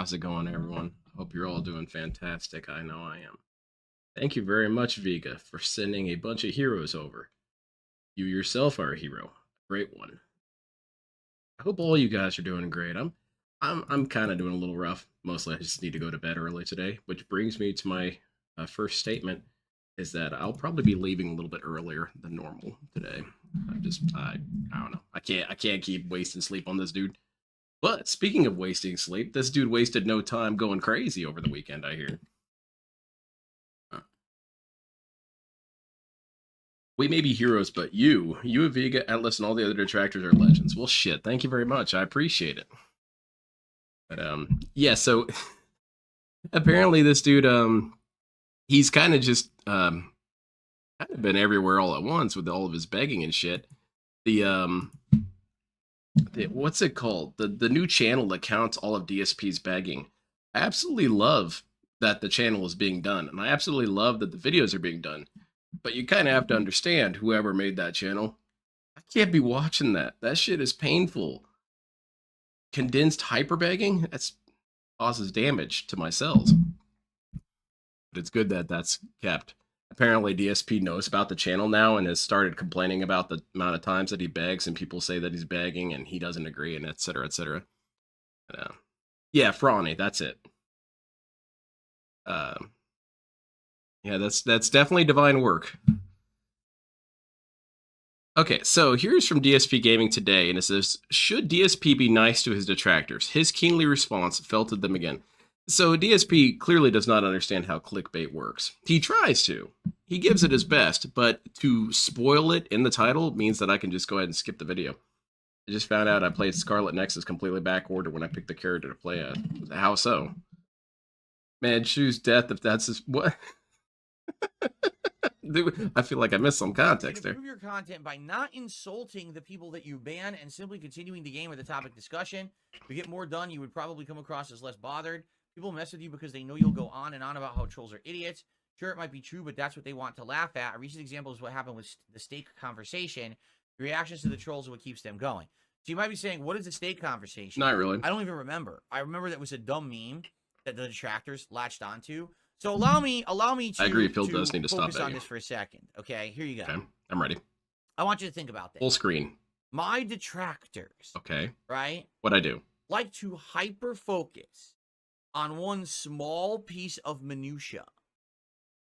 How's it going, everyone? Hope you're all doing fantastic. I know I am. Thank you very much, Vega, for sending a bunch of heroes over. You yourself are a hero. Great one. I hope all you guys are doing great. I'm kind of doing a little rough. Mostly, I just need to go to bed early today, which brings me to my first statement: is that I'll probably be leaving a little bit earlier than normal today. I don't know. I can't keep wasting sleep on this dude. But speaking of wasting sleep, this dude wasted no time going crazy over the weekend, I hear. We may be heroes, but you, Vega, Atlas, and all the other detractors are legends. Well, shit, thank you very much. I appreciate it. But, yeah, so apparently this dude, he's kind of just, kind of been everywhere all at once with all of his begging and shit. What's it called? The new channel that counts all of DSP's begging. I absolutely love that the channel is being done, and I absolutely love that the videos are being done. But you kind of have to understand, whoever made that channel, I can't be watching that. That shit is painful. Condensed hyper begging, that causes damage to my cells. But it's good that that's kept. Apparently DSP knows about the channel now and has started complaining about the amount of times that he begs, and people say that he's begging and he doesn't agree, and etc. etc. Yeah, Frawny, that's it. Yeah, that's definitely divine work. Okay, so here's from DSP Gaming today, and it says, should DSP be nice to his detractors? His keenly response felted them again. So DSP clearly does not understand how clickbait works. He tries to. He gives it his best, but to spoil it in the title means that I can just go ahead and skip the video. I just found out I played Scarlet Nexus completely back order when I picked the character to play at. How so? Man, choose death if that's his... What? Dude, I feel like I missed some context there. Improve your content by not insulting the people that you ban and simply continuing the game or the topic discussion. To get more done, you would probably come across as less bothered. People mess with you because they know you'll go on and on about how trolls are idiots. Sure, it might be true, but that's what they want to laugh at. A recent example is what happened with the steak conversation. The reactions to the trolls are what keeps them going. So you might be saying, what is the steak conversation? Not really. I don't even remember. I remember that was a dumb meme that the detractors latched onto. So allow me to. I agree. Phil does need to focus stop on this for a second. Okay, here you go. Okay, I'm ready. I want you to think about this. Full screen. My detractors. Okay. Right. What I do? Like to hyper focus on one small piece of minutia.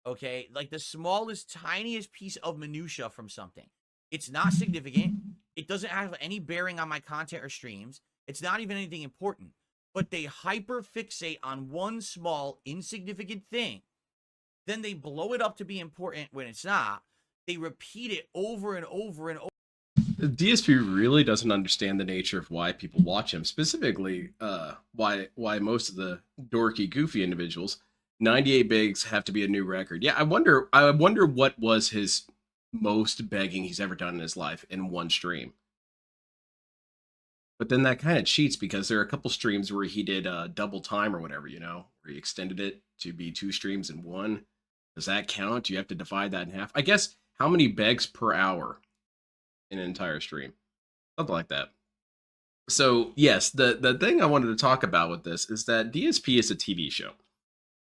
Okay, like the smallest, tiniest piece of minutia from something. It's not significant. It doesn't have any bearing on my content or streams. It's not even anything important. But they hyper fixate on one small, insignificant thing. Then they blow it up to be important when it's not. They repeat it over and over and over. The DSP really doesn't understand the nature of why people watch him. Specifically, why most of the dorky, goofy individuals, 98 begs have to be a new record. Yeah, I wonder what was his most begging he's ever done in his life in one stream. But then that kind of cheats, because there are a couple streams where he did double time or whatever, you know, where he extended it to be 2 streams in one. Does that count? You have to divide that in half. I guess, how many begs per hour in an entire stream? Something like that. So, yes, the thing I wanted to talk about with this is that DSP is a TV show.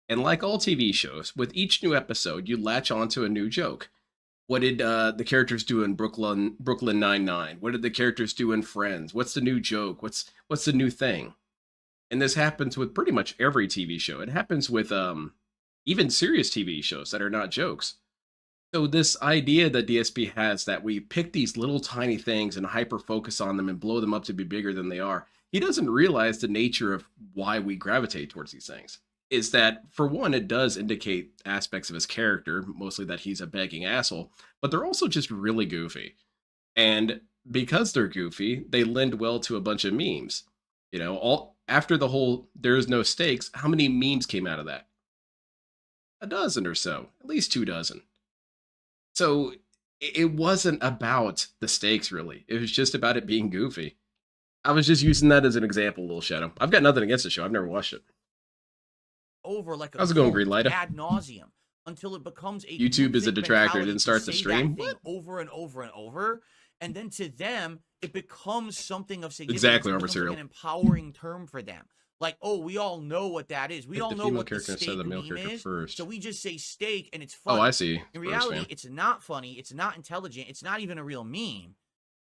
And like all TV shows, with each new episode, you latch onto a new joke. What did the characters do in Brooklyn Nine-Nine? What did the characters do in Friends? What's the new joke? What's the new thing? And this happens with pretty much every TV show. It happens with even serious TV shows that are not jokes. So this idea that DSP has that we pick these little tiny things and hyper focus on them and blow them up to be bigger than they are, he doesn't realize the nature of why we gravitate towards these things. Is that, for one, it does indicate aspects of his character, mostly that he's a begging asshole, but they're also just really goofy. And because they're goofy, they lend well to a bunch of memes. You know, after the whole "there is no stakes," how many memes came out of that? A dozen or so, at least 2 dozen. So it wasn't about the stakes, really. It was just about it being goofy. I was just using that as an example, Little Shadow. I've got nothing against the show. I've never watched it. Over like how's it going, Greenlighter? Ad nauseum, until it becomes a YouTube is a detractor. Didn't start the stream. What? Over and over and over, and then to them it becomes something of significance. Exactly, it over becomes cereal. like an empowering term for them. Like, oh, we all know what that is. We Pick all the know female what the character instead of steak the male meme character is. first. So we just say steak and it's Oh, funny. I see. In First reality, fan. it's not funny. It's not intelligent. It's not even a real meme.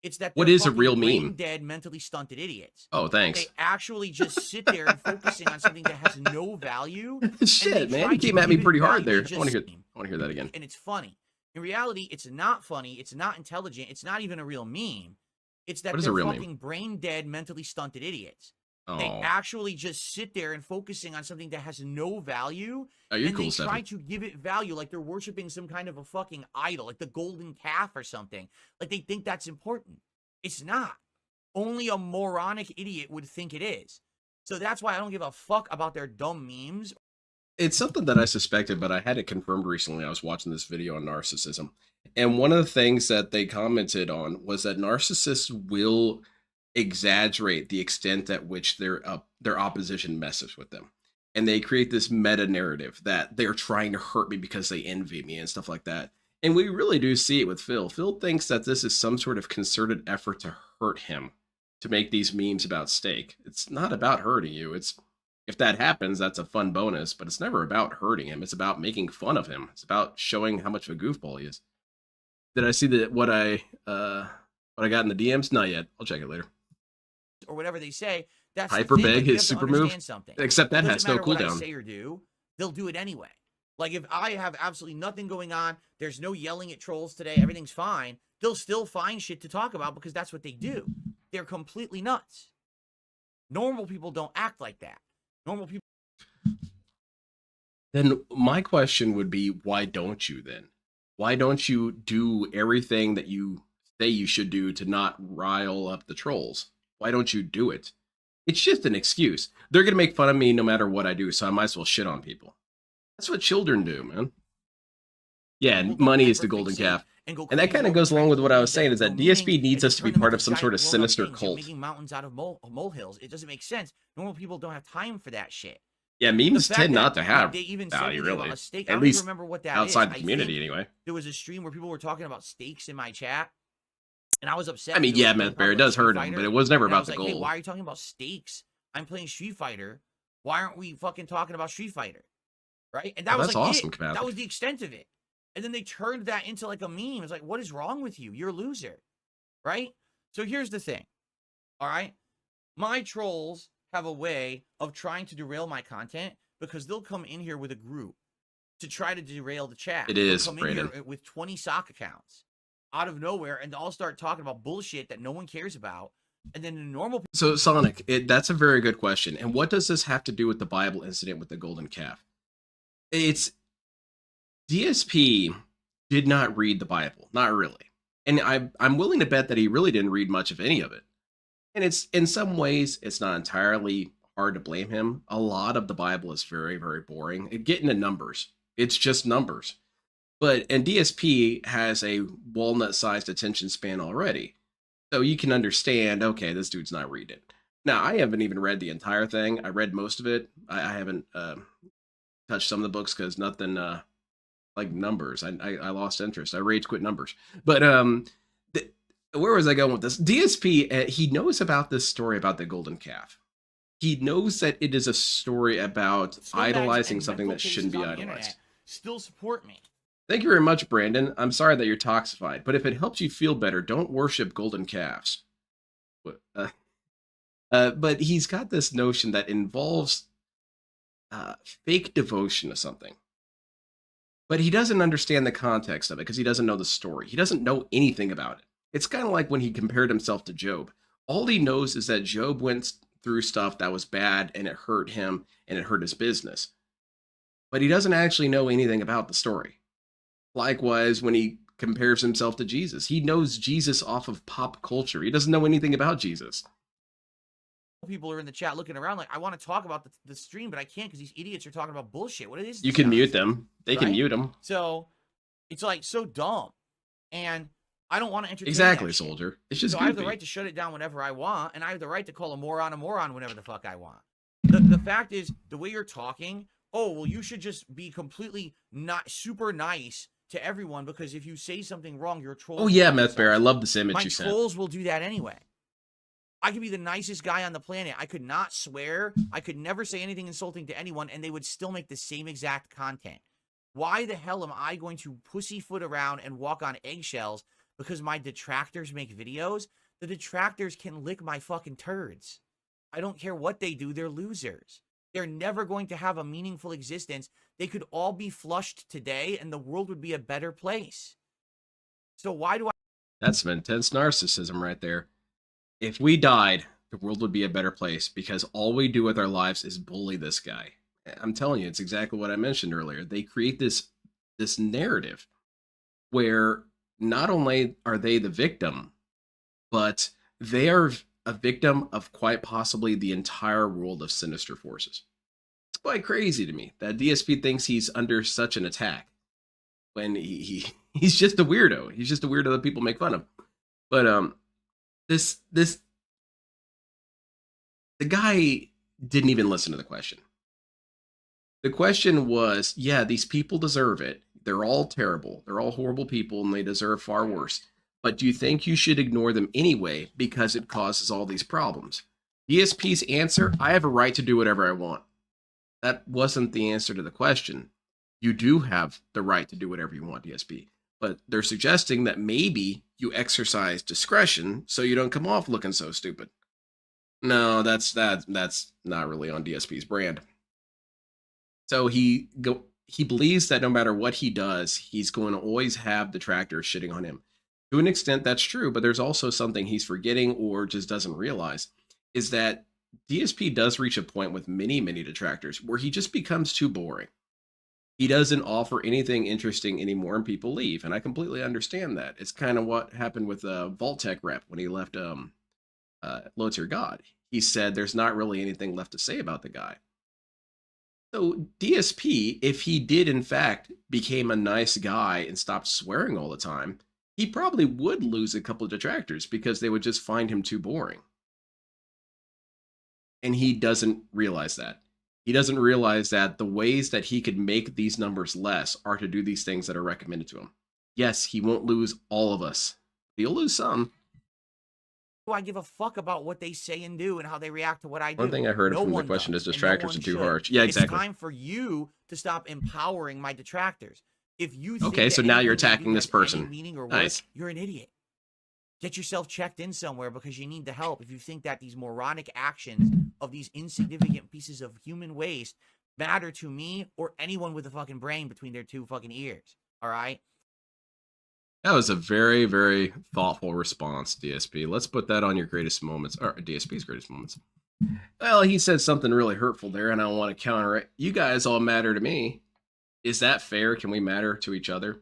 It's that What they're is a fucking real brain meme? dead, mentally stunted idiots. Oh, thanks. They actually just sit there and focusing on something that has no value. Shit, man, try you to came at me give it pretty hard value. there. I want to hear that again. And it's funny. In reality, it's not funny. It's not intelligent. It's not even a real meme. It's that they're fucking brain dead, mentally stunted idiots. They Oh, actually just sit there and focusing on something that has no value. oh, you're And cool, they Stefan. try to give it value, like they're worshiping some kind of a fucking idol, like the golden calf or something. Like they think that's important. It's not. Only a moronic idiot would think it is. So that's why I don't give a fuck about their dumb memes. It's something that I suspected, but I had it confirmed recently. I was watching this video on narcissism. And one of the things that they commented on was that narcissists will exaggerate the extent at which their opposition messes with them. And they create this meta narrative that they're trying to hurt me because they envy me and stuff like that. And we really do see it with Phil. Phil thinks that this is some sort of concerted effort to hurt him, to make these memes about steak. It's not about hurting you. It's, if that happens, that's a fun bonus, but it's never about hurting him. It's about making fun of him. It's about showing how much of a goofball he is. Did I see what I got in the DMs? Not yet. I'll check it later. Or whatever they say. That's hyper the thing. beg Like, you his have to super move. understand something. Except that has no Doesn't matter what I cooldown. say or do, they'll do it anyway. Like if I have absolutely nothing going on, there's no yelling at trolls today, everything's fine, they'll still find shit to talk about because that's what they do. They're completely nuts. Normal people don't act like that. Normal people. Then my question would be, why don't you then? Why don't you do everything that you say you should do to not rile up the trolls? Why don't you do it? It's just an excuse. They're going to make fun of me no matter what I do, so I might as well shit on people. That's what children do, man. Yeah, and money is the golden calf. And that kind of goes along with what I was saying, is that DSP needs us to be part of some sort of sinister cult. Making mountains out of molehills. It doesn't make sense. Normal people don't have time for that shit. Yeah, memes tend not to have they even value, really. At least remember what that outside the community, anyway. There was a stream where people were talking about steaks in my chat, and I was upset. I mean, yeah, Meth Bear, it does hurt him, but it was never about the goal. Hey, why are you talking about steaks? I'm playing Street Fighter. Why aren't we fucking talking about Street Fighter? Right? And that was like awesome, that was the extent of it. And then they turned that into like a meme. It's like, what is wrong with you? You're a loser. Right? So here's the thing. All right? My trolls have a way of trying to derail my content because they'll come in here with a group to try to derail the chat. It is, come in here with 20 sock accounts out of nowhere, and they'll all start talking about bullshit that no one cares about. And then the normal people. So, Sonic, that's a very good question. And what does this have to do with the Bible incident with the golden calf? It's DSP did not read the Bible, not really. And I'm willing to bet that he really didn't read much of any of it. And it's, in some ways, it's not entirely hard to blame him. A lot of the Bible is very, very boring. Get into numbers. It's just numbers. And DSP has a walnut-sized attention span already. So you can understand, okay, this dude's not reading it. Now, I haven't even read the entire thing. I read most of it. I haven't touched some of the books because nothing like numbers. I lost interest. I rage quit numbers. But where was I going with this? DSP, he knows about this story about the golden calf. He knows that it is a story about idolizing something that shouldn't be idolized. Still support me. Thank you very much, Brandon. I'm sorry that you're toxified, but if it helps you feel better, don't worship golden calves. But he's got this notion that involves fake devotion to something. But he doesn't understand the context of it because he doesn't know the story. He doesn't know anything about it. It's kind of like when he compared himself to Job. All he knows is that Job went through stuff that was bad and it hurt him and it hurt his business. But he doesn't actually know anything about the story. Likewise, when he compares himself to Jesus, he knows Jesus off of pop culture. He doesn't know anything about Jesus. People are in the chat looking around like, I want to talk about the stream, but I can't because these idiots are talking about bullshit. What is this? You can mute them. They can mute them. So it's like so dumb. And I don't want to entertain exactly, soldier. It's just so goofy. I have the right to shut it down whenever I want, and I have the right to call a moron whenever the fuck I want. The fact is, the way you're talking, oh, well, you should just be completely not super nice to everyone because if you say something wrong, you're a troll. Oh, yeah, Meth Bear. I love this image you sent. My trolls will do that anyway. I could be the nicest guy on the planet. I could not swear. I could never say anything insulting to anyone, and they would still make the same exact content. Why the hell am I going to pussyfoot around and walk on eggshells because my detractors make videos? The detractors can lick my fucking turds. I don't care what they do. They're losers. They're never going to have a meaningful existence. They could all be flushed today, and the world would be a better place. So why do I... That's some intense narcissism right there. If we died, the world would be a better place because all we do with our lives is bully this guy. I'm telling you, it's exactly what I mentioned earlier. They create this narrative where not only are they the victim, but they are a victim of quite possibly the entire world of sinister forces. It's quite crazy to me that DSP thinks he's under such an attack when he's just a weirdo. He's just a weirdo that people make fun of. But the guy didn't even listen to the question. The question was, yeah, these people deserve it. They're all terrible. They're all horrible people, and they deserve far worse. But do you think you should ignore them anyway because it causes all these problems? DSP's answer, I have a right to do whatever I want. That wasn't the answer to the question. You do have the right to do whatever you want, DSP. But they're suggesting that maybe you exercise discretion so you don't come off looking so stupid. No, that's not really on DSP's brand. So he believes that no matter what he does, he's going to always have detractors shitting on him. To an extent, that's true, but there's also something he's forgetting or just doesn't realize, is that DSP does reach a point with many, many detractors where he just becomes too boring. He doesn't offer anything interesting anymore, and people leave, and I completely understand that. It's kind of what happened with Vault-Tec rep when he left Low Tier God. He said there's not really anything left to say about the guy. So DSP, if he did in fact became a nice guy and stopped swearing all the time, he probably would lose a couple of detractors because they would just find him too boring. And he doesn't realize that. He doesn't realize that the ways that he could make these numbers less are to do these things that are recommended to him. Yes, he won't lose all of us. He'll lose some. Do I give a fuck about what they say and do and how they react to what I do? One thing I heard from the question is distractors are too harsh. Yeah, exactly. It's time for you to stop empowering my detractors. If you think okay, so now you're attacking this person. Meaning or worth, nice. You're an idiot. Get yourself checked in somewhere because you need the help. If you think that these moronic actions of these insignificant pieces of human waste matter to me or anyone with a fucking brain between their two fucking ears, all right? That was a very, very thoughtful response, DSP. Let's put that on your greatest moments, or DSP's greatest moments. Well, he said something really hurtful there, and I want to counter it. You guys all matter to me. Is that fair? Can we matter to each other?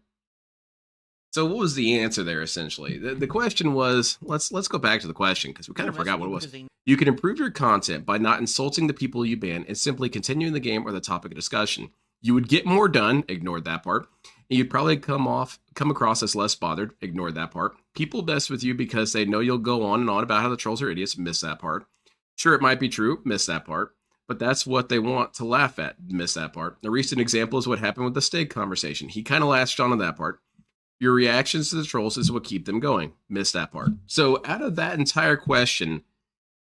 So what was the answer there, essentially? The question was, let's go back to the question, because we kind of forgot what it was. You can improve your content by not insulting the people you ban and simply continuing the game or the topic of discussion. You would get more done, ignored that part. And you'd probably come across as less bothered, ignored that part. People mess with you because they know you'll go on and on about how the trolls are idiots, miss that part. Sure, it might be true, miss that part. But that's what they want to laugh at, miss that part. A recent example is what happened with the steak conversation. He kind of latched onto that part. Your reactions to the trolls is what keep them going, miss that part. So out of that entire question,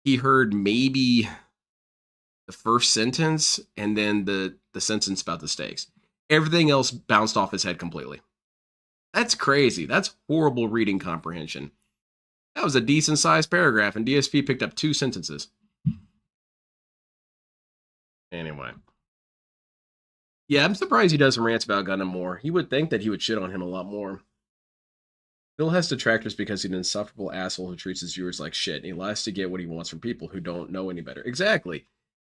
he heard maybe the first sentence and then the sentence about the steaks. Everything else bounced off his head completely. That's crazy. That's horrible reading comprehension. That was a decent sized paragraph, and DSP picked up 2 sentences. Anyway. Yeah, I'm surprised he doesn't rant about Gundam more. You would think that he would shit on him a lot more. Bill has detractors because he's an insufferable asshole who treats his viewers like shit, and he lies to get what he wants from people who don't know any better. Exactly.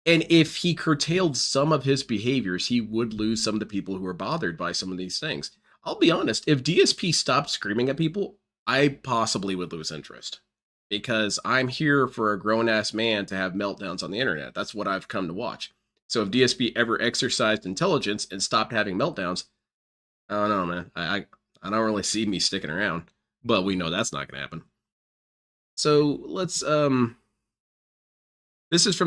And if he curtailed some of his behaviors, he would lose some of the people who are bothered by some of these things. I'll be honest, if DSP stopped screaming at people, I possibly would lose interest. Because I'm here for a grown-ass man to have meltdowns on the internet. That's what I've come to watch. So if DSP ever exercised intelligence and stopped having meltdowns, I don't know, man. I don't really see me sticking around. But we know that's not going to happen. So let's... This is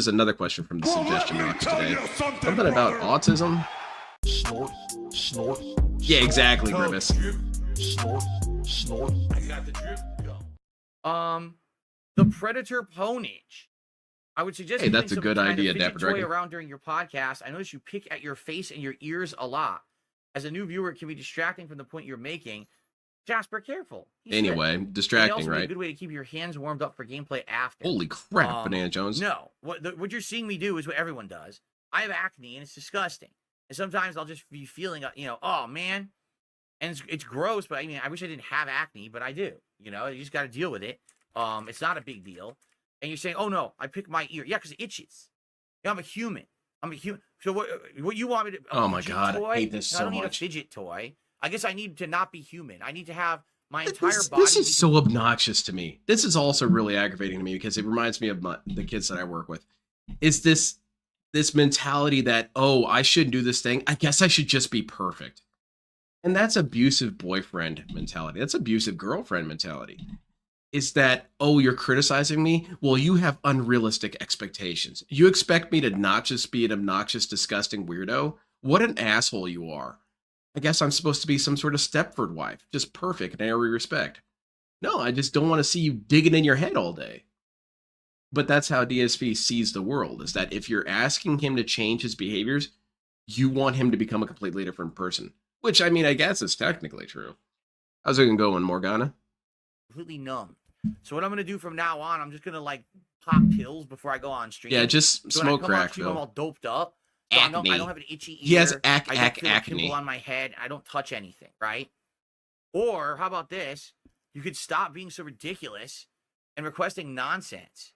another question from the suggestion box today. Something about autism? Snort. Yeah, exactly, Grimace. Snort. I got the drip. Go. The predator ponage. I would suggest Hey, that's a good idea, fidget Dapper toy Dragon. around during your podcast. I notice you pick at your face and your ears a lot. As a new viewer, it can be distracting from the point you're making. Jasper, careful. Anyway, distracting, also right? A good way to keep your hands warmed up for gameplay after. Holy crap, Banana Jones. No, what you're seeing me do is what everyone does. I have acne and it's disgusting. And sometimes I'll just be feeling, oh man, and it's gross. But I mean, I wish I didn't have acne, but I do. You just got to deal with it. It's not a big deal. And you're saying, oh no, I pick my ear, yeah, because it itches. Yeah, I'm a human. So what you want me to? Oh my god, toy? I hate this so much. I don't need a fidget toy. I guess I need to not be human. I need to have my entire body. This is so obnoxious to me. This is also really aggravating to me because it reminds me of the kids that I work with. Is this mentality that, oh, I shouldn't do this thing. I guess I should just be perfect. And that's abusive boyfriend mentality. That's abusive girlfriend mentality. Is that, oh, you're criticizing me? Well, you have unrealistic expectations. You expect me to not just be an obnoxious, disgusting weirdo? What an asshole you are. I guess I'm supposed to be some sort of Stepford wife, just perfect in every respect. No, I just don't want to see you digging in your head all day. But that's how DSP sees the world, is that if you're asking him to change his behaviors, you want him to become a completely different person. Which, I mean, I guess is technically true. How's it going to go, Morgana? Completely numb. So what I'm going to do from now on, I'm just going to, pop pills before I go on stream. Yeah, just smoke crack, Phil. I'm all doped up. So acne. I don't have an itchy ear. He has I don't feel acne. a pimple on my head. I don't touch anything, right? Or how about this? You could stop being so ridiculous and requesting nonsense.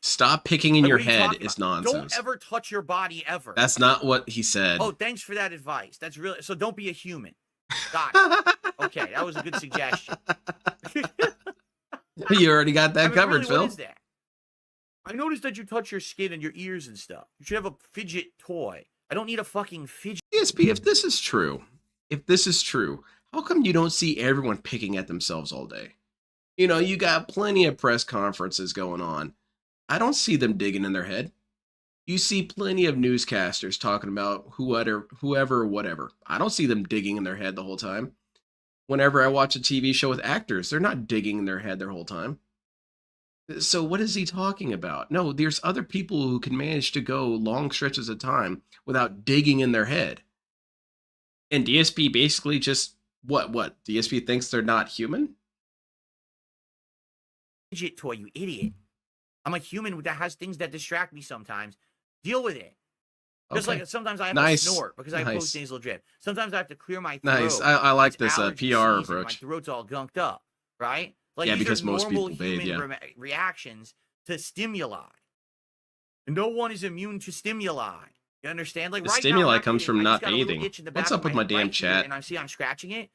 Stop picking in your head is nonsense. Don't ever touch your body ever. That's not what he said. Oh, thanks for that advice. That's really so. Don't be a human. Got it. Okay, that was a good suggestion. You already got that covered, really, Phil. What is that? I noticed that you touch your skin and your ears and stuff. You should have a fidget toy. I don't need a fucking fidget. DSP, if this is true, how come you don't see everyone picking at themselves all day? You got plenty of press conferences going on. I don't see them digging in their head. You see plenty of newscasters talking about whoever, whatever. I don't see them digging in their head the whole time. Whenever I watch a TV show with actors, they're not digging in their head their whole time. So what is he talking about? No, there's other people who can manage to go long stretches of time without digging in their head. And DSP basically just, what? DSP thinks they're not human? Fidget toy, you idiot. I'm a human that has things that distract me sometimes. Deal with it. Just like sometimes I have to snort because I have post-nasal drip. Sometimes I have to clear my throat. Nice. I like this PR approach. My throat's all gunked up, right? Yeah, because most people bathe, reactions to stimuli. No one is immune to stimuli. You understand? The stimuli comes from not bathing. What's up with my damn chat? And I'm scratching it.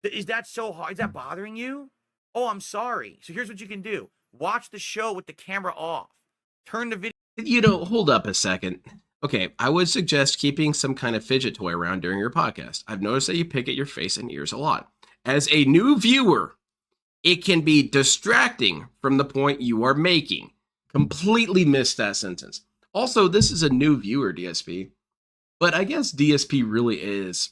Is that so hard? Is that bothering you? Oh, I'm sorry. So here's what you can do. Watch the show with the camera off. Turn the video. Hold up a second. Okay, I would suggest keeping some kind of fidget toy around during your podcast. I've noticed that you pick at your face and ears a lot. As a new viewer, it can be distracting from the point you are making. Completely missed that sentence. Also, this is a new viewer, DSP. But I guess DSP really is.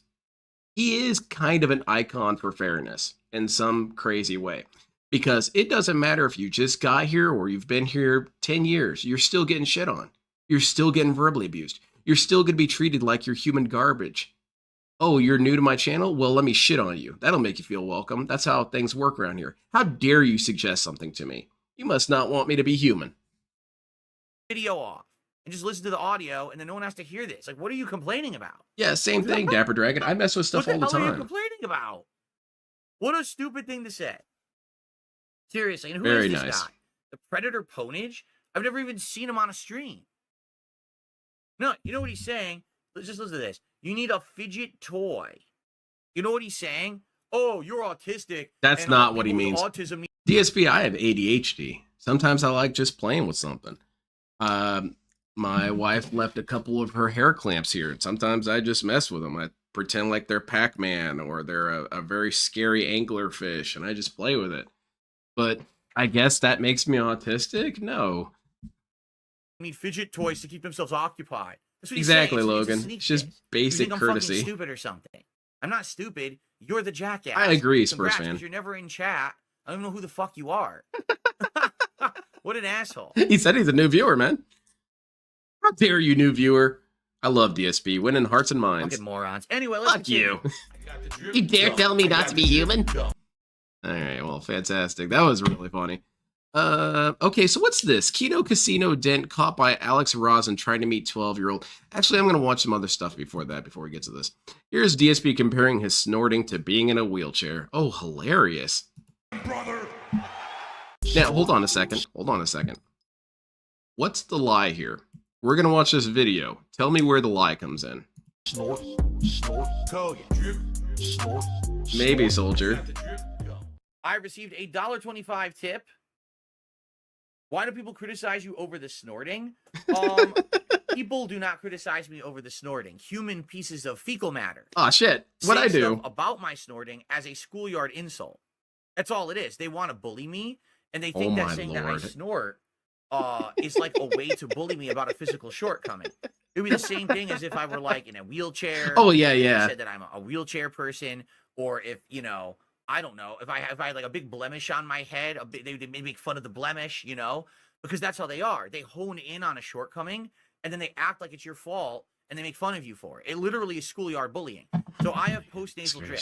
He is kind of an icon for fairness in some crazy way. Because it doesn't matter if you just got here or you've been here 10 years. You're still getting shit on. You're still getting verbally abused. You're still going to be treated like you're human garbage. Oh, you're new to my channel? Well, let me shit on you. That'll make you feel welcome. That's how things work around here. How dare you suggest something to me? You must not want me to be human. Video off and just listen to the audio, and then no one has to hear this. What are you complaining about? Yeah, same thing, Dapper Dragon. I mess with stuff all the time. What are you complaining about? What a stupid thing to say. Seriously, and who is this guy? The Predator Ponage? I've never even seen him on a stream. No, you know what he's saying? Let's just listen to this. You need a fidget toy. You know what he's saying? Oh, you're autistic. That's not what he means. Autism. DSP, I have ADHD. Sometimes I like just playing with something. My wife left a couple of her hair clamps here. And sometimes I just mess with them. I pretend like they're Pac-Man or they're a very scary anglerfish, and I just play with it. But I guess that makes me autistic? No. Need fidget toys to keep themselves occupied. That's what exactly, he's Logan. It's just basic courtesy. I'm stupid or something. I'm not stupid. You're the jackass. I agree, Spurs fan. You're never in chat. I don't know who the fuck you are. What an asshole. He said he's a new viewer, man. How dare you, new viewer? I love DSP, winning hearts and minds. Fucking morons. Anyway, let's continue. You dare tell me not to be human? Alright, well, fantastic. That was really funny. Okay, so what's this? Keno Casino Dent caught by Alex Rosin trying to meet 12-year-old. Actually, I'm going to watch some other stuff before we get to this. Here's DSP comparing his snorting to being in a wheelchair. Oh, hilarious. Brother. Now, hold on a second. What's the lie here? We're going to watch this video. Tell me where the lie comes in. Snort, code, drip, snort. Maybe, soldier. I received a $1.25 tip. Why do people criticize you over the snorting? People do not criticize me over the snorting. Human pieces of fecal matter. Aw, shit. What I do? About my snorting as a schoolyard insult. That's all it is. They want to bully me, and they think that saying that I snort is like a way to bully me about a physical shortcoming. It would be the same thing as if I were like in a wheelchair. Oh, yeah, yeah. Said that I'm a wheelchair person, or if, you know, I don't know, if I had like a big blemish on my head, they make fun of the blemish, you know, because that's how they are. They hone in on a shortcoming, and then they act like it's your fault, and they make fun of you for it. It literally is schoolyard bullying. So I have postnasal drip.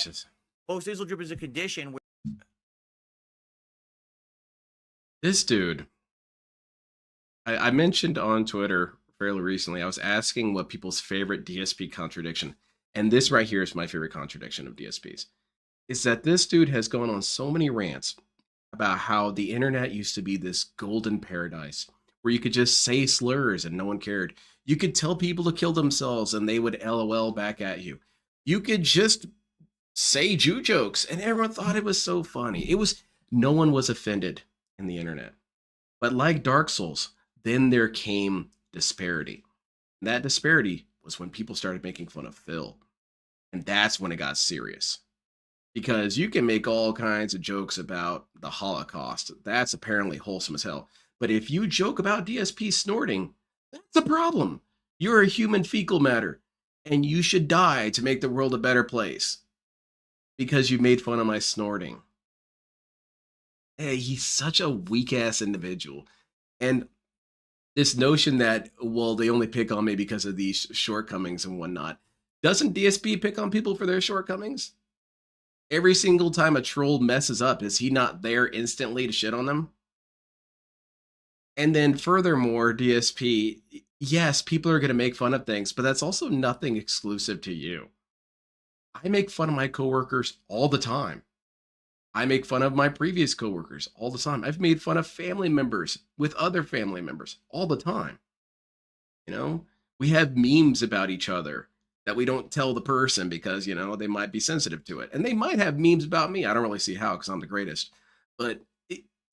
Postnasal drip is a condition where this dude, I mentioned on Twitter fairly recently, I was asking what people's favorite DSP contradiction, and this right here is my favorite contradiction of DSPs, is that this dude has gone on so many rants about how the internet used to be this golden paradise where you could just say slurs and no one cared. You could tell people to kill themselves and they would LOL back at you. You could just say Jew jokes and everyone thought it was so funny. No one was offended in the internet. But like Dark Souls, then there came disparity. And that disparity was when people started making fun of Phil. And that's when it got serious. Because you can make all kinds of jokes about the Holocaust. That's apparently wholesome as hell. But if you joke about DSP snorting, that's a problem. You're a human fecal matter. And you should die to make the world a better place. Because you made fun of my snorting. Hey, he's such a weak-ass individual. And this notion that, well, they only pick on me because of these shortcomings and whatnot. Doesn't DSP pick on people for their shortcomings? Every single time a troll messes up, is he not there instantly to shit on them? And then furthermore, DSP, yes, people are going to make fun of things, but that's also nothing exclusive to you. I make fun of my coworkers all the time. I make fun of my previous coworkers all the time. I've made fun of family members with other family members all the time. You know, we have memes about each other that we don't tell the person because, you know, they might be sensitive to it. And they might have memes about me. I don't really see how because I'm the greatest. But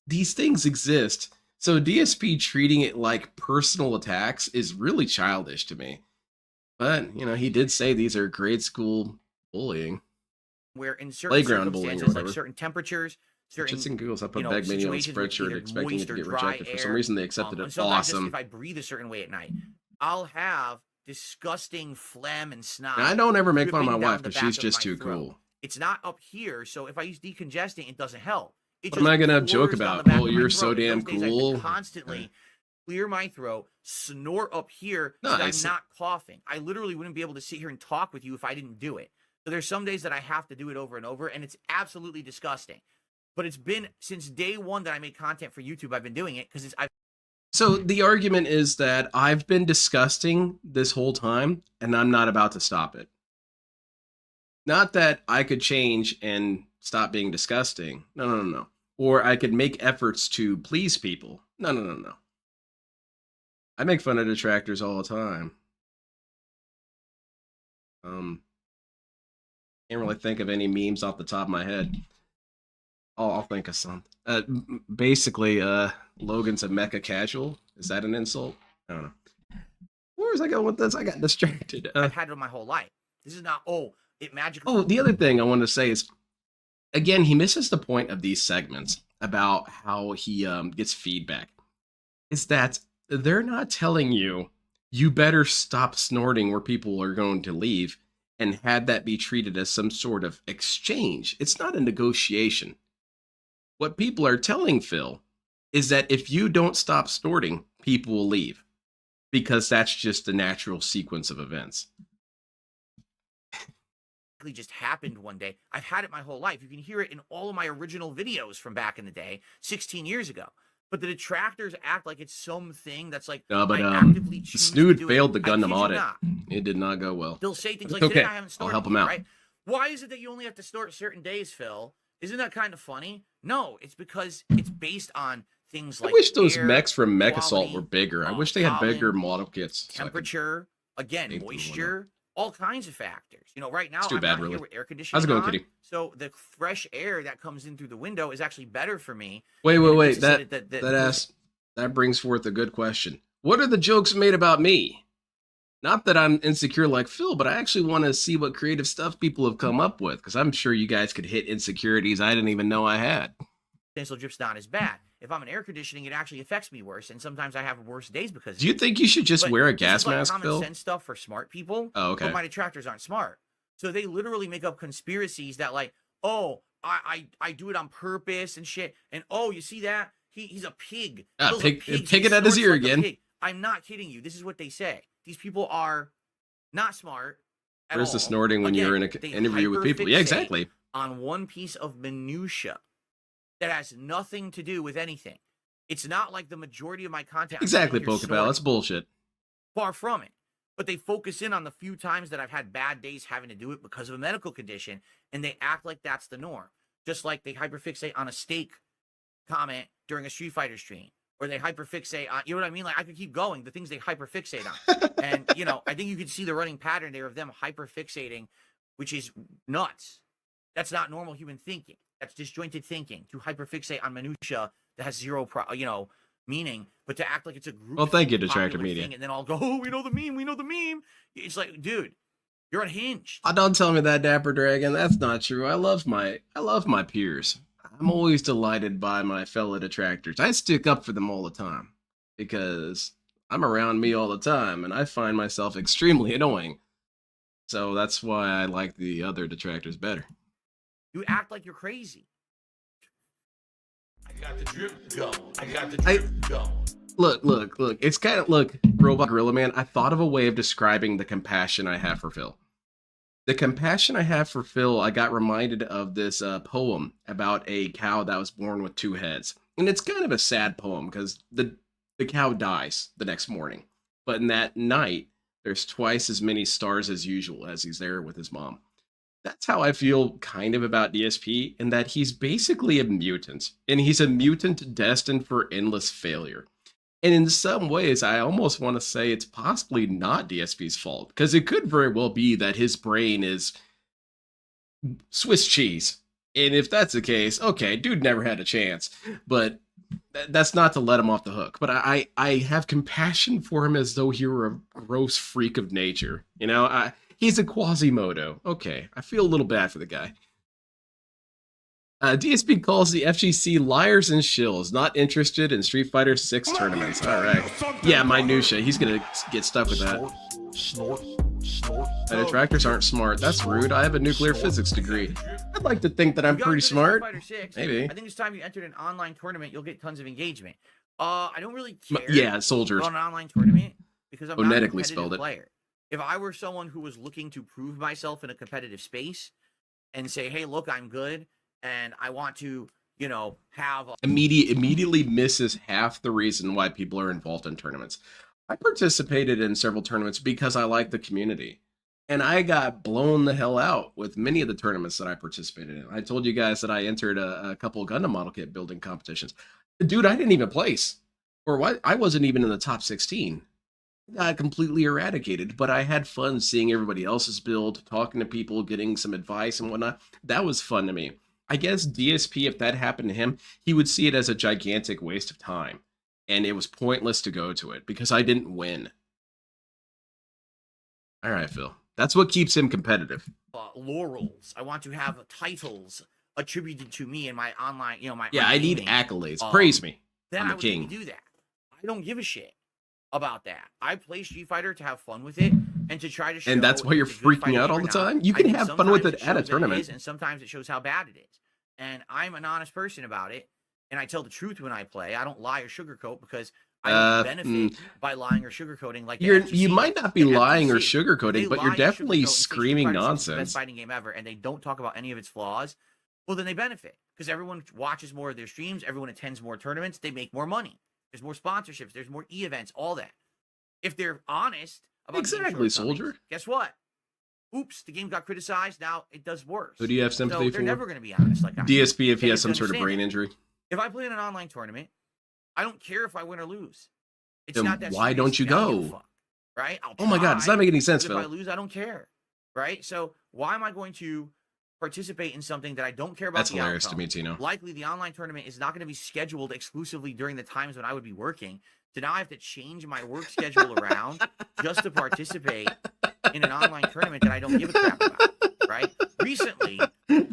these things exist. So DSP treating it like personal attacks is really childish to me. But, you know, he did say these are grade school bullying. Where in certain Playground bullying or circumstances, whatever. like certain temperatures, certain Just in Google's, I put you know, bag menu on situations with spreadshirt either expecting it moist to or get dry rejected. For some air, reason, they accepted and it. sometimes just Awesome. if I breathe a certain way at night, I'll have disgusting phlegm and snot. And I don't ever make fun of my dripping down wife the because she's back of just my too throat. cool. It's not up here, so if I use decongesting, it doesn't help. It What am I just gonna joke pours down about? the back Oh, of my you're so throat. And damn those days I have to cool. constantly clear my throat, snort up here so that Nice. I'm not coughing. I literally wouldn't be able to sit here and talk with you if I didn't do it. So there's some days that I have to do it over and over, and it's absolutely disgusting. But it's been since day one that I made content for YouTube. I've been doing it because So the argument is that I've been disgusting this whole time, and I'm not about to stop it. Not that I could change and stop being disgusting. No. Or I could make efforts to please people. No. I make fun of detractors all the time. Can't really think of any memes off the top of my head. Oh, I'll think of some. Basically, Logan's a mecha casual. Is that an insult? I don't know. Where was I going with this? I got distracted. I've had it my whole life. This is not, it magically. Oh, the other thing I wanted to say is, again, he misses the point of these segments about how he gets feedback. Is that they're not telling you, you better stop snorting where people are going to leave and have that be treated as some sort of exchange. It's not a negotiation. What people are telling Phil is that if you don't stop snorting, people will leave because that's just the natural sequence of events. Just happened one day. I've had it my whole life. You can hear it in all of my original videos from back in the day, 16 years ago. But the detractors act like it's something that's like, No, but I actively choose Snood to do failed it. the I Gundam kid you audit. not. It did not go well. They'll say things It's like, okay. today I haven't snorted, I'll help them out. right? Why is it that you only have to snort certain days, Phil? Isn't that kind of funny? No, it's because it's based on things like I wish those air, mechs from Mech Assault quality, were bigger. I wish they had bigger pollen, model kits. temperature, again, paint through moisture, all kinds of factors. You know, right now It's too I'm bad, not really. here with air conditioning How's it going, on, Kitty? so the fresh air that comes in through the window is actually better for me. Wait. And it makes it so That brings forth a good question. What are the jokes made about me? Not that I'm insecure like Phil, but I actually want to see what creative stuff people have come up with, because I'm sure you guys could hit insecurities I didn't even know I had. potential drip's not as bad. If I'm in air conditioning, it actually affects me worse, and sometimes I have worse days because of Do you it. think you should just But wear a this gas is like mask, common Phil? sense stuff for smart people. Oh, okay. But my detractors aren't smart, so they literally make up conspiracies that like, oh, I do it on purpose and shit, and oh, you see that he's a pig. Ah, Phil's a pig- pig, so pig he it at his snorts ear like a again. pig. I'm not kidding you. This is what they say. These people are not smart at Where's all. the snorting when you're in an They interview with people? Yeah, hyperfixate exactly. on one piece of minutia that has nothing to do with anything. It's not like the majority of my content. Exactly, I'm sitting here Pokeball. snorting. That's bullshit. Far from it. But they focus in on the few times that I've had bad days having to do it because of a medical condition, and they act like that's the norm. Just like they hyperfixate on a steak comment during a Street Fighter stream, or they hyperfixate on, you know what I mean? Like, I could keep going, the things they hyperfixate on. And, you know, I think you can see the running pattern there of them hyperfixating, which is nuts. That's not normal human thinking. That's disjointed thinking, to hyperfixate on minutia that has zero, meaning, but to act like it's a group. Well, thank you, popular Detractor Media. thing, and then I'll go, oh, we know the meme, we know the meme. It's like, dude, you're unhinged. Oh, don't tell me that, Dapper Dragon. That's not true. I love my peers. I'm always delighted by my fellow detractors. I stick up for them all the time because I'm around me all the time, and I find myself extremely annoying. So that's why I like the other detractors better. You act like you're crazy. I got the drip going. I got the drip going. Look. It's kind of, look, Robot Gorilla Man, I thought of a way of describing the compassion I have for Phil. The compassion I have for Phil, I got reminded of this poem about a cow that was born with two heads. And it's kind of a sad poem because the cow dies the next morning. But in that night, there's twice as many stars as usual as he's there with his mom. That's how I feel kind of about DSP, in that he's basically a mutant. And he's a mutant destined for endless failure. And in some ways, I almost want to say it's possibly not DSP's fault, because it could very well be that his brain is Swiss cheese. And if that's the case, okay, dude never had a chance. But that's not to let him off the hook. But I have compassion for him as though he were a gross freak of nature. You know, he's a Quasimodo. Okay, I feel a little bad for the guy. DSP calls the FGC liars and shills, not interested in Street Fighter 6 tournaments. All right. Yeah, minutia. He's going to get stuck with that. Snort. Detractors aren't smart. That's rude. I have a nuclear physics degree. I'd like to think that I'm You got pretty good at smart. Street Fighter 6. Maybe. I think it's time you entered an online tournament. You'll get tons of engagement. I don't really care. Yeah, soldiers. On an online tournament because I'm not a Phonetically competitive spelled it. player. If I were someone who was looking to prove myself in a competitive space and say, "Hey, look, I'm good," and I want to, you know, have Immediately misses half the reason why people are involved in tournaments. I participated in several tournaments because I like the community. And I got blown the hell out with many of the tournaments that I participated in. I told you guys that I entered a couple of Gundam model kit building competitions. Dude, I didn't even place. Or what? I wasn't even in the top 16. I got completely eradicated, but I had fun seeing everybody else's build, talking to people, getting some advice and whatnot. That was fun to me. I guess DSP, if that happened to him, he would see it as a gigantic waste of time. And it was pointless to go to it because I didn't win. All right, Phil. That's what keeps him competitive. laurels. I want to have titles attributed to me in my online, you know, my Yeah, I need gaming. accolades. Praise me. Then I'm I the would king. maybe do that. I don't give a shit about that. I play Street Fighter to have fun with it and to try to show. And that's why if you're it's a good freaking fighting out all game the or not. time? You I can think have fun with sometimes it at a shows that tournament. is, and sometimes it shows how bad it is. And I'm an honest person about it. and I tell the truth when I play. I don't lie or sugarcoat because I don't benefit by lying or sugarcoating like the you FGC. might not be The lying or FGC, if they sugarcoating, but you're lie and definitely sugarcoat and say Street screaming Fighter 6 is the nonsense. best fighting game ever, and they don't talk about any of its flaws. Well, then they benefit because everyone watches more of their streams, everyone attends more tournaments, they make more money. There's more sponsorships, there's more e-events, all that. If they're honest about Exactly, Soldier. guess what? Oops, the game got criticized. Now it does worse. Who do you have sympathy so for? they're never going to be honest like that. DSP if he They has have some to sort of understand brain it. injury. If I play in an online tournament, I don't care if I win or lose. It's Then not that why serious don't to you me. I don't give a go? fuck, right? I'll Oh my God, does try, that make any sense, but if I Phil? lose, I don't care, right? So why am I going to participate in something that I don't care about? That's the hilarious outcome? to me, Tino. Likely, the online tournament is not going to be scheduled exclusively during the times when I would be working. So now I have to change my work schedule around just to participate in an online tournament that I don't give a crap about, right? Recently,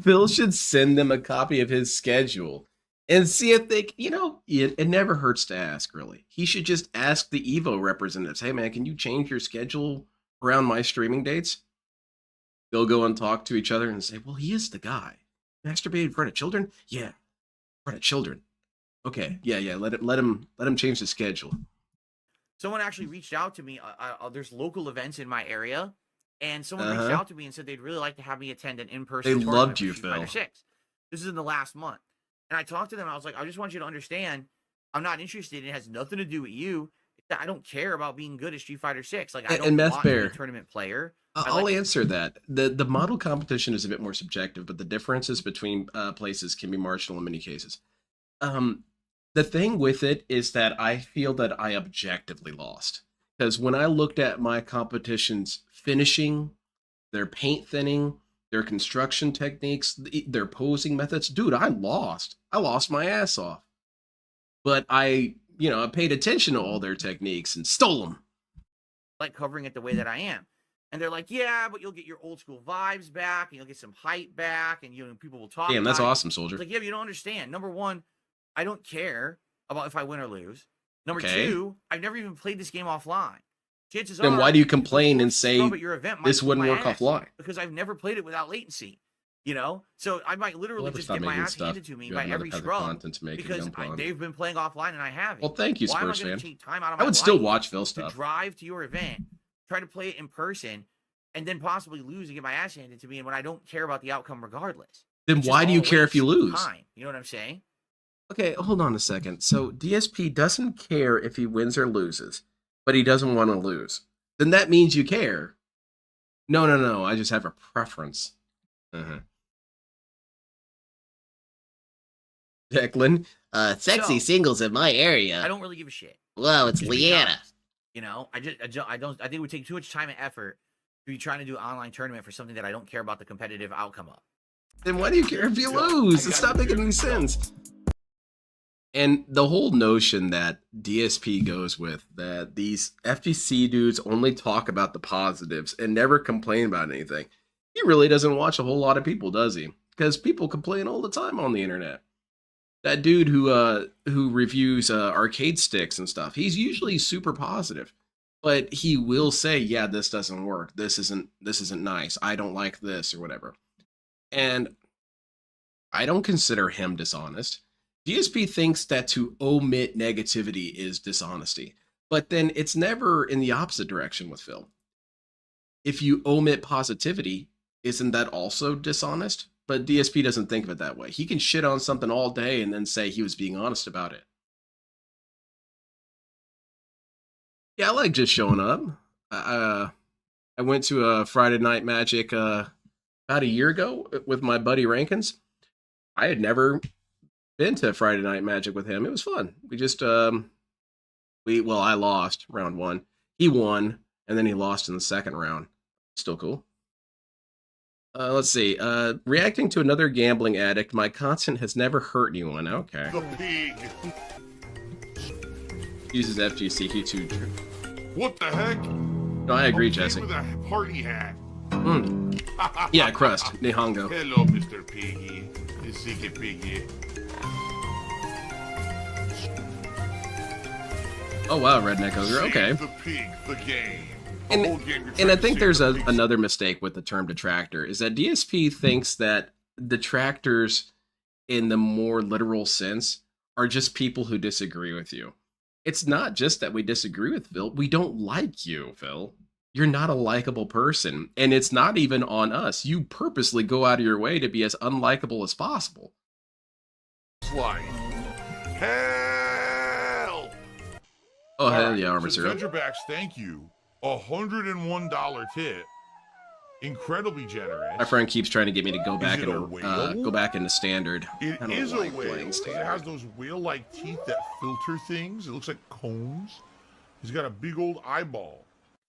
Phil should send them a copy of his schedule and see if they, it never hurts to ask, really. He should just ask the Evo representatives, hey, man, can you change your schedule around my streaming dates? They'll go and talk to each other and say, well, he is the guy. Masturbated in front of children? Yeah, in front of children. Okay, yeah, let him change the schedule. someone actually reached out to me. There's local events in my area, and someone reached out to me and said they'd really like to have me attend an in-person They tournament loved for you, Street Fighter Phil. 6. This is in the last month. And I talked to them, and I was like, I just want you to understand, I'm not interested. It has nothing to do with you. I don't care about being good at Street Fighter 6. Like, I don't And Meth want to be Bear, a tournament player. I'll answer that. The model competition is a bit more subjective, but the differences between places can be marginal in many cases. The thing with it is that I feel that I objectively lost. Because when I looked at my competition's finishing, their paint thinning, their construction techniques, their posing methods, dude, I lost. I lost my ass off. But I paid attention to all their techniques and stole them. Like covering it the way that I am. And they're like, yeah, but you'll get your old school vibes back, and you'll get some hype back, and people will talk. Damn, that's about it. awesome, Soldier. It's like, yeah, but you don't understand. Number one, I don't care about if I win or lose. Number Okay. two, I've never even played this game offline. Chances Then are, why do you the complain and first say scrub at your event might this kick wouldn't my work ass? offline? Because I've never played it without latency. So I might literally Never just stop get my making ass stuff. handed to me You by have another every type of scrub content to make because and dump on. they've been playing offline and I haven't. Well, thank you, Why am I Spurs going fan. to take time out of I my would still life watch Phil to stuff. drive to your event, try to play it in person, and then possibly lose and get my ass handed to me, and when I don't care about the outcome regardless? Then It's just why do you all a care if you waste of lose? time. You know what I'm saying? Okay, hold on a second. So DSP doesn't care if he wins or loses, but he doesn't want to lose. Then that means you care. No. I just have a preference. Declan, Sexy So- singles in my area. I don't really give a shit. Whoa, it's Just being Leanna. honest. I don't. I think it would take too much time and effort to be trying to do an online tournament for something that I don't care about the competitive outcome of. then why do you care if you lose? It's not making any sense. And the whole notion that DSP goes with, that these FGC dudes only talk about the positives and never complain about anything. He really doesn't watch a whole lot of people, does he? Because people complain all the time on the internet. That dude who reviews arcade sticks and stuff, he's usually super positive. But he will say, yeah, this doesn't work. This isn't nice. I don't like this or whatever. And I don't consider him dishonest. DSP thinks that to omit negativity is dishonesty, but then it's never in the opposite direction with Phil. If you omit positivity, isn't that also dishonest? But DSP doesn't think of it that way. He can shit on something all day and then say he was being honest about it. Yeah, I like just showing up. I went to a Friday Night Magic about a year ago with my buddy Rankins. I had never been to Friday Night Magic with him. It was fun. We just I lost round one. He won, and then he lost in the second round. Still cool. Let's see. Reacting to another gambling addict. My content has never hurt anyone. Okay. The pig. Uses FGC. He too. What the heck? No, I agree, A pig Jesse. with a party hat. Yeah, crust. Nihongo. Hello, Mr. Piggy. Ziggy Piggy. Oh wow, Redneck Ogre. Okay. Save the pig, the game. The And- whole game you're And trying I to think save there's the pig's another mistake with the term detractor, is that DSP thinks that detractors in the more literal sense are just people who disagree with you. It's not just that we disagree with Phil. We don't like you, Phil. You're not a likable person. And it's not even on us. You purposely go out of your way to be as unlikable as possible. Like hell. Oh, hell Alright, yeah, Armor so Zero. Tetrabacks, thank you. $101 tip. Incredibly generous. My friend keeps trying to get me to go back it a into whale? go back into standard. It I don't is like a whale. playing It standard. has those whale-like teeth that filter things. It looks like combs. He's got a big old eyeball.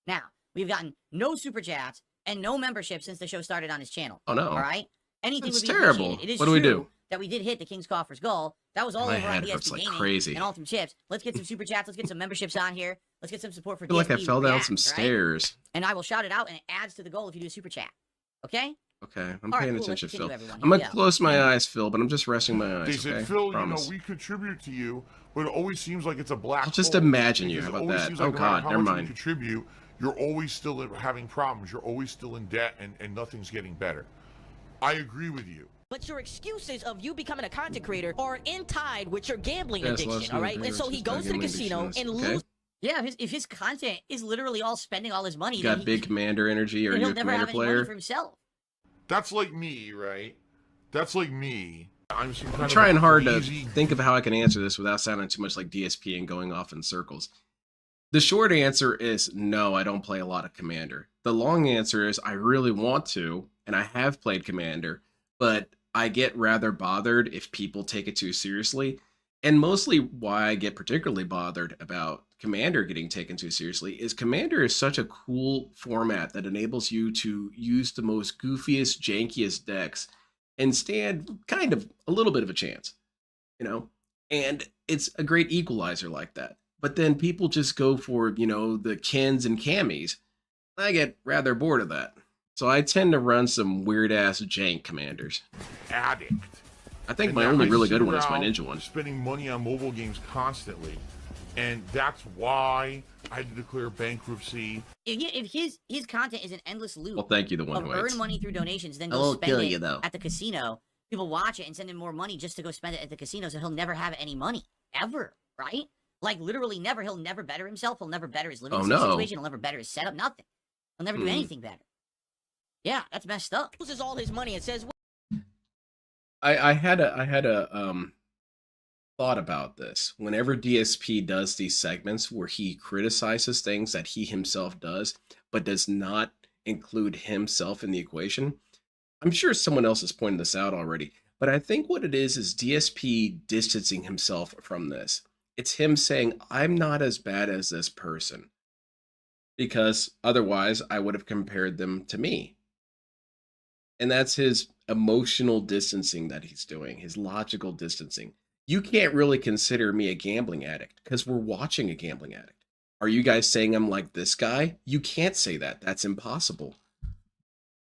Now, we've gotten no super chats and no membership since the show started on his channel. Oh no. All right? Anything That's would be terrible. appreciated. It is What do we true do? that we did hit the King's Coffer's goal. That was all My over on head DSP hurts like Gaming crazy. and Ultimate Chips. Let's get some super chats. Let's get some memberships on here. Let's get some support for I feel like I DSP fell down React, some right? stairs. And I will shout it out, and it adds to the goal if you do a super chat. Okay? Okay, I'm All right, paying cool. Let's attention, continue, Phil. everyone. I'm Here we gonna go. close my eyes, Phil, but I'm just resting my eyes. They said, Okay, Phil, promise. we contribute to you, but it always seems like it's a black I'll just hole, imagine you. because How it about always that? seems Oh like no matter God, how never much we mind. contribute, you're always still having problems. You're always still in debt, and nothing's getting better. I agree with you. But your excuses of you becoming a content creator are in tied with your gambling Yes, addiction, let's all move right? here. And so he Let's goes to the gambling casino addictions. and Okay. loses. Yeah, if his content is literally all spending all his money, You then got big commander energy. Are then you he'll a never commander have any money for player? himself. That's like me, right? That's like me. I'm some kind I'm of trying a hard to crazy think of how I can answer this without sounding too much like DSP and going off in circles. The short answer is no, I don't play a lot of Commander. The long answer is I really want to, and I have played Commander, but I get rather bothered if people take it too seriously. And mostly why I get particularly bothered about Commander getting taken too seriously is Commander is such a cool format that enables you to use the most goofiest, jankiest decks and stand kind of a little bit of a chance, you know? And it's a great equalizer like that. But then people just go for, you know, the Kens and Camis. I get rather bored of that. So I tend to run some weird ass jank commanders. addict. I think And my now only I really sit good one is my around ninja one. Spending money on mobile games constantly, and that's why I had to declare bankruptcy. If his content is an endless loop Well, thank you, the one of who earn waits. money through donations, then I go won't spend kill it you, though. at the casino, people watch it and send him more money just to go spend it at the casino, so he'll never have any money ever, right? Like literally never. He'll never better himself. He'll never better his living Oh, no. situation. He'll never better his setup. Nothing. He'll never do anything better. Yeah, that's messed up. all his money and says, I had a thought about this. Whenever DSP does these segments where he criticizes things that he himself does, but does not include himself in the equation, I'm sure someone else has pointed this out already, but I think what it is DSP distancing himself from this. It's him saying, I'm not as bad as this person, because otherwise I would have compared them to me. And that's his emotional distancing that he's doing, his logical distancing. You can't really consider me a gambling addict because we're watching a gambling addict. Are you guys saying I'm like this guy? You can't say that. That's impossible.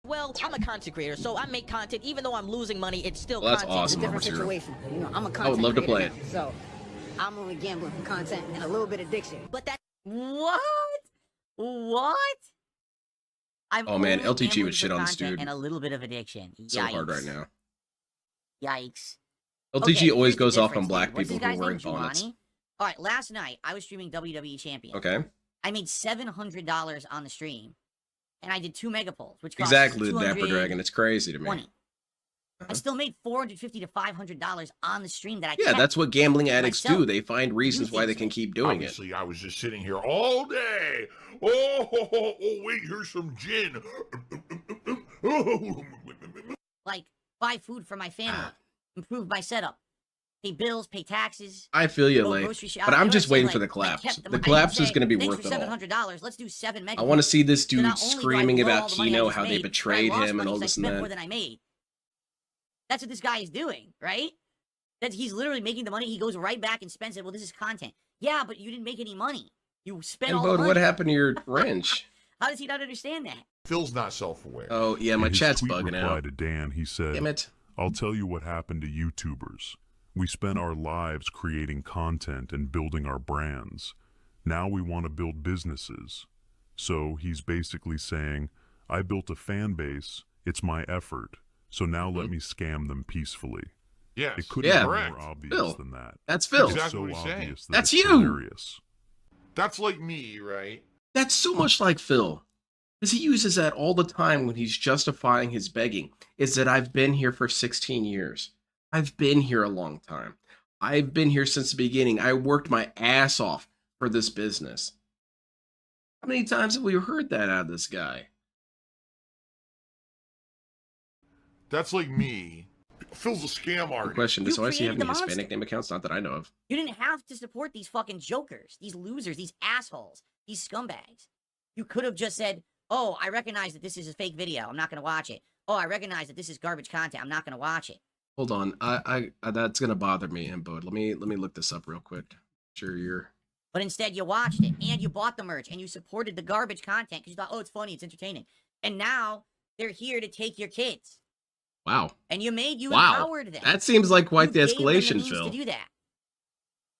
well, I'm a content creator, so I make content. Even though I'm losing money, it's still Well, that's content. awesome. Different Armor Zero. situation. You know, I'm a content I would love to play creator now, so I'm only gambling for content and a little bit of addiction. But that What? What? I'm Oh, man, only LTG would gambling shit for on this content dude. and a little bit of addiction. Yikes. So hard right now. Yikes. LTG Okay, always here's the goes off on difference, black dude. What's people this who are guy's wearing name? bonnets. Giovanni? All right, last night I was streaming WWE Champion. Okay. I made $700 on the stream, and I did 2 mega polls, which cost Exactly, the Dapper Dragon. It's crazy to me. $220. I still made $450 to $500 on the stream that I Yeah, kept. that's what gambling addicts do. myself. They find reasons why they things can me. keep doing it. Obviously, I was just sitting here all day. Oh, wait, here's some gin. Like, buy food for my family, Ah. improve my setup, pay bills, pay taxes. I feel you, go Lake. grocery shop. But You know I'm what just saying? waiting Like, for the I collapse. kept The I didn't collapse is say, going to be "Thanks worth for it all. $700. Let's do 7 mega I want to see this So dude not only do I screaming blow all about the money I Kino, just how they made, but I betrayed lost him, money and all 'cause I this and spent more that. than I made. That's what this guy is doing, right? That he's literally making the money. He goes right back and spends it. Well, this is content. Yeah, but you didn't make any money. You spent And all the Bode, money. what happened to your wrench? How does he not understand that? Phil's not self-aware. Oh, yeah, my In his chat's tweet bugging reply out. to Dan, he said, Damn it. I'll tell you what happened to YouTubers. We spent our lives creating content and building our brands. Now we want to build businesses. So he's basically saying, I built a fan base, it's my effort, so now let me scam them peacefully. Yes. It couldn't Yeah. be Correct. more obvious Phil. than that. That's Phil. Exactly So what he's saying. obvious that That's it's you. hilarious. That's like me, right? That's so much like Phil. Because he uses that all the time when he's justifying his begging. Is that I've been here for 16 years. I've been here a long time. I've been here since the beginning. I worked my ass off for this business. How many times have we heard that out of this guy? That's like me. Phil's a scam The artist. question is, You why does he have created any the Hispanic monster. name accounts? Not that I know of. You didn't have to support these fucking jokers, these losers, these assholes, these scumbags. You could have just said, oh, I recognize that this is a fake video. I'm not going to watch it. Oh, I recognize that this is garbage content. I'm not going to watch it. Hold on, I that's gonna bother me, Imbo. Let me look this up real quick. Sure, you're. But instead, you watched it, and you bought the merch, and you supported the garbage content because you thought, oh, it's funny, it's entertaining. And now they're here to take your kids. Wow. And you Wow. empowered them. That seems like quite the You gave them escalation, means Phil. to do that.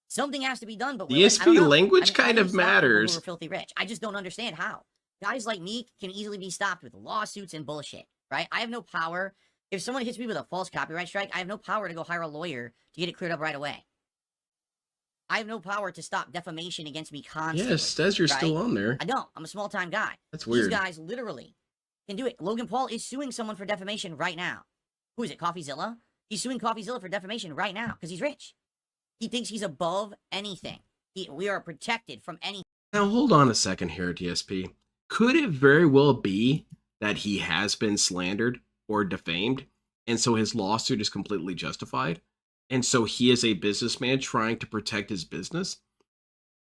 Something has to be done, but The Will, I don't DSP know. language I kind don't of stop people matters. Who are filthy rich. I just don't understand how. Guys like me can easily be stopped with lawsuits and bullshit, right? I have no power. If someone hits me with a false copyright strike, I have no power to go hire a lawyer to get it cleared up right away. I have no power to stop defamation against me constantly. Yeah, it says you're right? still on there. I don't. I'm a small-time guy. That's These weird. guys literally can do it. Logan Paul is suing someone for defamation right now. Who is it, CoffeeZilla? He's suing CoffeeZilla for defamation right now because he's rich. He thinks he's above anything. We are protected from anything. Now hold on a second here, DSP. Could it very well be that he has been slandered or defamed, and so his lawsuit is completely justified? And so he is a businessman trying to protect his business?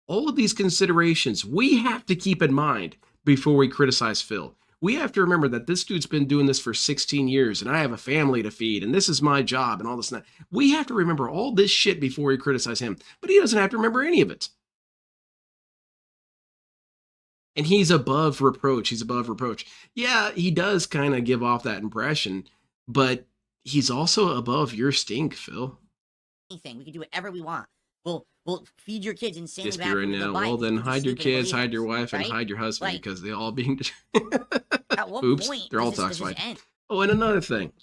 All of these considerations we have to keep in mind before we criticize Phil. We have to remember that this dude's been doing this for 16 years, and I have a family to feed, and this is my job, and all this and that. We have to remember all this shit before we criticize him, but he doesn't have to remember any of it. And he's above reproach. He's above reproach. Yeah, he does kind of give off that impression, but he's also above your stink, Phil. We can do whatever we want. We'll feed your kids insanely DSP bad right food with the now. Bible. Well, then You can hide your sleep in kids, hide your burritos, wife, and right? hide your husband Like, because they all being. at what Oops, point they're all does this toxified. end? Oh, and another thing.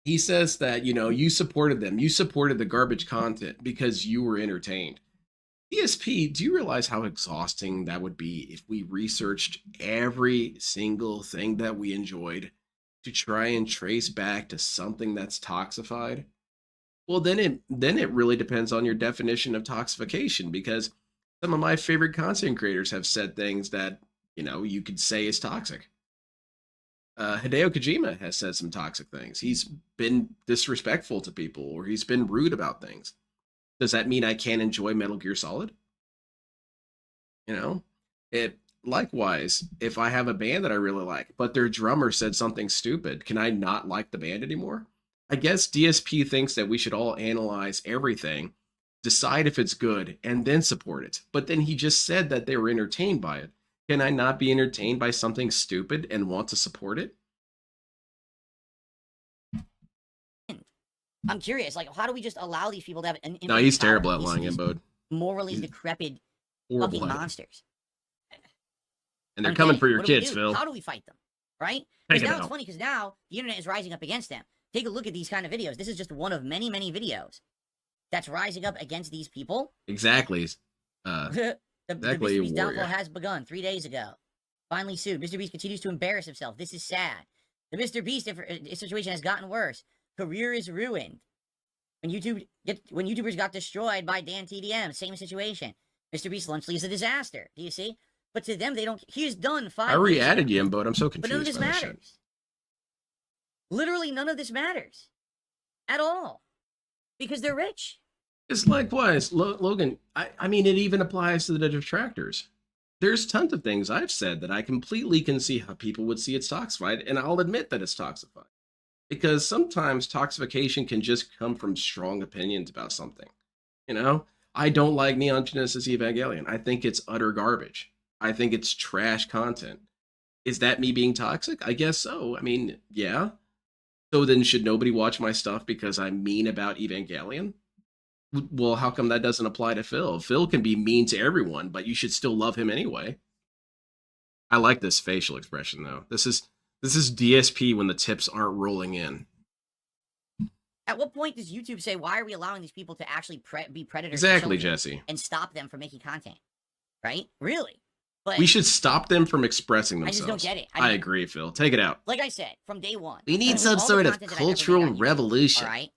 He says that, you supported them. You supported the garbage content because you were entertained. DSP, do you realize how exhausting that would be if we researched every single thing that we enjoyed to try and trace back to something that's toxified? Well, then it really depends on your definition of toxification, because some of my favorite content creators have said things that, you could say is toxic. Hideo Kojima has said some toxic things. He's been disrespectful to people, or he's been rude about things. Does that mean I can't enjoy Metal Gear Solid? Likewise, if I have a band that I really like, but their drummer said something stupid, can I not like the band anymore? I guess DSP thinks that we should all analyze everything, decide if it's good, and then support it. But then he just said that they were entertained by it. Can I not be entertained by something stupid and want to support it? I'm curious, how do we just allow these people to have an No, he's power? terrible at These- lying, these Imbode. morally He's decrepit Horrible fucking at it. monsters. And they're I'm coming kidding. for your What do we kids, do? Phil. How do we fight them? Right? Take Because it now out. it's funny because now the internet is rising up against them. Take a look at these kind of videos. This is just one of many, many videos that's rising up against these people. Exactly. the Exactly, Mr. Beast warrior. downfall has begun 3 days ago. Finally sued. Mr. Beast continues to embarrass himself. This is sad. The Mr. Beast situation has gotten worse. Career is ruined. When YouTubers got destroyed by Dan TDM, same situation. Mr. Beast lunchly is a disaster. Do you see? But to them, they don't. He has done 5 I years re-added ago. you, Imbode. I'm so But none of confused this by that shit. matters. Literally, none of this matters at all because they're rich. It's likewise, Logan. I mean, it even applies to the detractors. There's tons of things I've said that I completely can see how people would see it's toxified, and I'll admit that it's toxified. Because sometimes toxification can just come from strong opinions about something. I don't like Neon Genesis Evangelion. I think it's utter garbage. I think it's trash content. Is that me being toxic? I guess so. I mean, yeah. So then should nobody watch my stuff because I'm mean about Evangelion? Well, how come that doesn't apply to Phil? Phil can be mean to everyone, but you should still love him anyway. I like this facial expression though. This is DSP when the tips aren't rolling in. At what point does YouTube say, why are we allowing these people to actually be predators to Exactly, children Jesse. and stop them from making content? Right? Really? But We should stop them from expressing I themselves. just don't get it. I agree, Phil. Take it out. like I said, from day one. We need with some all the sort of content that I've ever made cultural on YouTube, revolution. All right?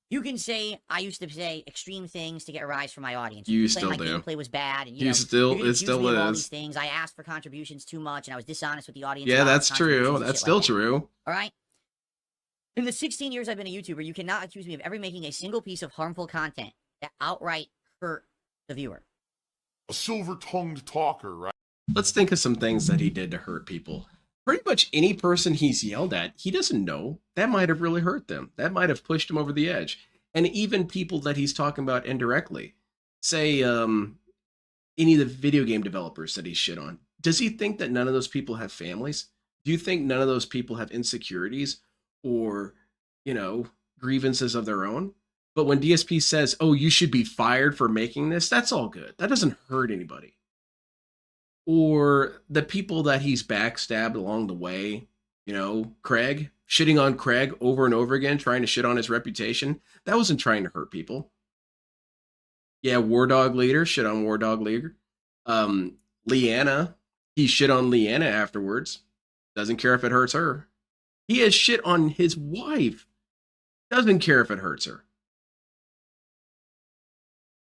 You can say, I used to say extreme things to get a rise from my audience. You Claim still my do. gameplay was bad, and You know, still- you're gonna it accuse still me of all is. these things. I asked for contributions too much, and I was dishonest with the audience. Yeah, about that's contributions true. and That's shit still like that. true. All right? In the 16 years I've been a YouTuber, you cannot accuse me of ever making a single piece of harmful content that outright hurt the viewer. A silver-tongued talker, right? Let's think of some things that he did to hurt people. Pretty much any person he's yelled at, he doesn't know. That might have really hurt them. That might have pushed him over the edge. And even people that he's talking about indirectly. Say, any of the video game developers that he shit on. Does he think that none of those people have families? Do you think none of those people have insecurities or, grievances of their own? But when DSP says, oh, you should be fired for making this, that's all good. That doesn't hurt anybody. Or the people that he's backstabbed along the way, Craig, shitting on Craig over and over again, trying to shit on his reputation. That wasn't trying to hurt people. Yeah, War Dog Leader, shit on War Dog Leader. Leanna, he shit on Leanna afterwards. Doesn't care if it hurts her. He has shit on his wife. Doesn't care if it hurts her.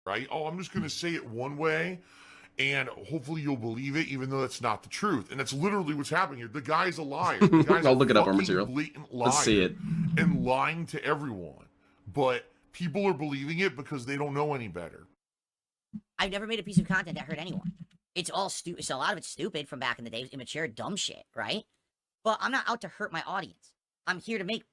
Right? Oh, I'm just going to say it one way, and hopefully you'll believe it, even though that's not the truth. And that's literally what's happening here. The guy's a liar. The guy's I'll look it up, Armored fucking Zero. blatant liar. Let's see it. And lying to everyone. But people are believing it because they don't know any better. I've never made a piece of content that hurt anyone. It's all stupid. So a lot of it's stupid from back in the day, immature, dumb shit, right? But I'm not out to hurt my audience. I'm here to make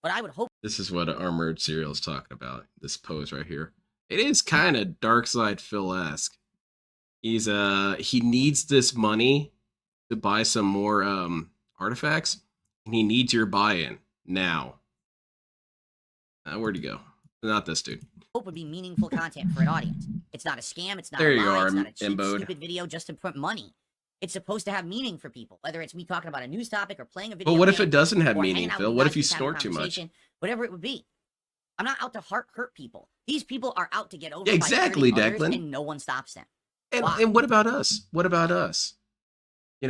what I would hope. This is what Armored Serial is talking about. This pose right here. It is kind of Dark Side Phil-esque. He needs this money to buy some more artifacts, and he needs your buy-in now. Where'd he go? Not this dude. Hope would be meaningful content for an audience. It's not a scam. It's not There a you lie. are, It's not a cheap, Imbode. stupid video just to print money. It's supposed to have meaning for people, whether it's me talking about a news topic or playing a video. But what if game, it doesn't have or meaning, hanging out Phil? with What guys if you just having a snort too much? conversation, whatever it would be. I'm not out to hurt people. These people are out to get over. Yeah, exactly, by hurting others, Declan. and no one stops them. And what about us? What about us? He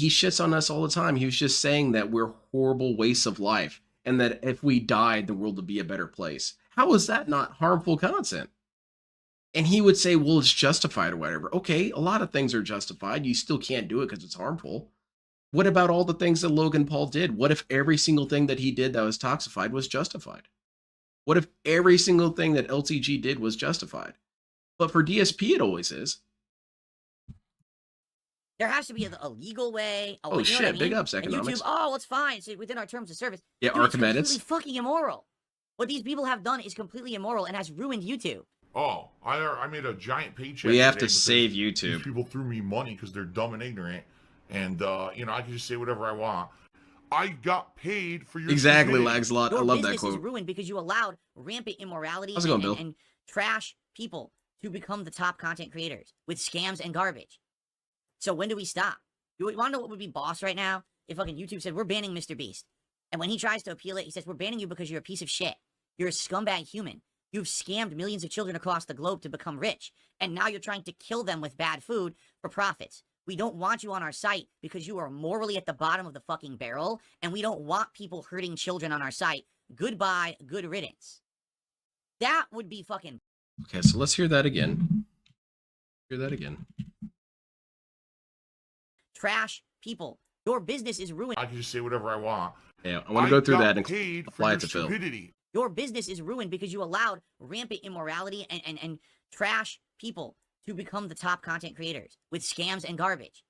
shits on us all the time. He was just saying that we're horrible wastes of life, and that if we died, the world would be a better place. How is that not harmful content? And he would say, well, it's justified or whatever. Okay, a lot of things are justified. You still can't do it because it's harmful. What about all the things that Logan Paul did? What if every single thing that he did that was toxified was justified? What if every single thing that LTG did was justified? But for DSP, it always is. There has to be a legal way. Oh, shit, big ups, And economics. YouTube, oh, it's fine. It's within our terms of service. Yeah, Dude, it's Archimedes. completely fucking immoral. What these people have done is completely immoral and has ruined YouTube. Oh, I made a giant paycheck. We have today to because save These YouTube. people threw me money because they're dumb and ignorant. And, I can just say whatever I want. I got paid for your Exactly, stupidity. Lags a lot. I Your love that business is quote. ruined because you allowed rampant immorality How's it going, Bill? and trash people to become the top content creators with scams and garbage. So when do we stop? You want to know what would be boss right now? If fucking YouTube said, we're banning Mr. Beast. And when he tries to appeal it, he says, we're banning you because you're a piece of shit. You're a scumbag human. You've scammed millions of children across the globe to become rich. And now you're trying to kill them with bad food for profits. We don't want you on our site because you are morally at the bottom of the fucking barrel. And we don't want people hurting children on our site. Goodbye, good riddance. That would be fucking... Okay, so let's hear that again. Hear that again. trash people. Your business is ruined. I can just say whatever I want. Yeah, I want to go through that and paid apply for it to your Phil. stupidity. Your business is ruined because you allowed rampant immorality and trash people to become the top content creators with scams and garbage.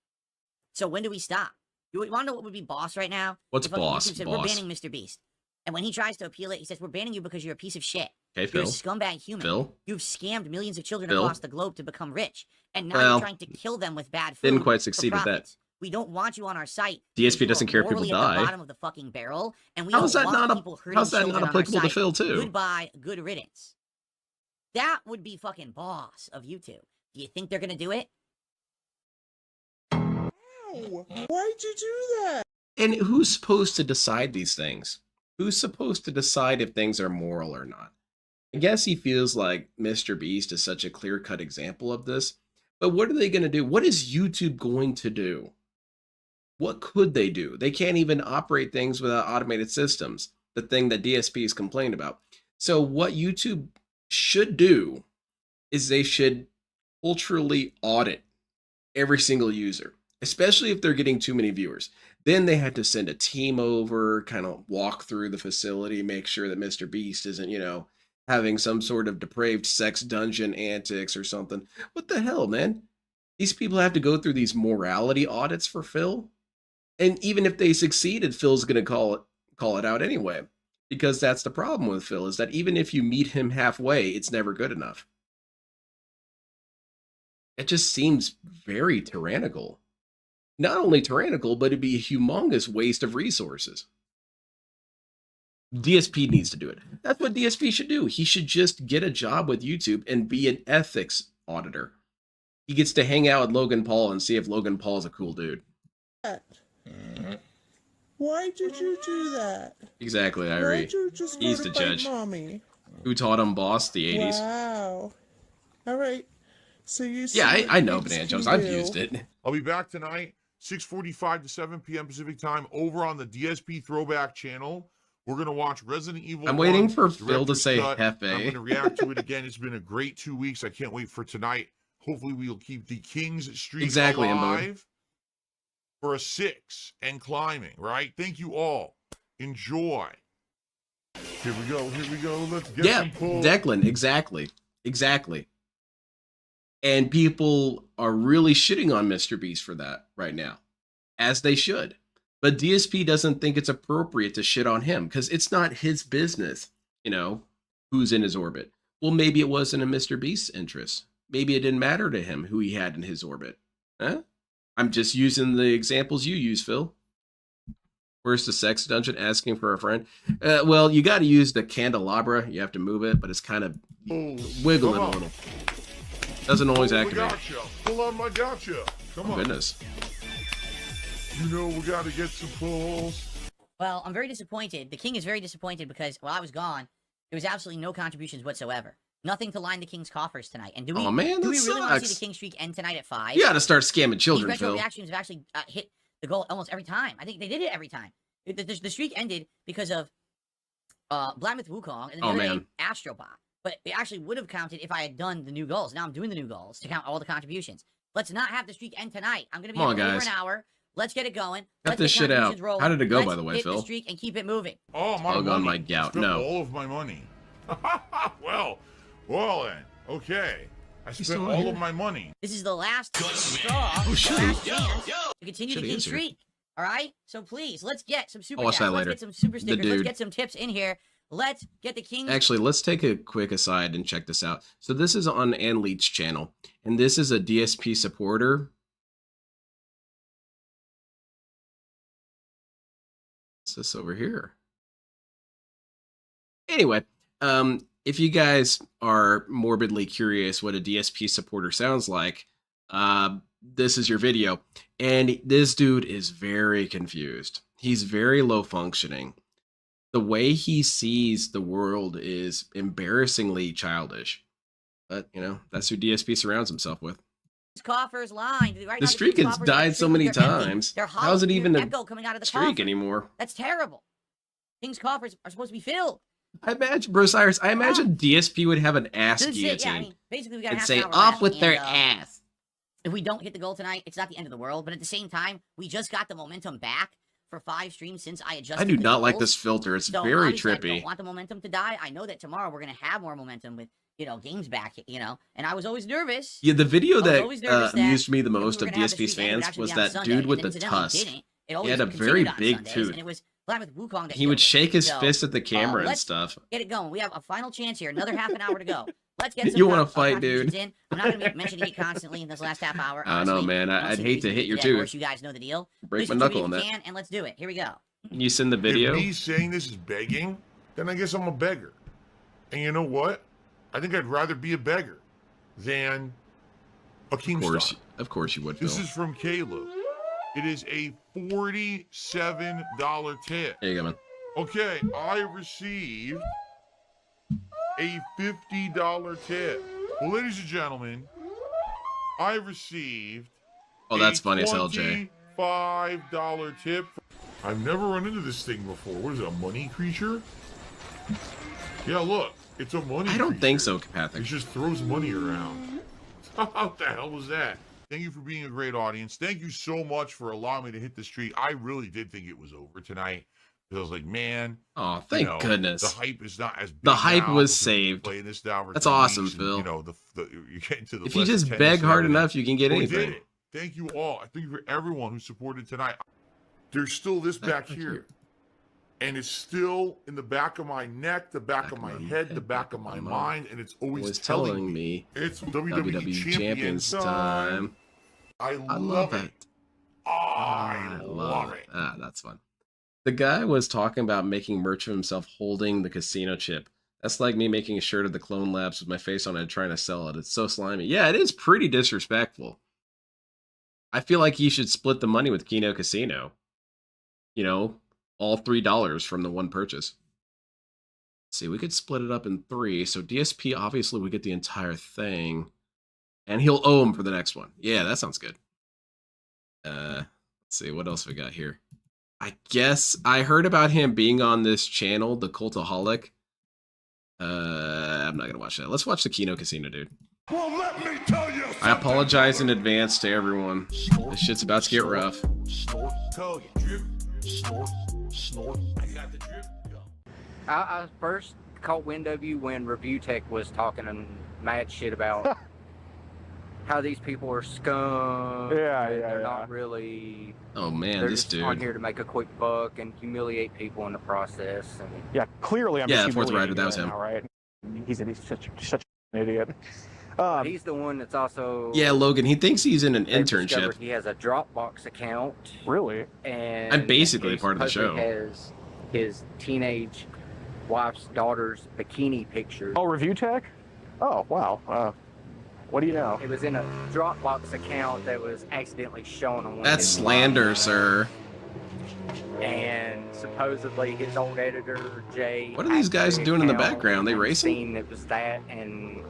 So when do we stop? You want to know what would be boss right now? What's If fucking boss? YouTube said, Boss. we're banning Mr. Beast. And when he tries to appeal it, he says, we're banning you because you're a piece of shit. Okay, You're Phil. a scumbag human. Phil. You've scammed millions of children Phil. across the globe to become rich. And now Well, you're trying to kill them with bad food. didn't quite for succeed at that. profits. We don't want you on our site. DSP because you doesn't are care if people morally at die. the bottom of the fucking barrel, and we How don't is that want not people hurting how's that children not on our applicable to site. Phil too? Goodbye, good riddance. That would be fucking boss of YouTube. Do you think they're gonna do it? Why'd you do that? And who's supposed to decide these things? who's supposed to decide if things are moral or not? I guess he feels like Mr. Beast is such a clear-cut example of this. But what are they going to do? What is YouTube going to do? What could they do? They can't even operate things without automated systems, the thing that DSP has complained about. So what YouTube should do is they should culturally audit every single user, especially if they're getting too many viewers. Then they had to send a team over, kind of walk through the facility, make sure that Mr. Beast isn't, having some sort of depraved sex dungeon antics or something. What the hell, man? These people have to go through these morality audits for Phil? And even if they succeeded, Phil's going to call it out anyway. Because that's the problem with Phil, is that even if you meet him halfway, it's never good enough. It just seems very tyrannical. Not only tyrannical, but it'd be a humongous waste of resources. DSP needs to do it. That's what DSP should do. He should just get a job with YouTube and be an ethics auditor. He gets to hang out with Logan Paul and see if Logan Paul's a cool dude. Why did you do that? Exactly, I Why agree. did you just He's the notify judge. Mommy? Who taught him boss? The 80s. Wow. All right. So you Yeah, see I know what Banana kids Jones. can I've do. used it. I'll be back tonight, 6:45 to 7 p.m. Pacific time, over on the DSP Throwback channel. We're going to watch Resident Evil. I'm waiting 1, for Phil to Director's say Cut. I'm Hefe. going to react to it again. It's been a great 2 weeks. I can't wait for tonight. Hopefully, we'll keep the Kings streak Exactly, Embo. alive for a 6 and climbing, right? Thank you all. Enjoy. Here we go. Here we go. Let's get Yeah, some pulls. Declan, exactly. And people are really shitting on Mr. Beast for that right now, as they should. But DSP doesn't think it's appropriate to shit on him because it's not his business, who's in his orbit. Well, maybe it wasn't in Mr. Beast's interest. Maybe it didn't matter to him who he had in his orbit. Huh? I'm just using the examples you use, Phil. Where's the sex dungeon asking for a friend? Well, you got to use the candelabra. You have to move it, but it's kind of wiggling a little. Doesn't always activate. Gotcha. Pull on my gotcha. Come Oh, on. goodness. You know we got to get some pulls. Well, I'm very disappointed. The king is very disappointed because while I was gone, there was absolutely no contributions whatsoever. Nothing to line the king's coffers tonight. And do we, Oh, man, do we that really want to see sucks. the king streak end tonight at 5? You got to start scamming These children, retro Phil. reactions have actually hit the goal almost every time. I think they did it every time. The streak ended because of Blamith Wukong and then the Oh, other man. day, Astrobot. But it actually would have counted if I had done the new goals. Now I'm doing the new goals to count all the contributions. Let's not have the streak end tonight. I'm going to be Come here on, for over guys. an hour. Let's get it going. Cut Let's this get shit out. contributions rolling. How did it go, Let's by the way, hit Phil? the streak and keep it moving. Oh, my Plug money. on my gout. I spent No. all of my money. well then. Okay. I spent still all here? of my money. This is the last straw, Oh, shit. last chance to continue Shit, the he king is here. streak. All right? So please, let's get some super I'll watch chats. that Let's later. get some super The stickers. Let's dude. get some tips in here. Let's get the king. Actually, let's take a quick aside and check this out. So this is on Ann Leach's channel, and this is a DSP supporter. What's this over here? Anyway, if you guys are morbidly curious what a DSP supporter sounds like, this is your video. And this dude is very confused. He's very low functioning. The way he sees the world is embarrassingly childish. But, that's who DSP surrounds himself with. Coffers lined. Right The now, streak king's has coffers died are so many empty. They're empty. times. They're How's it hollow. even a echo coming out of the streak coffer. anymore? That's terrible. King's coffers are supposed to be filled. I imagine, Bro Cyrus, I imagine DSP would have an ass That's it. guillotine. Yeah, I mean, basically, we got and half say, an hour off left, with their and, ass. If we don't hit the goal tonight, it's not the end of the world. But at the same time, we just got the momentum back for 5 streams since I adjusted. I do the not like goals. this filter. It's So very obviously, I trippy. don't want the momentum to die. I know that tomorrow we're gonna have more momentum with games back. And I was always nervous. Yeah, the video I was always nervous that that amused me the if we most were of gonna have the DSP's streak end, it would fans actually was be on that Sunday, dude with but the incidentally, it tusk. didn't. It always had a continued very on big Sundays, tooth. and it was Blamith Wukong that He would killed it. shake his So, fist at the camera and let's stuff. Get it going. We have a final chance here. Another half an hour to go. Let's get some You wanna fight, contributions dude? in. I'm not going to be mentioning it constantly in this last half hour. I don't know, honestly. man. Don't I'd see hate reason to hit beat your that horse. tooth. You guys know the deal. Break Please my contribute knuckle on if you that. can, and let's do it. Here we go. You send the video? If me saying this is begging, then I guess I'm a beggar. And you know what? I think I'd rather be a beggar than a king star. Of course you would, Phil. This is from Caleb. It is a $47 tip. There you go, man. Okay, I received a $50 tip. Well, ladies and gentlemen, I received Oh, that's a funny as hell, Jay. $25 tip. I've never run into this thing before. What is it, a money creature? Yeah, look, it's a money creature. I don't think so, It Capathic. just throws money around. What the hell was that? Thank you for being a great audience. Thank you so much for allowing me to hit the streak. I really did think it was over tonight. I was like, man. Oh, thank goodness. The hype is not as big. The hype now was because we've been saved. playing this now for That's 10 awesome, weeks and, Phil. you know, you're getting to the If you less just attendance beg and hard everything. enough, you can get But we anything. did it. Thank you all. I thank you for everyone who supported tonight. There's still this back here. And it's still in the back of my neck, the back of my head, the back of my mind, and it's always telling me it's WWE Champions time. I love it. I love it. Ah, that's fun. The guy was talking about making merch of himself holding the casino chip. That's like me making a shirt of the Clone Labs with my face on it trying to sell it. It's so slimy. Yeah, it is pretty disrespectful. I feel like he should split the money with Kino Casino. You know, all $3 from the one purchase. Let's see, we could split it up in 3. So DSP obviously would get the entire thing. And he'll owe him for the next one. Yeah, that sounds good. Let's see, what else we got here? I guess I heard about him being on this channel, the Cultaholic. I'm not gonna watch that. Let's watch the Kino Casino, dude. Well, let me tell you something. I apologize in advance to everyone. This shit's about to get rough. Snort, tug, drip, snort, snort. I got the drip. I first caught wind of you when Review Tech was talking and mad shit about how these people are scum. They're not really. Oh man, they're this just on dude. here to make a quick buck and humiliate people in the process. And Yeah, clearly I'm Yeah, just Fourth Rider, humiliating that was you him. now, right? He's such an idiot. he's the one that's also. Yeah, Logan, he thinks he's in an they've internship. discovered He has a Dropbox account. Really? And I'm basically he part of the show. Has his teenage wife's daughter's bikini picture. Oh, Review Tech? Oh, wow. What do you know? It was in a Dropbox account that was accidentally shown on one That's of his slander, lives. sir. And supposedly his old editor, Jay. What are these guys hacked doing in the account background? They and racing? seen it was that and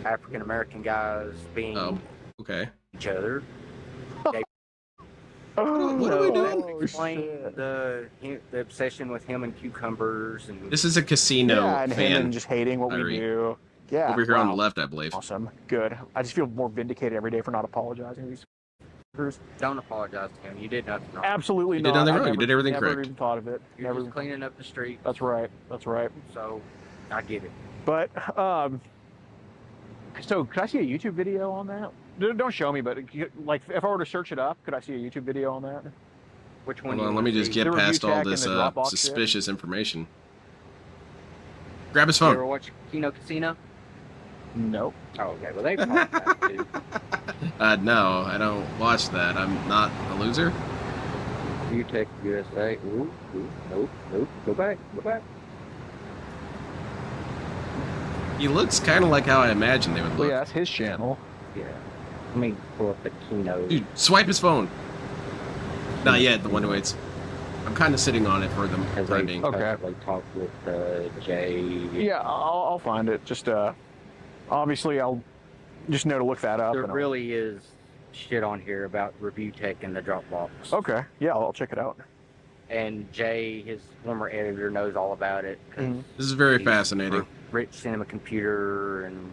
African American guys being Oh, okay. each other. Oh, What are we doing? That would explain the obsession with him and cucumbers and. This is a casino yeah, and him fan. and just hating what Larry. we do. Yeah. Over here on the wow. left, I believe. Awesome. Good. I just feel more vindicated every day for not apologizing to these fuckers. Don't apologize to him. You did nothing wrong. Absolutely You not. did nothing I wrong. You did everything never correct. even thought of it. You're Never just cleaning up the street. That's right. That's right. So, I get it. But, so could I see a YouTube video on that? Don't show me, but like if I were to search it up, could I see a YouTube video on that? Which one? Hold do on, you let me wanna just see? get The review past all tech and this the Dropbox shit? suspicious information. Grab his You ever phone. watch Kino Casino? Nope. Oh, okay. Well, they talk about it too. No, I don't watch that. I'm not a loser. You take USA. Ooh, nope. Go back. He looks kind of like how I imagined they would Well, look. yeah, that's his channel. Yeah. Let me pull up the Kino. Dude, swipe his phone. Not yet, the one who waits. I'm kind of sitting on it for the As time they being. Okay. possibly talk with Jay. Yeah, I'll find it. Just obviously I'll just know to look that up. There and I'll- really is shit on here about Review Tech and the Dropbox. Okay. Yeah, I'll check it out. And Jay, his former editor, knows all about it. 'Cause This is very he's fascinating. Rich Cinema Computer and.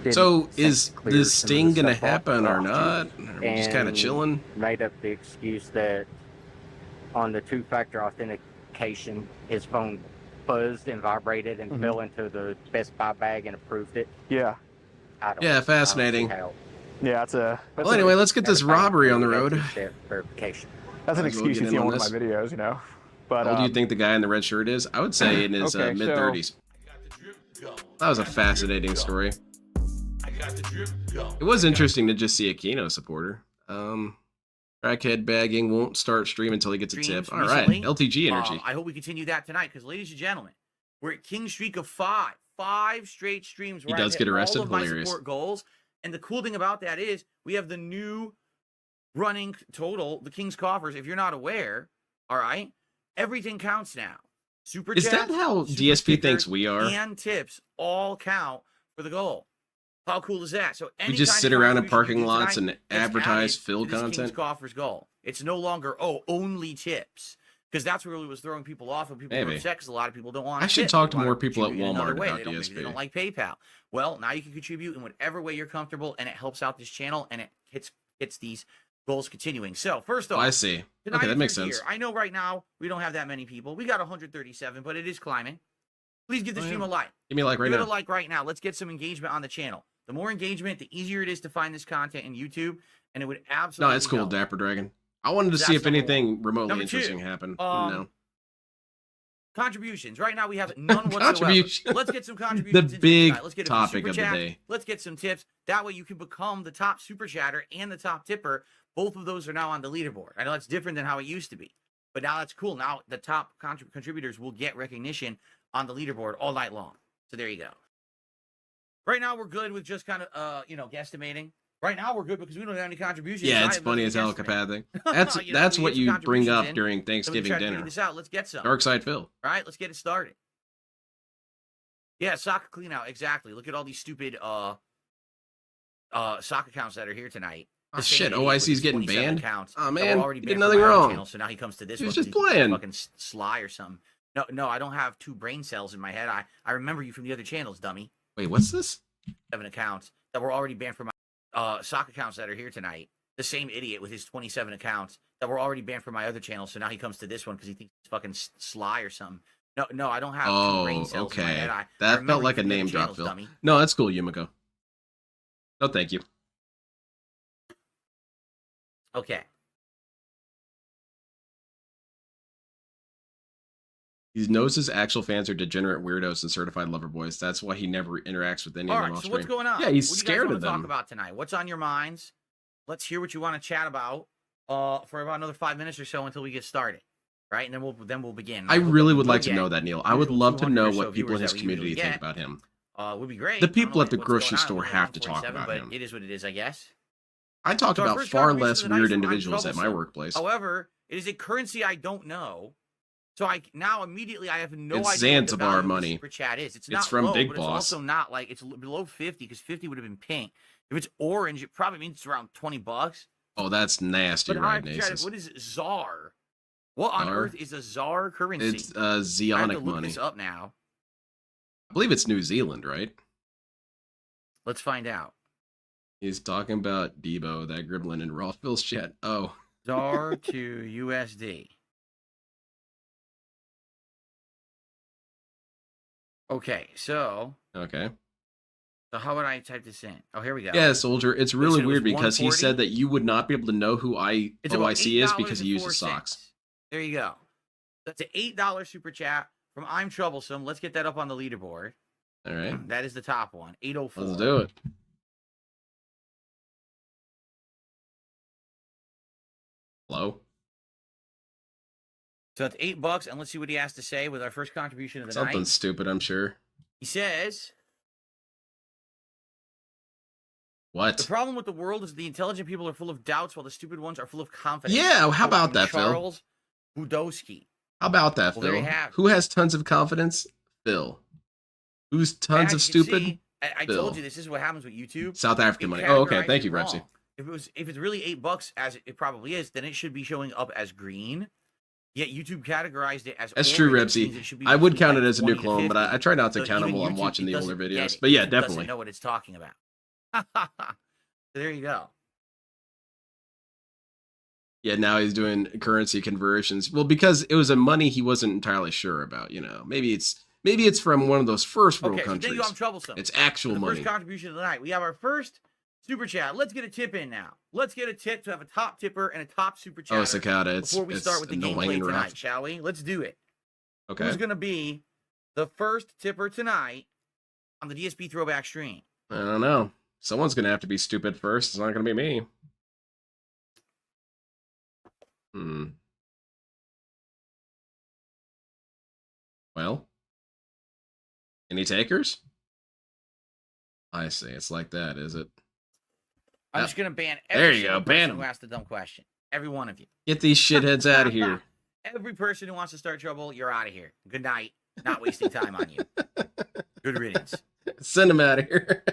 did So sense is clear this some of sting the gonna stuff off happen or the not? Or are we just kind of And chilling? Made up the excuse that on the two-factor authentication, his phone buzzed and vibrated and fell into the Best Buy bag and approved it. Yeah. I don't Yeah, I don't see fascinating. how. Yeah, that's a. That's Well, anyway, let's get this Everything robbery on the goes road. through step verification. that's an might as well excuse get to in see on one of my this. videos, you know. But How old do you think the guy in the red shirt is? I would say in his Okay, so- mid-30s. That was a fascinating story. It was interesting to just see a Kino supporter. Crackhead bagging won't start stream until he gets a Streams tip. All right, recently. LTG energy. I hope we continue that tonight because, ladies and gentlemen, we're at King Streak of 5 straight streams. He where does I've get hit arrested? All of my Hilarious. support goals, and the cool thing about that is we have the new running total, the King's Coffers. If you're not aware, All right, everything counts now. Super Is that chats, how super DSP stickers, thinks we are? and tips all count for the goal. How cool is that? So We just sit around in parking lots and advertise fill King's content. Coffer's goal. It's no longer only tips, because that's what really was throwing people off, and people were Maybe. upset because a lot of people don't want. I should talk to more people at Walmart about Maybe they DSP. don't like PayPal. Well, now you can contribute in whatever way you're comfortable, and it helps out this channel, and it hits these goals continuing. So first off, I see. Okay, that makes sense. here. I know right now we don't have that many people. We got 137, but it is climbing. Please give the stream a like. Give me a like right Give now. it a like right now. Let's get some engagement on the channel. The more engagement, the easier it is to find this content in YouTube, and it would absolutely No, it's cool, help. Dapper Dragon. I wanted to That's see if number anything one. remotely Number two, interesting happened. No. Contributions. Right now we have none whatsoever. Contribution. Let's get some contributions. The into big tonight. Let's get a topic super of the chat. day. Let's get some tips. That way you can become the top super chatter and the top tipper. Both of those are now on the leaderboard. I know that's different than how it used to be, but now that's cool. Now the top contributors will get recognition on the leaderboard all night long. So there you go. Right now we're good with just kind of guesstimating. Right now we're good because we don't have any contributions. Yeah, So it's I have funny nothing as to hell, guesstimate. Kapathing. That's You know, that's we what get some you bring contributions up in. during So we Thanksgiving try to dinner. figure this out. Let's get some. Dark Side Phil. All right, let's get it started. Yeah, soccer clean out. Exactly. Look at all these stupid sock accounts that are here tonight. Oh The same shit, idiot with OIC's getting 27 banned? accounts Oh that were man, already he did banned from nothing my other wrong. channel, so now he comes to this He one was just 'cause he's playing. fucking sly or something. No, I don't have two brain cells in my head. I remember you from the other channels, dummy. Wait, what's this? 7 accounts that were already banned from my sock accounts that are here tonight. The same idiot with his 27 accounts that were already banned from my other channel, so now he comes to this one because he thinks he's fucking sly or something. No, I don't have two brain Oh, cells in my okay. head. I That remember felt you like a from the other name drop, channels, Phil. dummy. No, that's cool, Yumiko. No, thank you. Okay. He knows his actual fans are degenerate weirdos and certified lover boys. That's why he never interacts with any All of them right, off so what's stream. going on? Yeah, he's what do you scared guys of wanna them. talk about tonight? What's on your minds? Let's hear what you want to chat about for about another 5 minutes or so until we get started. Right? And then we'll begin. I hope that really we would will like to get know that, Neil. I would usual love to 200 know or so what people in viewers his that we usually community think get. about him. Would be great. The I don't people know at the what's grocery going on store with have to talk 147, about but him. it is what it is, I guess. I talk So our about first far contribution less of the night weird is from I'm individuals at my Troublesome. workplace. However, it is a currency I don't know. So I now immediately I have no It's idea what the Zanzibar value of the money. super chat is. It's It's not from low, Big but Boss. it's also not like it's below 50 because 50 would have been pink. If it's orange, it probably means it's around $20. Oh, that's nasty, But right, I Nasus? what is ZAR? What on ZAR? earth is a ZAR currency? It's I have to Zeonic look money. this up now. I believe it's New Zealand, right? Let's find out. He's talking about Debo, that gremlin in Rothville's chat. Oh. ZAR to USD. Okay, so Okay. how would I type this in? Oh, here we go. Yeah, Soldier. It's Wait, really so it was weird because he 140? said that you would not be able to know who It's about OIC is because he uses $8.04. socks. There you go. That's an $8 super chat from I'm Troublesome. Let's get that up on the leaderboard. All right. That is the top one. 804. Let's do it. Hello? So that's $8, and let's see what he has to say with our first contribution of the Something night. stupid, I'm sure. He says, the What? problem with the world is the intelligent people are full of doubts while the stupid ones are full of confidence. Yeah, how about From that, Phil? Charles Budowski. How about that, Well, there Phil? you have it. Who has tons of confidence? Phil. Who's tons As of you can stupid? see, I Phil. told you this is what happens with YouTube. South African It money. Oh, okay. categorizes Thank you, it Repsy. wrong. If it's really $8, as it probably is, then it should be showing up as green. Yet YouTube categorized it as That's true, orange, which means Repsy. it should be I would between, count it like, as a new 20 to clone, but 50. I try not to So count them even while I'm YouTube, watching it the older doesn't get videos. it. But yeah, YouTube definitely. doesn't know what it's talking about. So there you go. Yeah, now he's doing currency conversions. Well, because it was a money he wasn't entirely sure about, you know. Maybe it's from one of those first world Okay, so countries. thank you, I'm Troublesome. It's actual the money. first contribution of the night. We have our first super chat. Let's get a tip in now. Let's get a tip to have a top tipper and a top super chat. Oh, Cicada, before we start with the annoying gameplay and rough. tonight, shall we? Let's do it. Okay. Who's going to be the first tipper tonight on the DSP Throwback stream? I don't know. Someone's gonna have to be stupid first. It's not gonna be me. Well, any takers? I see. It's like that, is it? I'm Yep. just going to ban There every you go, single ban person 'em. who asked the dumb question. Every one of you. Get these shitheads out of here. Every person who wants to start trouble, you're out of here. Good night. Not wasting time on you. Good riddance. Send him out of here.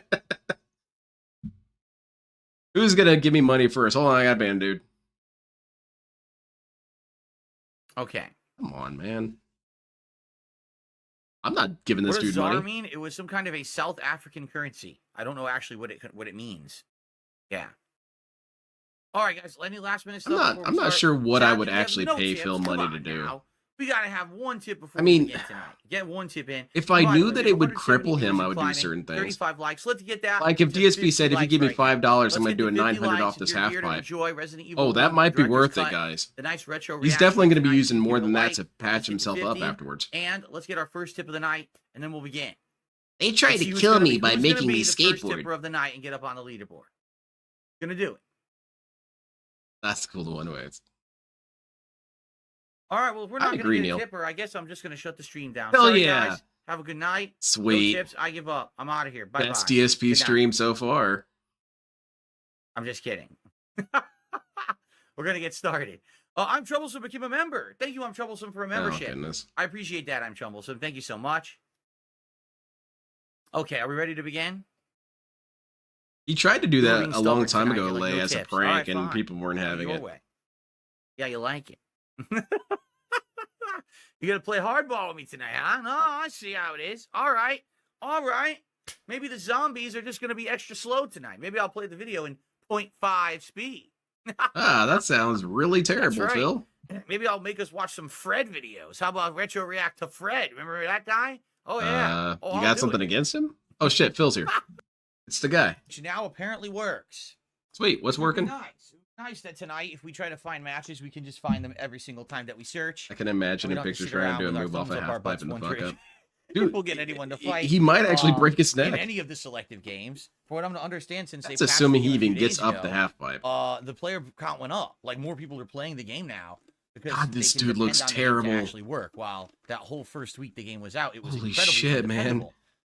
Who's gonna give me money first? Hold on, I got banned, dude. Okay. Come on, man. I'm not giving this What does dude ZAR money. mean? It was some kind of a South African currency. I don't know actually what it means. Yeah. All right, guys. Any last minute stuff? I'm not sure what I Chat, would we have actually no pay tips. Phil Come money on to do. now. We gotta have one tip before I mean, we begin tonight. Get one tip in. If I Come on, knew let's that get it would 170 cripple him, views I and would do climbing. certain things. 35 likes. Let's get that. Like if to DSP 50 said, if you likes give me right $5, now. I'm Let's going to get do to a 50 900 likes off if this you're half here to pipe. enjoy Resident Evil Oh, that 1 might be Director's worth it, Cut. guys. The nice retro He's reaction definitely going to be tonight. using more Give it a than that like. to patch Let's get to himself up 50. afterwards. And let's get our first tip of the night, and then we'll begin. They Let's tried see to who's kill gonna me be- by who's gonna making be me the first skateboard. tipper of the night and get up on the leaderboard. Gonna do it. That's cool to one way. All right, well, if we're I not going agree, to get Neil. a tipper, I guess I'm just going to shut the stream down. Hell Sorry, yeah. guys. Have a good night. Sweet. No tips. I give up. I'm out of here. Bye-bye. Best DSP Good night. stream so far. I'm just kidding. We're going to get started. I'm Troublesome. Became a member. Thank you, I'm Troublesome, for a membership. Oh, goodness. I appreciate that, I'm Troublesome. Thank you so much. Okay, are we ready to begin? He tried to do We're that being a long stubborn time tonight. ago, You're like, Lay, no as a tips. All prank, right, and fine. people weren't having Your it. way. Yeah, you like it. You're going to play hardball with me tonight, huh? No, I see how it is. All right. All right. Maybe the zombies are just going to be extra slow tonight. Maybe I'll play the video in 0.5 speed. Ah, that sounds really terrible, right. Phil. Maybe I'll make us watch some Fred videos. How about retro react to Fred? Remember that guy? Oh, yeah. Oh, You I'll got do something it. against him? Oh, shit, Phil's here. It's the guy. Which now apparently works. Sweet, what's working? Nice. Nice that tonight, if we try to find matches, we can just find them every single time that we search. I can imagine We a don't picture sit trying around to do a with our move off thumbs a up our half pipe butts and the fuck wondering up. if we'll get anyone to fight. He might actually break his in neck. any of the selective games. For what I'm to understand, since That's they passed assuming the he game a even few gets days up ago, the half pipe. the player count went up. Like more people are playing the game now because God, they this can dude depend looks on the game terrible. to actually work. While that whole first week the game was out, it was Holy incredibly shit, man.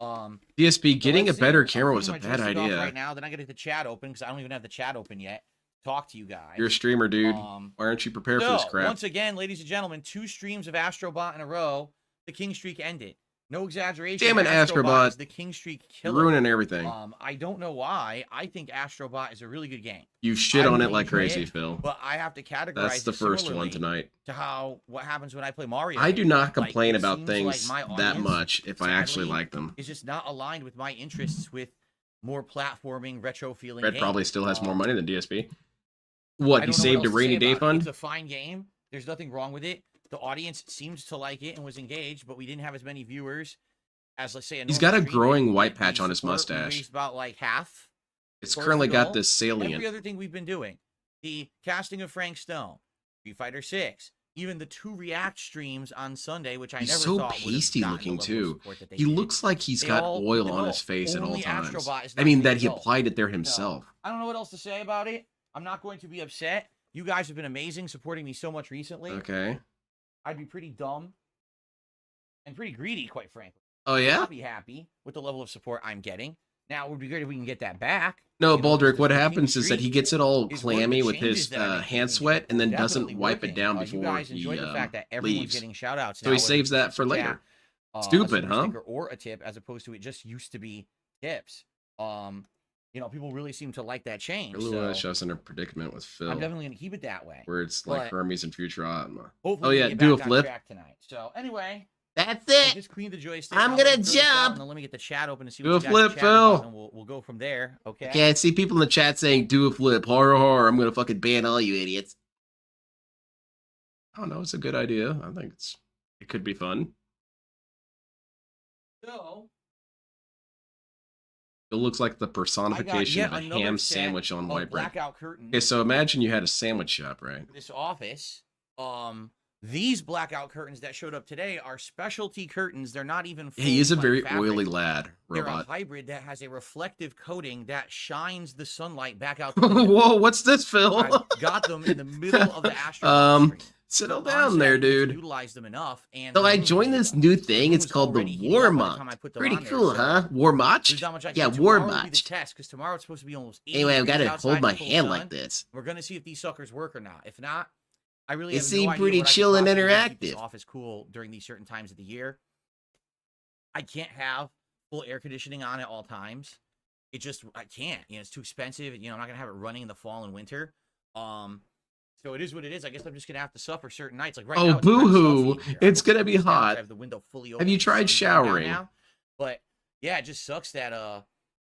undependable. DSP, So getting a let's see. better I'm camera was a putting my bad joystick off idea. right now. Then I got to get the chat open because I don't even have the chat open yet. Talk to you guys. You're a streamer, dude. Why aren't you prepared for this crap? Once again, ladies and gentlemen, 2 streams of Astrobot in a row. The king streak ended. No exaggeration. Damn it, Astrobot. Is the king streak You're killer. ruining everything. I don't know why. I think Astrobot is a really good game. You shit I on it really like enjoy crazy, it, Phil. But I have to categorize That's the it first one similarly tonight. to how what happens when I play Mario. I do not Like, complain it about seems things like my that audience, much if I actually sadly, like them. It's just not aligned with my interests with more platforming, retro feeling. Red games. probably still has more money than DSP. I What, don't he know saved what a else to rainy say day about it. fund? It's a fine game. There's nothing wrong with it. The audience seems to like it and was engaged, but we didn't have as many viewers as, let's say, He's normal got a stream. We- white we patch on his support- we mustache. raised about like half. It's towards currently the got goal. this salient. Every other thing we've been doing, the casting of Frank Stone, Street Fighter 6, even the 2 React streams on Sunday, which I He's never so thought would have pasty gotten the looking level of too. support that they He did. looks like he's They got all oil did on well. his face at all Only times. Astrobot is I not mean, the that he result. applied it there So, himself. I don't know what else to say about it. I'm not going to be upset. You guys have been amazing, supporting me so much recently. Okay. I'd be pretty dumb and pretty greedy, quite frankly. Oh, yeah? I'll be happy with the level of support I'm getting. Now, it would be great if we can get that back. No, You know, Baldric, because what the King happens is that he Streak gets it all is working. clammy The with changes his that I make hand is sweat and then doesn't definitely wipe it working. down You before guys he enjoy the fact that everyone's leaves. getting shout outs. So he saves that for later. Stupid, huh? Or a tip, as opposed to it just used to be tips. You know, people really seem to like that change. Really So want to show us in a predicament with Phil, I'm definitely going to keep it that way. where it's like but Hermes and Futurama. Hopefully, Oh we yeah, get do a back on flip. track tonight. So anyway, That's I it. just cleaned the joystick. I'm I'll gonna throw this out, jump. And then let me get the chat open and see Do what a you guys flip, chatting about, Phil. and we'll go from there. Okay. Okay, I see people in the chat saying do a flip. Horror, horror. I'm gonna fucking ban all you idiots. I don't know. It's a good idea. I think it could be fun. So It looks like the personification yet of a another ham set sandwich on of white bread. blackout curtains. Okay, so imagine you had a sandwich shop, right? This office. These blackout curtains that showed up today are specialty curtains. They're not even full He is a like very fabric. oily lad, They're a robot. hybrid that has a reflective coating that shines the sunlight back out the window. Whoa, what's this, Phil? I got them in the middle of the Astro stream. Settle Honestly, down there, I didn't dude. Utilize them enough, and So the I room joined heated this up. new The thing. room It's was called the already heated up by the time I Warmot. put them Pretty on there, cool, so huh? there's Warmot? not much I can Yeah, do. Tomorrow will be the Warmot. test, because tomorrow it's supposed to be almost 80 Anyway, I've got degrees to outside hold my in full hand sun. like this. We're gonna see if these suckers work or not. If not, I really It have no seemed idea pretty what I could chill and possibly do to keep this interactive. office cool during these certain times of the year. I can't have full air conditioning on at all times. I can't. You know, it's too expensive. You know, I'm not gonna have it running in the fall and winter. So it is what it is. I guess I'm just gonna have to suffer certain nights. Like right now, Oh, it's kinda boo-hoo. stuffy here. It's I gonna hope be it cools down 'cause hot. I have the window fully open. Have you the tried sun's going down showering? now. But yeah, it just sucks that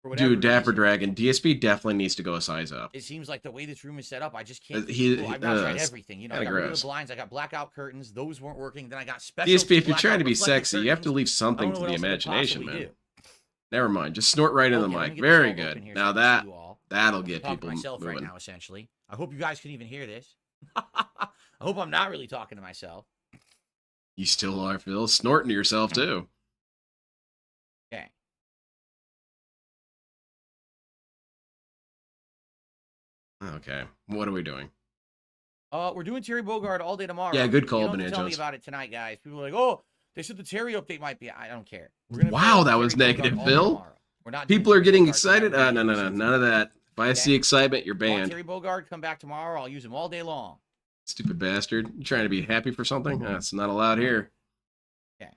for whatever Dude, Dapper reason, Dragon, DSP definitely needs to go a size up. it seems like the way this room is set up, I just can't. I've now tried everything. You know, I kinda got regular gross. blinds, I got blackout curtains. Those weren't working. Then I got special. DSP, if you're trying to be sexy, you have to leave I something don't to know the what else I could imagination, possibly man. do. Never mind. Just snort right in the Okay, let me mic. get this Very all good. open here so Now I can see that you all. that'll I'm get talking people to myself right moving. now, essentially. I hope you guys can even hear this. I hope I'm not really talking to myself. You still are, Phil. Snorting to yourself too. Okay. Okay. What are we doing? We're doing Terry Bogard all day tomorrow. Yeah, good call, You don't have to tell me Bananas. about it tonight, guys. People are like, "Oh, they said the Terry update might be." I don't care. We're gonna Wow, play that Terry was Bogard negative, all day Phil. tomorrow. We're not doing People are Terry getting Bogard excited. tonight. We're No, gonna no, no, listen to none of that. If I see Okay. excitement, you're Want banned. Terry Bogard, come back tomorrow. I'll use him all day long. Stupid bastard. You trying to be happy for something? That's not allowed here. Okay.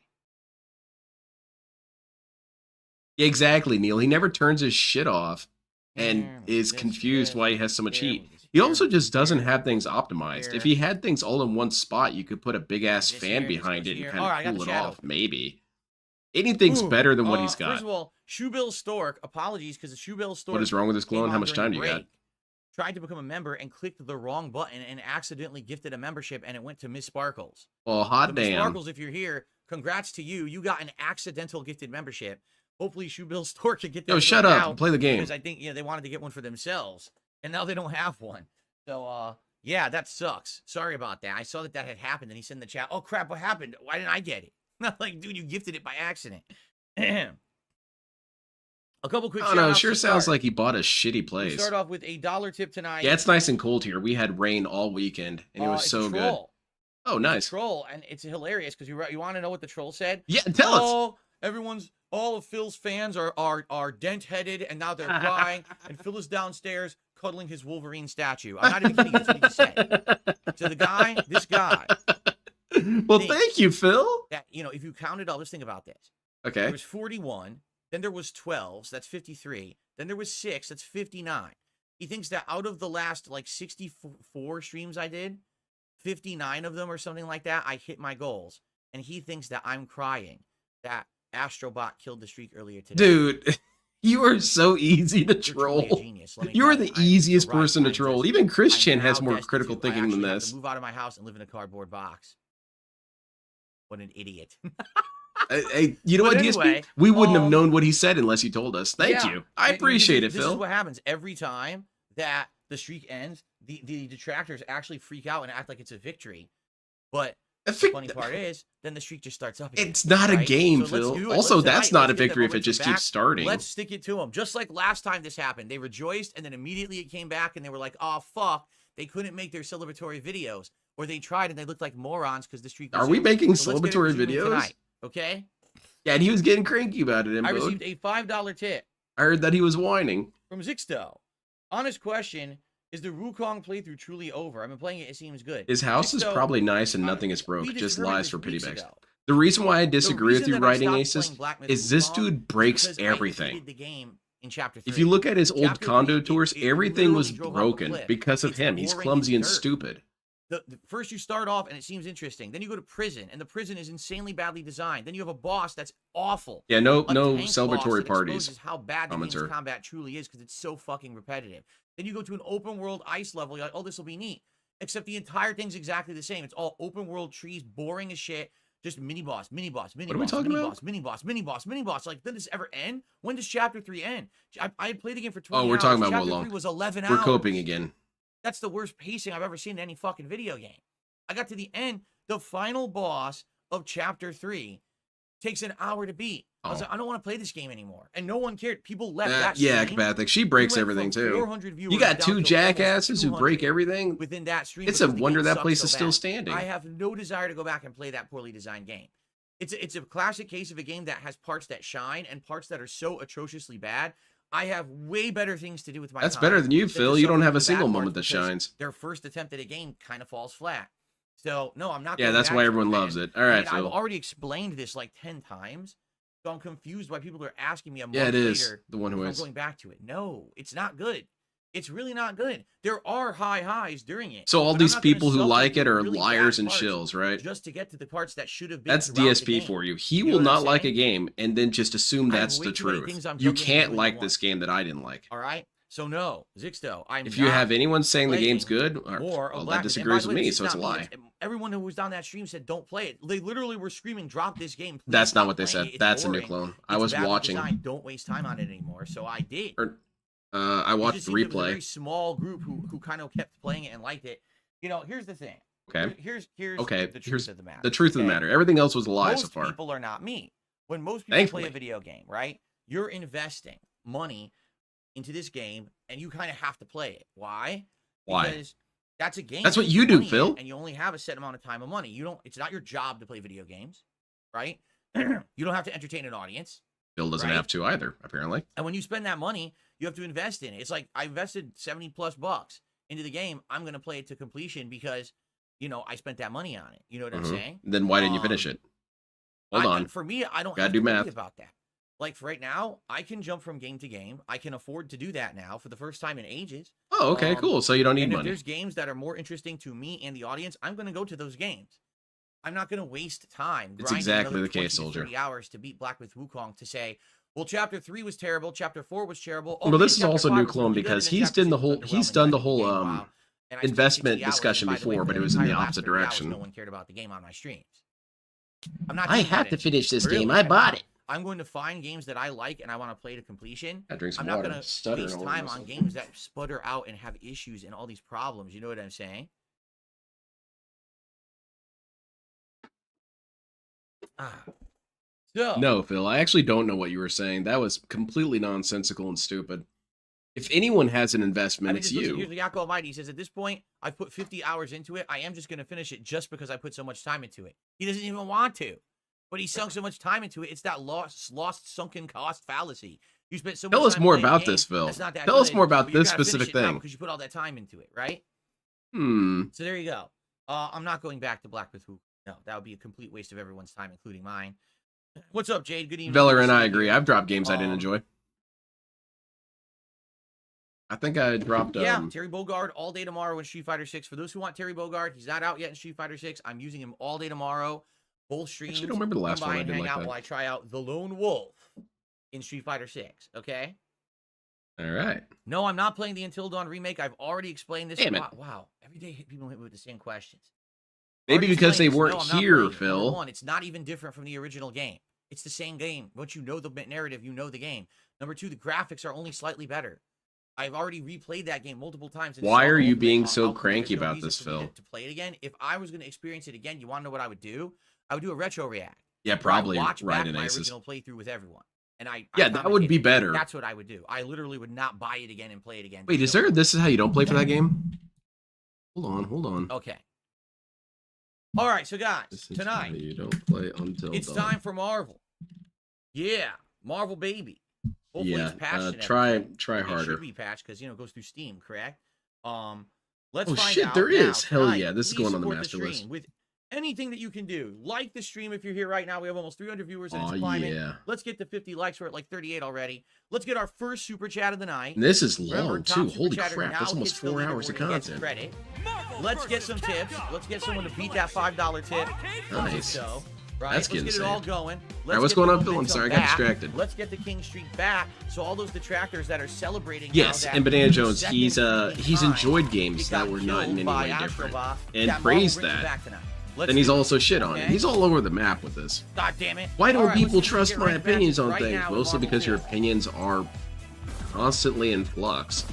Yeah, exactly, Neil. He never turns his shit off and Here, is this, confused this, why he has so much here, heat. this, He here, also just doesn't here, have things optimized. here. If he had things all in one spot, you could put a big ass This fan here, this behind goes it and here. kind Alright, I got of the cool it shadow. off. Maybe. Anything's Ooh, better than what he's got. First of all, Shoebill Stork, apologies because the Shoebill Stork. What is wrong with this came clone? How on much during time do you got? break, Tried to become a member and clicked the wrong button and accidentally gifted a membership, and it went to Miss Sparkles. Oh, hot So Miss damn. Sparkles, if you're here, congrats to you. You got an accidental gifted membership. Hopefully, Shoebill Stork can get that. Yo, shut sorted up out, and play the game. Because I think they wanted to get one for themselves, and now they don't have one. So, yeah, that sucks. Sorry about that. I saw that had happened, and he said in the chat, "Oh crap, what happened? Why didn't I get it?" Not like, dude, you gifted it by accident. A couple quick. Oh no, shout-outs sure to sounds start. like he bought a shitty We place. start off with a $1 tip tonight. Yeah, it's nice and cold here. We had rain all weekend, and it was It's so a good. troll. Oh, It's a nice. troll, and it's hilarious because you want to know what the troll said? Yeah, tell us. Oh, all of Phil's fans are dent-headed, and now they're crying, and Phil is downstairs cuddling his Wolverine statue. I'm not even kidding you. That's what he just said. So this guy. Well, thinks thank you, Phil. That, if you count it up, let's think about this. Okay. There was 41, then there was 12, so that's 53, then there was 6, that's 59. He thinks that out of the last, 64 streams I did, 59 of them or something like that, I hit my goals. And he thinks that I'm crying that Astrobot killed the streak earlier today. Dude, you are so easy to You're truly a troll. genius. Let me You are tell the I'm easiest right. person to I'm troll. just- Even Christian I'm has now more destined critical to- thinking I than actually have this. to move out of my house and live in a cardboard box. What an idiot. You know But what, anyway, DSP? We wouldn't have um, known what he said unless you told us. Thank Yeah. you. I And appreciate it, this Phil. is what happens every time that the streak ends. The detractors actually freak out and act like it's a victory. But the funny part is, then the streak just starts up again. It's not a right? game, So let's Phil. do it. Also, Let's that's tonight, not a let's get the victory if it momentum just back. keeps starting. Let's stick it to them. Just like last time this happened. They rejoiced, and then immediately it came back, and they were like, oh, fuck. They couldn't make their celebratory videos. Or they tried, and they looked like morons because the streak was Are we in. making So let's get it celebratory resuming videos? tonight, okay? Yeah, and he was getting cranky about it. I received a $5 tip I heard that he was whining. from Zixto. Honest question, is the Wukong playthrough truly over? I've been playing it, it seems good. His house is Zixto, probably nice and nothing is we broke. Just determined lies this for pity weeks bags. ago. The reason why I disagree with reason you, that I writing stopped Aces, playing Black Myth is this Wukong dude breaks because I everything. defeated the game in chapter 3. If you look at his old Chapter condo 3, tours, it everything was literally drove off a broken cliff. because of It's him. He's boring clumsy as and dirt. stupid. The first you start off and it seems interesting. Then you go to prison, and the prison is insanely badly designed. Then you have a boss that's awful. Yeah, no A tank celebratory boss that parties. exposes how bad the game's Commenter. combat truly is because it's so fucking repetitive. Then you go to an open world ice level. You're like, oh, this will be neat. Except the entire thing's exactly the same. It's all open world trees, boring as shit. Just mini boss, mini boss, mini What are we boss, talking mini about? boss, mini boss, mini boss, mini boss. Like, does this ever end? When does chapter 3 end? I had played the game for 20 hours. Oh, we're talking about chapter Wolong. 3 was 11 We're hours. coping again. That's the worst pacing I've ever seen in any fucking video game. I got to the end, the final boss of chapter 3 takes an hour to beat. I was like, I don't want to play this game anymore. And no one cared. People left that Yeah, stream. Kapathic. She We breaks went everything from too. 400 viewers You got down two to almost jackasses who break 200 everything. within that stream. It's a because the wonder game that sucks place so is still bad. standing. I have no desire to go back and play that poorly designed game. It's a classic case of a game that has parts that shine and parts that are so atrociously bad. I have way better things to do with my That's time better than you, to Phil. You don't suffer have a the bad single parts moment that because shines. Their first attempt at a game kind of falls flat. So no, I'm not. Yeah, going that's back why to everyone man. loves it. All right, I've Phil. already explained this like 10 times, so I'm confused why people are asking me a month Yeah, it is later the one who if is. I'm going back to it. No, it's not good. It's really not good. There are high highs during it. So all but I'm these not gonna people who suffer like it through are really liars bad and parts shills, right? just to get to the parts that should have been. That's throughout the DSP game. for you. He You know will what I'm not like a saying? game and then just assume I have that's way the too many truth. things I'm You juggling and can't doing at like this once. game that I didn't like. All right. So no, Zixto, I'm If you not have anyone saying the game's playing good, or, more of well, Black that Myth. And by disagrees the with way, me, this so is it's a not me. lie. Everyone who was on that stream said don't play it. They literally were screaming, "Drop this game!" Please That's not stop what they playing said. it. It's That's a new boring. clone. I It's was badly watching. designed. Don't waste time on it anymore. So I did. I It watched just the seems it was a replay. very small group who kind of kept playing it and liked it. You know, here's the thing. Okay. Here's Okay. the truth Here's of the matter. the truth of the okay? matter. Everything else was a lie so Most far. people are not me. When most people Thankfully. play a video game, right? You're investing money into this game, and you kind of have to play it. Why? Why? Because that's a game. That's what with you do, money in it, Phil. And you only have a set amount of time of money. You don't. It's not your job to play video games, right? You don't have to entertain an audience. Phil doesn't right? have to either, apparently. And when you spend that money, you have to invest in it. It's like I invested 70 plus bucks into the game. I'm going to play it to completion because, you know, I spent that money on it. You know what I'm saying? Then why didn't you finish it? Hold on. For me, I don't Gotta have do to worry math. about that. Like for right now, I can jump from game to game. I can afford to do that now for the first time in ages. Oh, okay, cool. So you don't need and money. If there's games that are more interesting to me and the audience, I'm going to go to those games. I'm not going to waste time. It's grinding exactly another the case, 20 to Soldier. 30 hours to beat Black Myth Wukong to say, well, chapter 3 was terrible, chapter 4 was terrible. Well, man, this is chapter also 5 new was clone really good, because and then he's chapter done the 6 whole was he's underwhelming, done and the I beat whole game a while, and I spent investment 60 hours, discussion and by the way, before, for but it the was in the entire last opposite 30 hours, direction. no one cared about the game on my streams. I'm not I doing have that to finish this anymore. game. Really, I I'm bought not. it. I'm going to find games that I like and I want to play to completion. I drink some I'm not water. going to Stuttering waste all over time myself. on games that sputter out and have issues and all these problems. You know what I'm saying? So No, Phil, I actually don't know what you were saying. That was completely nonsensical and stupid. If anyone has an investment, I mean, it's just listen, you. here's the Yakko Almighty. He says, at this point, I've put 50 hours into it. I am just going to finish it just because I put so much time into it. He doesn't even want to, but he sunk so much time into it. It's that lost sunken cost fallacy. You spent so much Tell us time more playing the about game, this, Phil. that's not that Tell us good, more about but you this gotta finish specific it now thing. because you put all that time into it, right? Hmm. So there you go. I'm not going back to Black Myth Wukong. No, that would be a complete waste of everyone's time, including mine. What's up, Jade? Good evening. Veller Good and to I see agree. you. I've dropped games I didn't enjoy. I think I dropped. Yeah, Terry Bogard all day tomorrow in Street Fighter 6. For those who want Terry Bogard, he's not out yet in Street Fighter 6. I'm using him all day tomorrow. Both streams. Actually, I don't remember the last Come one by I and did hang like out that. while I try out the Lone Wolf in Street Fighter 6. Okay. All right. No, I'm not playing the Until Dawn remake. I've already explained this. Damn it. Wow. Every day people hit me with the same questions. Maybe Already because they explained this. weren't No, I'm not here, playing it. Phil. Number one, it's not even different from the original game. It's the same game. Once you know the narrative, you know the game. Number two, the graphics are only slightly better. I've already replayed that game multiple times. And Why saw are the you whole being thing. so There's cranky no about reason this, for me Phil? to play it again. If I was going to experience it again, you want to know what I would do? I would do a retro react. Yeah, where I probably watch right back in my Aces. original playthrough with everyone. And I Yeah, that would commentate. be better. That's what I would do. I literally would not buy it again and play it again. Wait, is there? This is how you don't play for that game? Hold on. Okay. All right, so guys, This is tonight how you don't play Until it's Dawn. time for Marvel. Yeah, Marvel baby. Hopefully Yeah, it's patched and try everything. try It harder. should be patched because it goes through Steam, correct? Let's Oh find shit, out there now, is. Hell tonight. yeah, this is Please going on the support master stream list. with anything that you can do. Like the stream if you're here right now. We have almost 300 viewers and Oh it's climbing. yeah. Let's get to 50 likes. We're at like 38 already. Let's get our first super chat of the night. And this is Remember, long top too. super Holy chatter crap, now that's almost hits the 4 hours of leaderboard and gets content. credit. Let's get some tips. Let's get someone to beat that $5 tip. Nice. So, right? That's Let's get it insane. all going. Alright, what's get the going on, Phil? I'm momentum sorry, I got back. distracted. Let's get the King Streak back. So all those detractors that are celebrating. Yes, now that and Banana Jones, second he's time enjoyed it games got that were not in killed any by way different, Astroboth. and That praised Marvel brings it that. back tonight. Let's Then he's do it. also shit on it. Okay? He's all over the map with this. God damn it. Why don't All right, people let's trust get my right back opinions on right things? now with Mostly Marvel because your Wolf. opinions are constantly in flux.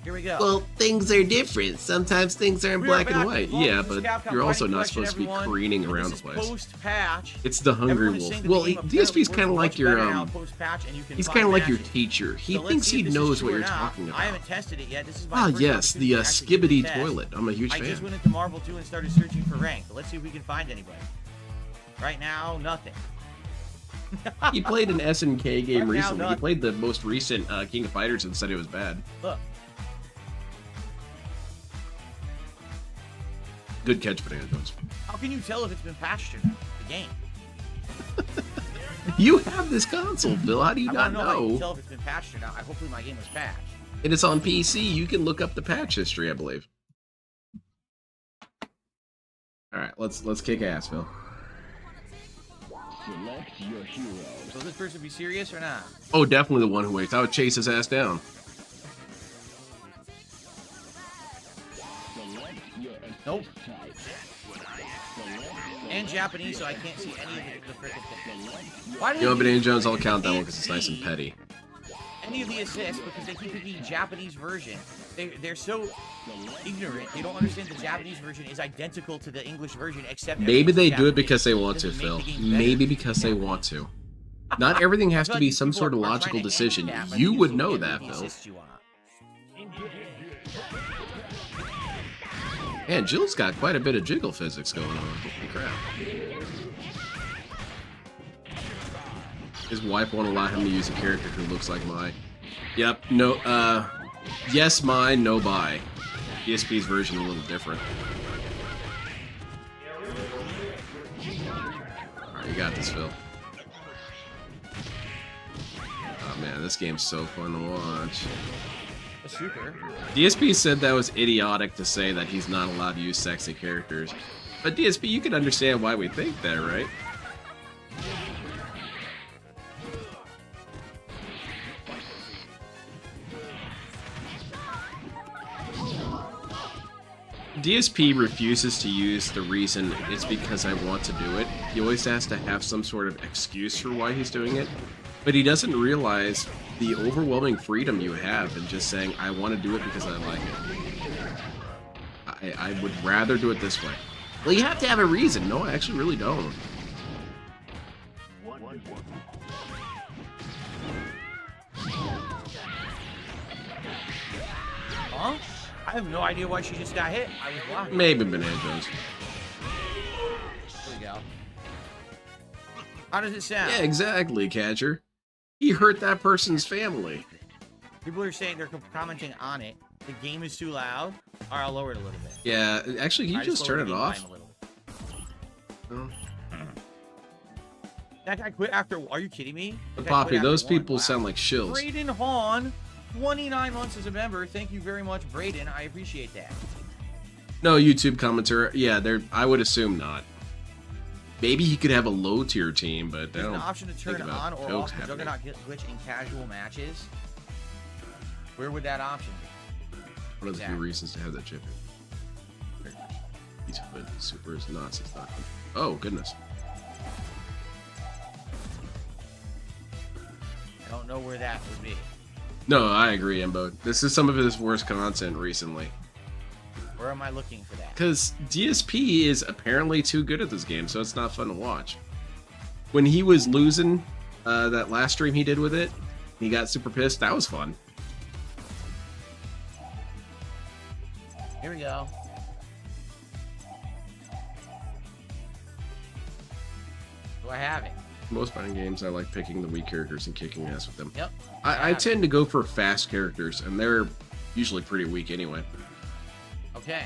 Here we go. Well, things are different. Sometimes things are in We black back and with white. Marvel Yeah, vs. but Capcom you're also Fighting not Collection, supposed to be everyone. careening And around this the is place. post-patch. It's the Hungry Everyone is Wolf. saying the Well, game DSP's apparently kind of works like much your better now post-patch, and you can he's find kind of like your matches. teacher. He So let's thinks see he if this is knows true what or you're not. talking I about. haven't tested it yet. This is my Ah, first yes, the opportunity to actually give it a Skibbity test. toilet. I'm a huge I just fan. went into Marvel 2 and started searching for rank. Let's see if we can find anybody. Right now, nothing. He played an SNK game Right now, recently. He nothing. played the most recent King of Fighters and said it was bad. Look. Good catch, Banana Jones. How can you tell if it's been patched or not? The game. You have this console, Bill. How do you I not want to know how you know? can tell if it's been patched or not. Hopefully my game was patched. And it's on PC. You can look up the patch history, I believe. All right, let's kick ass, Phil. So this person be serious or not? Oh, definitely the one who waits. I would chase his ass down. Nope. And Japanese, so I can't see any of the freaking things. Why do You know, they Banana do Jones, I'll count that one because it's nice and petty. any of the assists because they keep picking Japanese version? They're so ignorant. They don't understand the Japanese version is identical to the English version, except Maybe they do it Japanese. because they want to, Doesn't make Phil. the game better. Maybe because they want to. Not everything has I to feel be like some people sort of are trying logical to decision. handicap You and would you know get that, the Phil. assists you want. Man, Jill's got quite a bit of jiggle physics going on. Holy crap. His wife won't allow him to use a character who looks like Mai. Yep, no, yes, Mai, no buy. DSP's version a little different. Alright, you got this, Phil. Oh man, this game's so fun to watch. Super. DSP said that was idiotic to say that he's not allowed to use sexy characters. But DSP, you can understand why we think that, right? DSP refuses to use the reason it's because I want to do it. He always has to have some sort of excuse for why he's doing it. But he doesn't realize the overwhelming freedom you have in just saying, I want to do it because I like it. I would rather do it this way. Well, you have to have a reason. No, I actually really don't. Huh? I have no idea why she just got hit. I was blocking. Maybe Banana Jones. There we go. How does it sound? Yeah, exactly, Catcher. He hurt that person's family. People are saying they're commenting on it. The game is too loud. All right, I'll lower it a little bit. Yeah, actually, can you just turn lowered it the off? volume a little bit. Oh. That guy quit after. Are you kidding me? That guy Poppy, quit after those one. people Wow. sound like shills. Braden Hahn, 29 months as a member. Thank you very much, Braden. I appreciate that. No YouTube commenter. Yeah, I would assume not. Maybe he could have a low tier team, but I There's an don't option to think turn about on or jokes off the happening. Juggernaut glitch in casual matches. Where would that option be? One of the few reasons to have that chip. He's put super is not. It's not. Oh goodness. I don't know where that would be. No, I agree, Embo. This is some of his worst content recently. Where am I looking for that? Because DSP is apparently too good at this game, so it's not fun to watch. When he was losing that last stream he did with it, he got super pissed. That was fun. Here we go. Do I have it? Most fighting games, I like picking the weak characters and kicking ass with them. Yep. I tend to go for fast characters, and they're usually pretty weak anyway. Okay.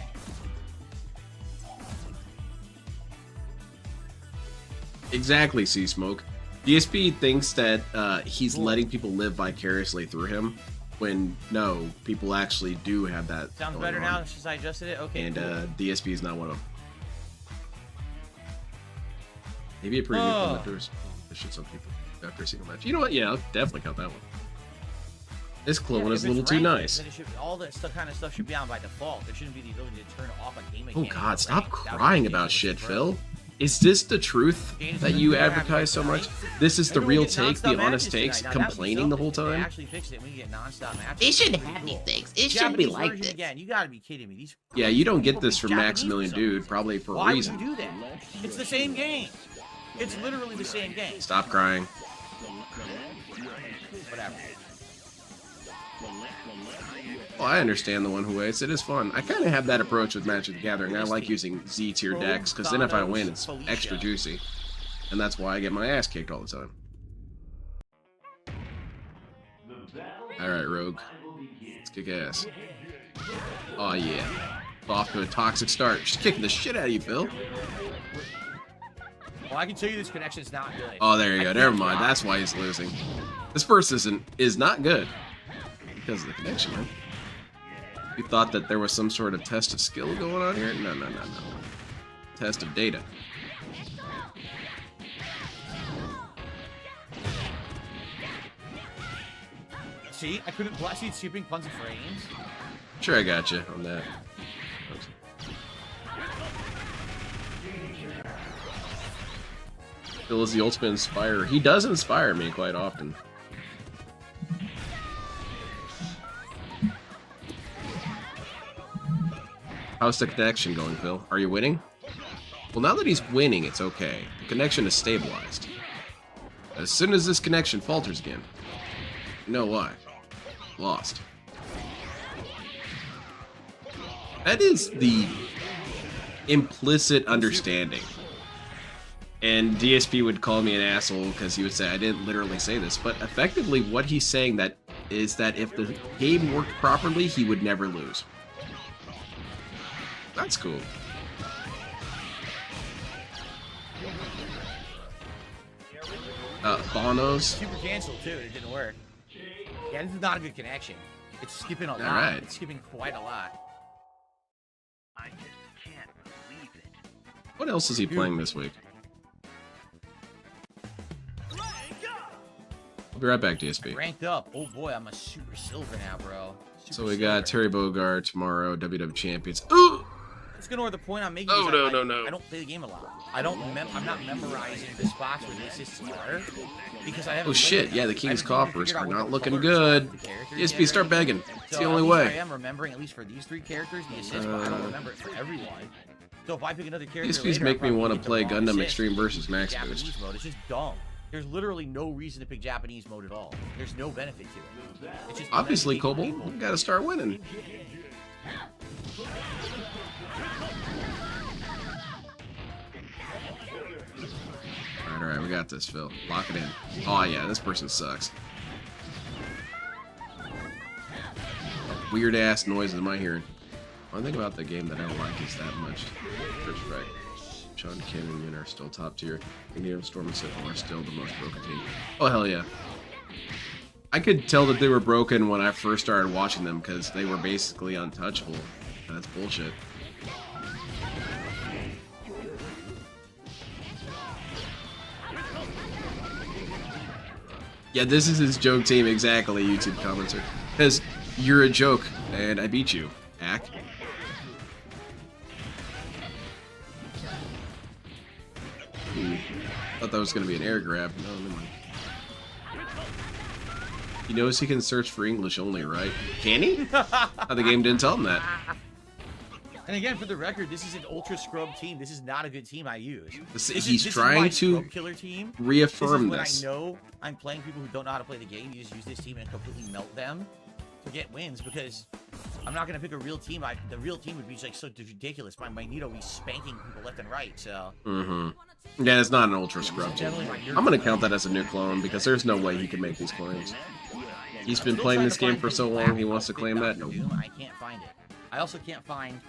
Exactly, Sea Smoke. DSP thinks that he's letting people live vicariously through him, when no, people actually do have that. Sounds going better on. now since I adjusted it. Okay. And cool. DSP is not one of them. Maybe a pretty good commenters. This shit some people after a single match. You know what? Yeah, I'll definitely count that one. This clone is a little too nice. Then it should, all that stuff, kind of stuff should be on by default. There shouldn't be the ability to turn off a game. Oh God, stop crying about shit, Phil. Is this the truth that you advertise so much? This is the real take, the honest takes, complaining the whole They time? actually fixed it when you get non-stop matches. It shouldn't have these things. It shouldn't be Japanese like version this. Again, you gotta be kidding me. These Yeah, you don't get this from Japanese Maximilian for some Dude, reason. probably for a Why reason. would you do that? It's the same game. It's literally the same game. Stop crying. Whatever. Well, I understand the one who waits. It is fun. I kind of have that approach with Magic the Gathering. I like using Z tier decks, because then if I win, it's extra juicy. And that's why I get my ass kicked all the time. Alright, Rogue. Let's kick ass. Oh yeah. Off to a toxic start. She's kicking the shit out of you, Phil. Well, I can tell you this connection is not good. Oh, there you go. Never mind. That's why he's losing. This person is not good because of the connection, man. You thought that there was some sort of test of skill going on here? No. Test of data. See, I couldn't blast you skipping tons of frames. Sure, I got you on that. Phil is the ultimate inspirer. He does inspire me quite often. How's the connection going, Phil? Are you winning? Well, now that he's winning, it's okay. The connection is stabilized. As soon as this connection falters again, you know why? Lost. That is the implicit understanding. And DSP would call me an asshole because he would say I didn't literally say this, but effectively what he's saying that is that if the game worked properly, he would never lose. That's cool. Bonos. Super canceled too. It didn't work. Yeah, this is not a good connection. It's skipping a lot. Right. It's skipping quite a lot. I just can't believe it. What else is he playing this week? I'll be right back, DSP. Ranked up. Oh boy, I'm a super silver now, bro. So we got Terry Bogard tomorrow, WW Champions. Ooh! Let's go to the point I'm making. Oh, is no. I don't play the game a lot. I'm not memorizing the spots where the assists are because I haven't. Oh shit! Yeah, the King's coffers are not looking good. DSP, start begging. It's the only I way. am remembering at least for these three characters the assists, but I don't remember it for everyone. So if I pick another character, DSPs make me want to play Gundam Extreme versus Max Boost. Mode. It's just dumb. There's literally no reason to pick Japanese mode at all. There's no benefit to it. It's just Obviously, Kobo, you gotta start winning. Alright, we got this, Phil. Lock it in. Oh yeah, this person sucks. Weird ass noises am I hearing? One thing about the game that I don't like is that much disrespect. Sean Kim and Yin are still top tier. Indian Storm and Sentinel are still the most broken team. Oh hell yeah. I could tell that they were broken when I first started watching them because they were basically untouchable. That's bullshit. Yeah, this is his joke team exactly, YouTube commenter. Because you're a joke, and I beat you, Ack. Thought that was going to be an air grab. No, never mind. He knows he can search for English only, right? Can he? The game didn't tell him that. And again, for the record, this is an ultra scrub team. This is not a good team I use. He's trying to reaffirm this. I know I'm playing people who don't know how to play the game. You just use this team and completely melt them to get wins because I'm not going to pick a real team. The real team would be like so ridiculous. My Magneto would be spanking people left and right. So. Yeah, it's not an ultra scrub team. I'm going to count that as a new clone because there's no way he can make these claims. He's been playing this game for so long, he wants to claim that? Nope. I can't find it. I also can't find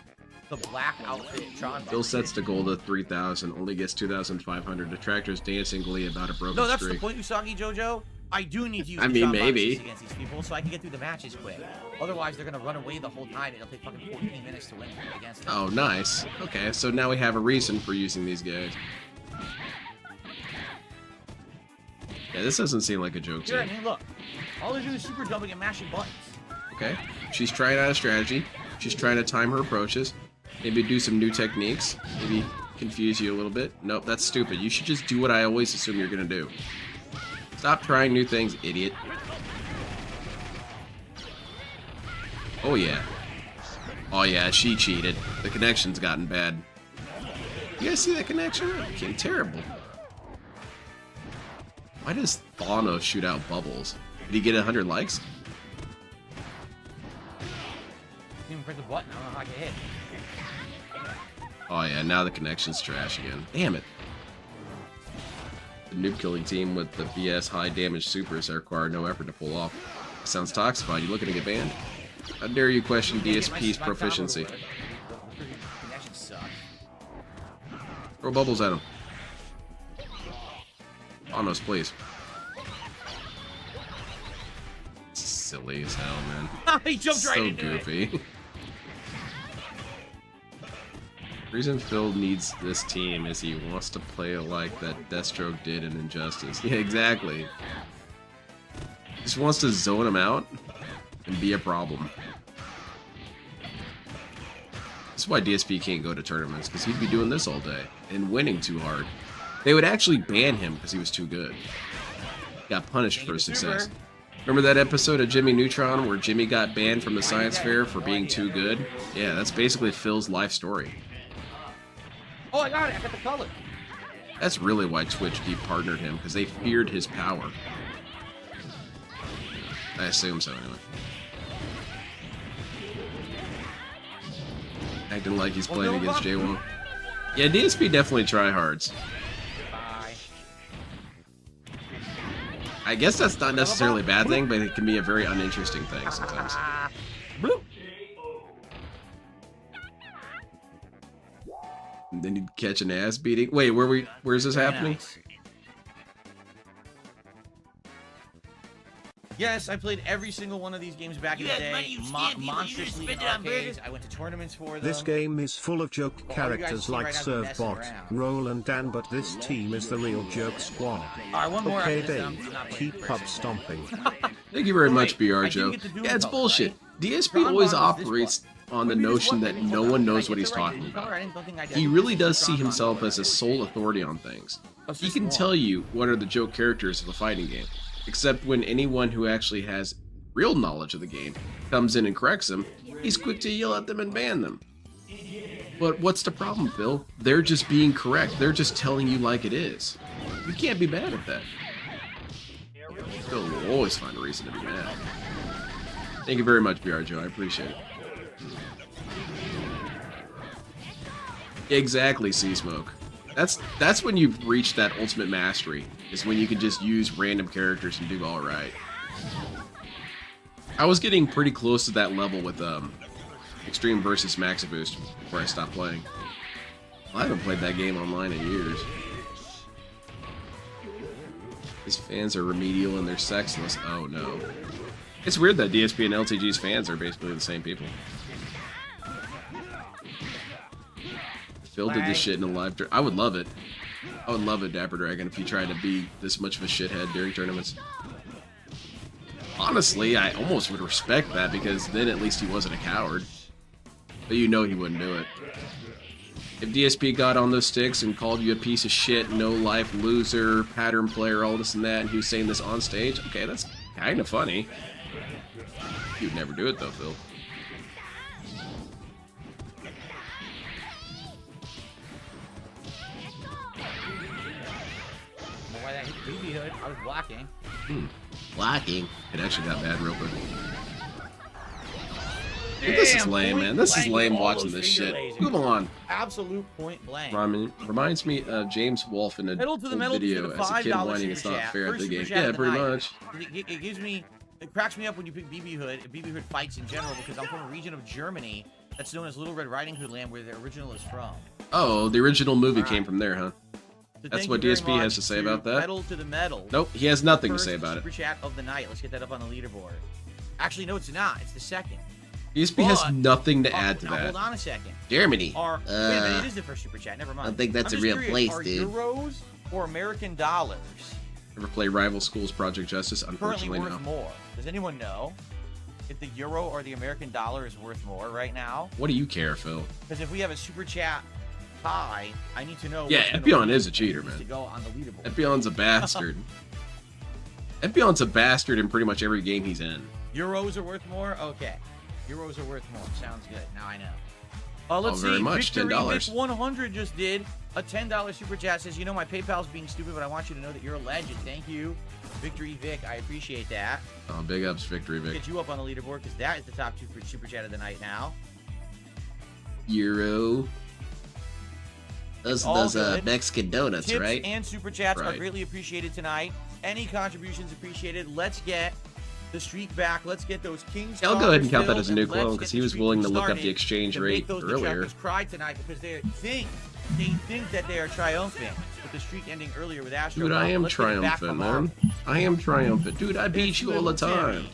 the black outfit Tron. Bill sets the goal to 3,000, only gets 2,500. Detractors dancing glee about a broken No, that's streak. the point, Usagi Jojo. I do need to use maybe against these people so I can get through the matches quick. Otherwise, they're going to run away the whole time and it'll take fucking 14 minutes to win against them. Oh, nice. Okay, so now we have a reason for using these guys. Yeah, this doesn't seem like a joke Here, team. I mean, look. All they're doing is super dumping and mashing buttons. Okay, she's trying out a strategy. She's trying to time her approaches. Maybe do some new techniques. Maybe confuse you a little bit. Nope, that's stupid. You should just do what I always assume you're going to do. Stop trying new things, idiot. Oh, yeah. Oh, yeah, she cheated. The connection's gotten bad. You guys see that connection? It became terrible. Why does Thanos shoot out bubbles? Did he get 100 likes? Didn't even press the button. I don't know how I get hit. Oh yeah, now the connection's trash again. Damn it. The noob killing team with the BS high damage supers that require no effort to pull off. Sounds toxified. You looking to get banned? How dare you question DSP's proficiency? Throw bubbles at him. On us, please. Silly as hell, man. He jumped right into goofy. it. The reason Phil needs this team is he wants to play like that Deathstroke did in Injustice. Yeah, exactly. He just wants to zone him out and be a problem. This is why DSP can't go to tournaments, because he'd be doing this all day and winning too hard. They would actually ban him because he was too good. Got punished for his success. Remember that episode of Jimmy Neutron where Jimmy got banned from the science fair for being too good? Yeah, that's basically Phil's life story. Oh, I got it. I got the color. That's really why Twitch partnered him, because they feared his power. I assume so, anyway. Acting like he's playing against J1. Yeah, DSP definitely tryhards. I guess that's not necessarily a bad thing, but it can be a very uninteresting thing sometimes. And then you'd catch an ass beating. Wait, where's this happening? Yes, I played every single one of these games back in the day. Monstrously in arcades. I went to tournaments for them. This game is full of joke characters like Servbot, Roll and Dan, but this team is the real joke squad. Alright, one more. Okay, Dave, keep pub stomping. Thank you very much, BR Joe. Yeah, it's bullshit. DSP always operates on the notion that no one knows what he's talking about. He really does see himself as a sole authority on things. He can tell you what are the joke characters of the fighting game. Except when anyone who actually has real knowledge of the game comes in and corrects him, he's quick to yell at them and ban them. But what's the problem, Phil? They're just being correct. They're just telling you like it is. You can't be mad at that. Phil will always find a reason to be mad. Thank you very much, BR Joe. I appreciate it. Exactly, Seasmoke. That's when you've reached that ultimate mastery, is when you can just use random characters and do alright. I was getting pretty close to that level with Extreme versus Max Boost before I stopped playing. I haven't played that game online in years. His fans are remedial and they're sexless. Oh no. It's weird that DSP and LTG's fans are basically the same people. Phil did this shit in a live... I would love it. I would love it, Dapper Dragon, if you tried to be this much of a shithead during tournaments. Honestly, I almost would respect that, because then at least he wasn't a coward. But you know he wouldn't do it. If DSP got on those sticks and called you a piece of shit, no-life loser, pattern player, all this and that, and he was saying this on stage, okay, that's kind of funny. You'd never do it, though, Phil. I was blocking. Blocking? It actually got bad real quick. This is lame, man. This is lame watching this shit. Move on. Absolute point blank. Reminds me of James Wolfe in a video as a kid whining it's not fair at the game. Yeah, pretty much. It gives me... It cracks me up when you pick BB Hood, and BB Hood fights in general, because I'm from a region of Germany that's known as Little Red Riding Hood land, where the original is from. Oh, the original movie came from there, huh? So that's what DSP has to say about that? Medal to the medal. Nope, he has nothing to say about it. Super chat of the night. Let's get that up on the leaderboard. Actually, no, it's not. It's the second. DSP has nothing to add to that. Hold on a second. Germany. Wait a minute, it is the first super chat. Never mind. I think that's a real place, dude. Are euros or American dollars ever play Rival Schools Project Justice? Unfortunately, currently worth more? Does anyone know if the euro or the American dollar is worth more right now? What do you care, Phil? Because if we have a super chat tie, I need to know. Yeah, Epion is a cheater, man. To go on the leaderboard. Epion's a bastard. Epion's a bastard in pretty much every game he's in. Euros are worth more? Okay. Euros are worth more. Sounds good. Now I know. Let's see. Very much. Victory $10. 100 just did a $10 super chat. Says, you know, my PayPal's being stupid, but I want you to know that you're a legend. Thank you, Victory Vic. I appreciate that. Oh, big ups, Victory Vic. Get you up on the leaderboard, because that is the top super chat of the night now. Euro. Those Mexican donuts, Tips right? And super chats are greatly appreciated tonight. Any contributions appreciated. Let's get the streak back. Let's get those Kings. I'll go ahead and count that as a new clone, because he was willing to look up the exchange rate earlier. Make those cried tonight, because they think They think that they are triumphant with the streak ending earlier with Astro. Dude, I am triumphant, man. I am triumphant. Dude, I beat you all the time.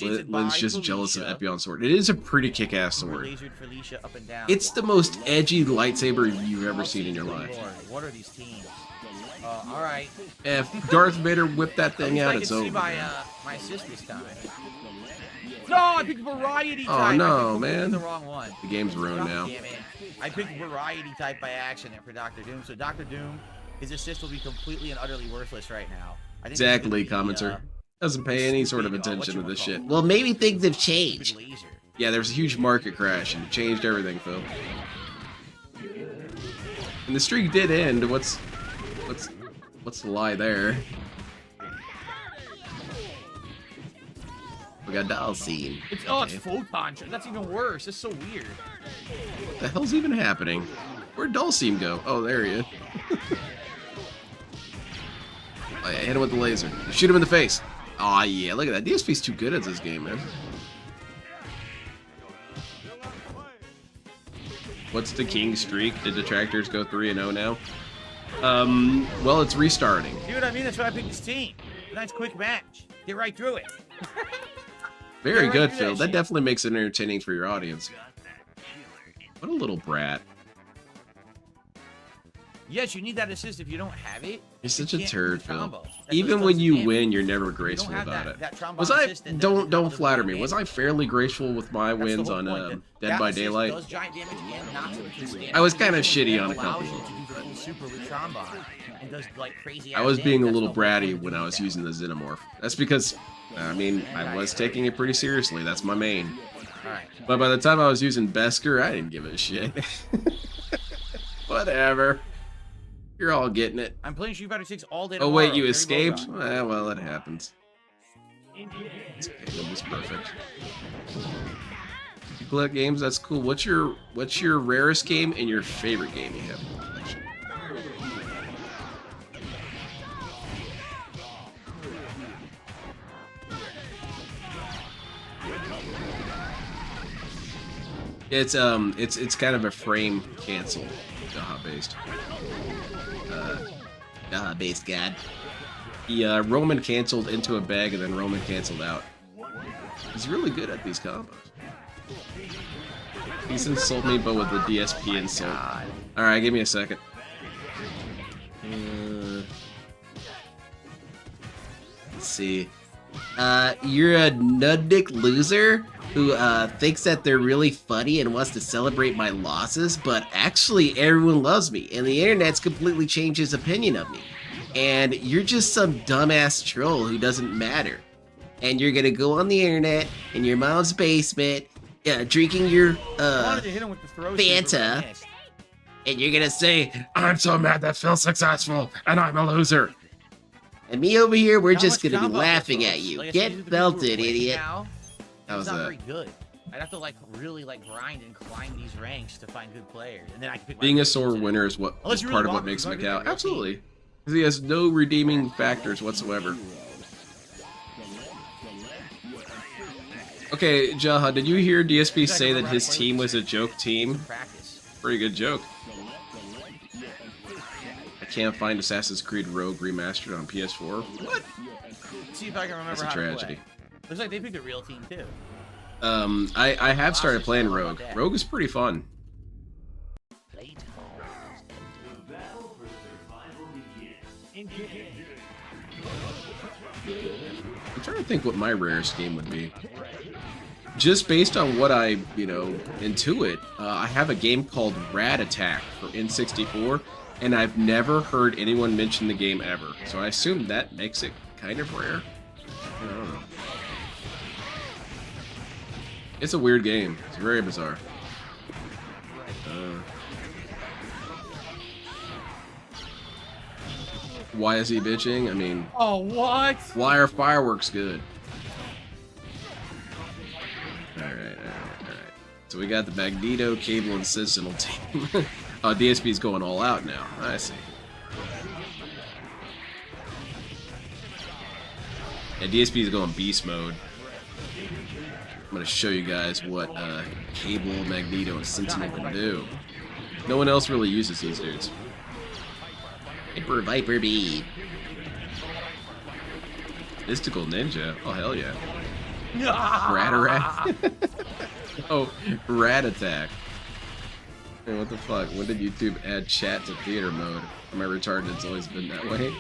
Lynn's just jealous of Epion's sword. It is a pretty kick-ass sword. It's the most edgy lightsaber you've ever seen in your life. What are these teams? All right. If Darth Vader whipped that thing out, it's over. My assist this time. No, I picked variety type. Oh no, man. The wrong one. The game's ruined now. Damn it. I picked variety type by accident for Dr. Doom. So Dr. Doom, his assist will be completely and utterly worthless right now. I think exactly, commenter. Doesn't pay any sort of attention to this shit. Well, maybe things have changed. Yeah, there's a huge market crash and it changed everything, Phil. And the streak did end. What's the lie there? We got Dalsim. It's Photon. That's even worse. It's so weird. What the hell's even happening? Where'd Dalsim go? Oh, there he is. Oh, yeah, hit him with the laser. Shoot him in the face. Aw, yeah, look at that. DSP's too good at this game, man. What's the king streak? Did Detractors go 3-0 now? Well, it's restarting. See what I mean? That's why I picked this team. Nice quick match. Get right through it. Very good, Phil. That definitely makes it entertaining for your audience. What a little brat. Yes, you need that assist. If you don't have it, you're such a turd, Phil. Even when you win, you're never graceful about it. Was I? Don't flatter me. Was I fairly graceful with my wins on Dead by Daylight? I was kind of shitty on a couple of them. I was being a little bratty when I was using the Xenomorph. That's because, I mean, I was taking it pretty seriously. That's my main. But by the time I was using Beskar, I didn't give a shit. Whatever. You're all getting it. I'm playing Street Fighter 6 all day. Oh wait, you escaped? Well, it happens. That was perfect. You collect games, that's cool. What's your rarest game and your favorite game you have in the collection? It's kind of a frame cancel, based. Based god. He Roman canceled into a bag and then Roman canceled out. He's really good at these combos. He's insult me, but with the DSP insult. Alright, give me a second. Let's see. You're a nudnik loser who thinks that they're really funny and wants to celebrate my losses, but actually everyone loves me, and the internet's completely changed his opinion of me. And you're just some dumbass troll who doesn't matter. And you're gonna go on the internet in your mom's basement, drinking your Fanta, and you're gonna say, "I'm so mad that Phil's successful, and I'm a loser." And me over here, we're just gonna be laughing at you. Like, get belted, idiot. That was not very good. I'd have to really grind and climb these ranks to find good players, and then I can pick. Being a sore winner is part of what makes Macau. Absolutely, because he has no redeeming factors whatsoever. Okay, Jaha, did you hear DSP say that his team was a joke team? Pretty good joke. I can't find Assassin's Creed Rogue Remastered on PS4. What? Let's see if I can remember. That's a tragedy. Looks like they picked a real team too. I have started playing Rogue. Rogue is pretty fun. I'm trying to think what my rarest game would be. Just based on what I, intuit, I have a game called Rat Attack for N64, and I've never heard anyone mention the game ever. So I assume that makes it kind of rare. I don't know. It's a weird game. It's very bizarre. Why is he bitching? I mean... Oh, what? Why are fireworks good? Alright. So we got the Magneto, Cable, and Sentinel team. Oh, DSP's going all out now. I see. Yeah, DSP's going beast mode. I'm gonna show you guys what Cable, Magneto, and Sentinel can do. No one else really uses these dudes. Viper Bee. Mystical Ninja. Oh, hell yeah. Rat. Oh, Rat Attack. Hey, what the fuck? When did YouTube add chat to theater mode? Am I retarded? It's always been that way.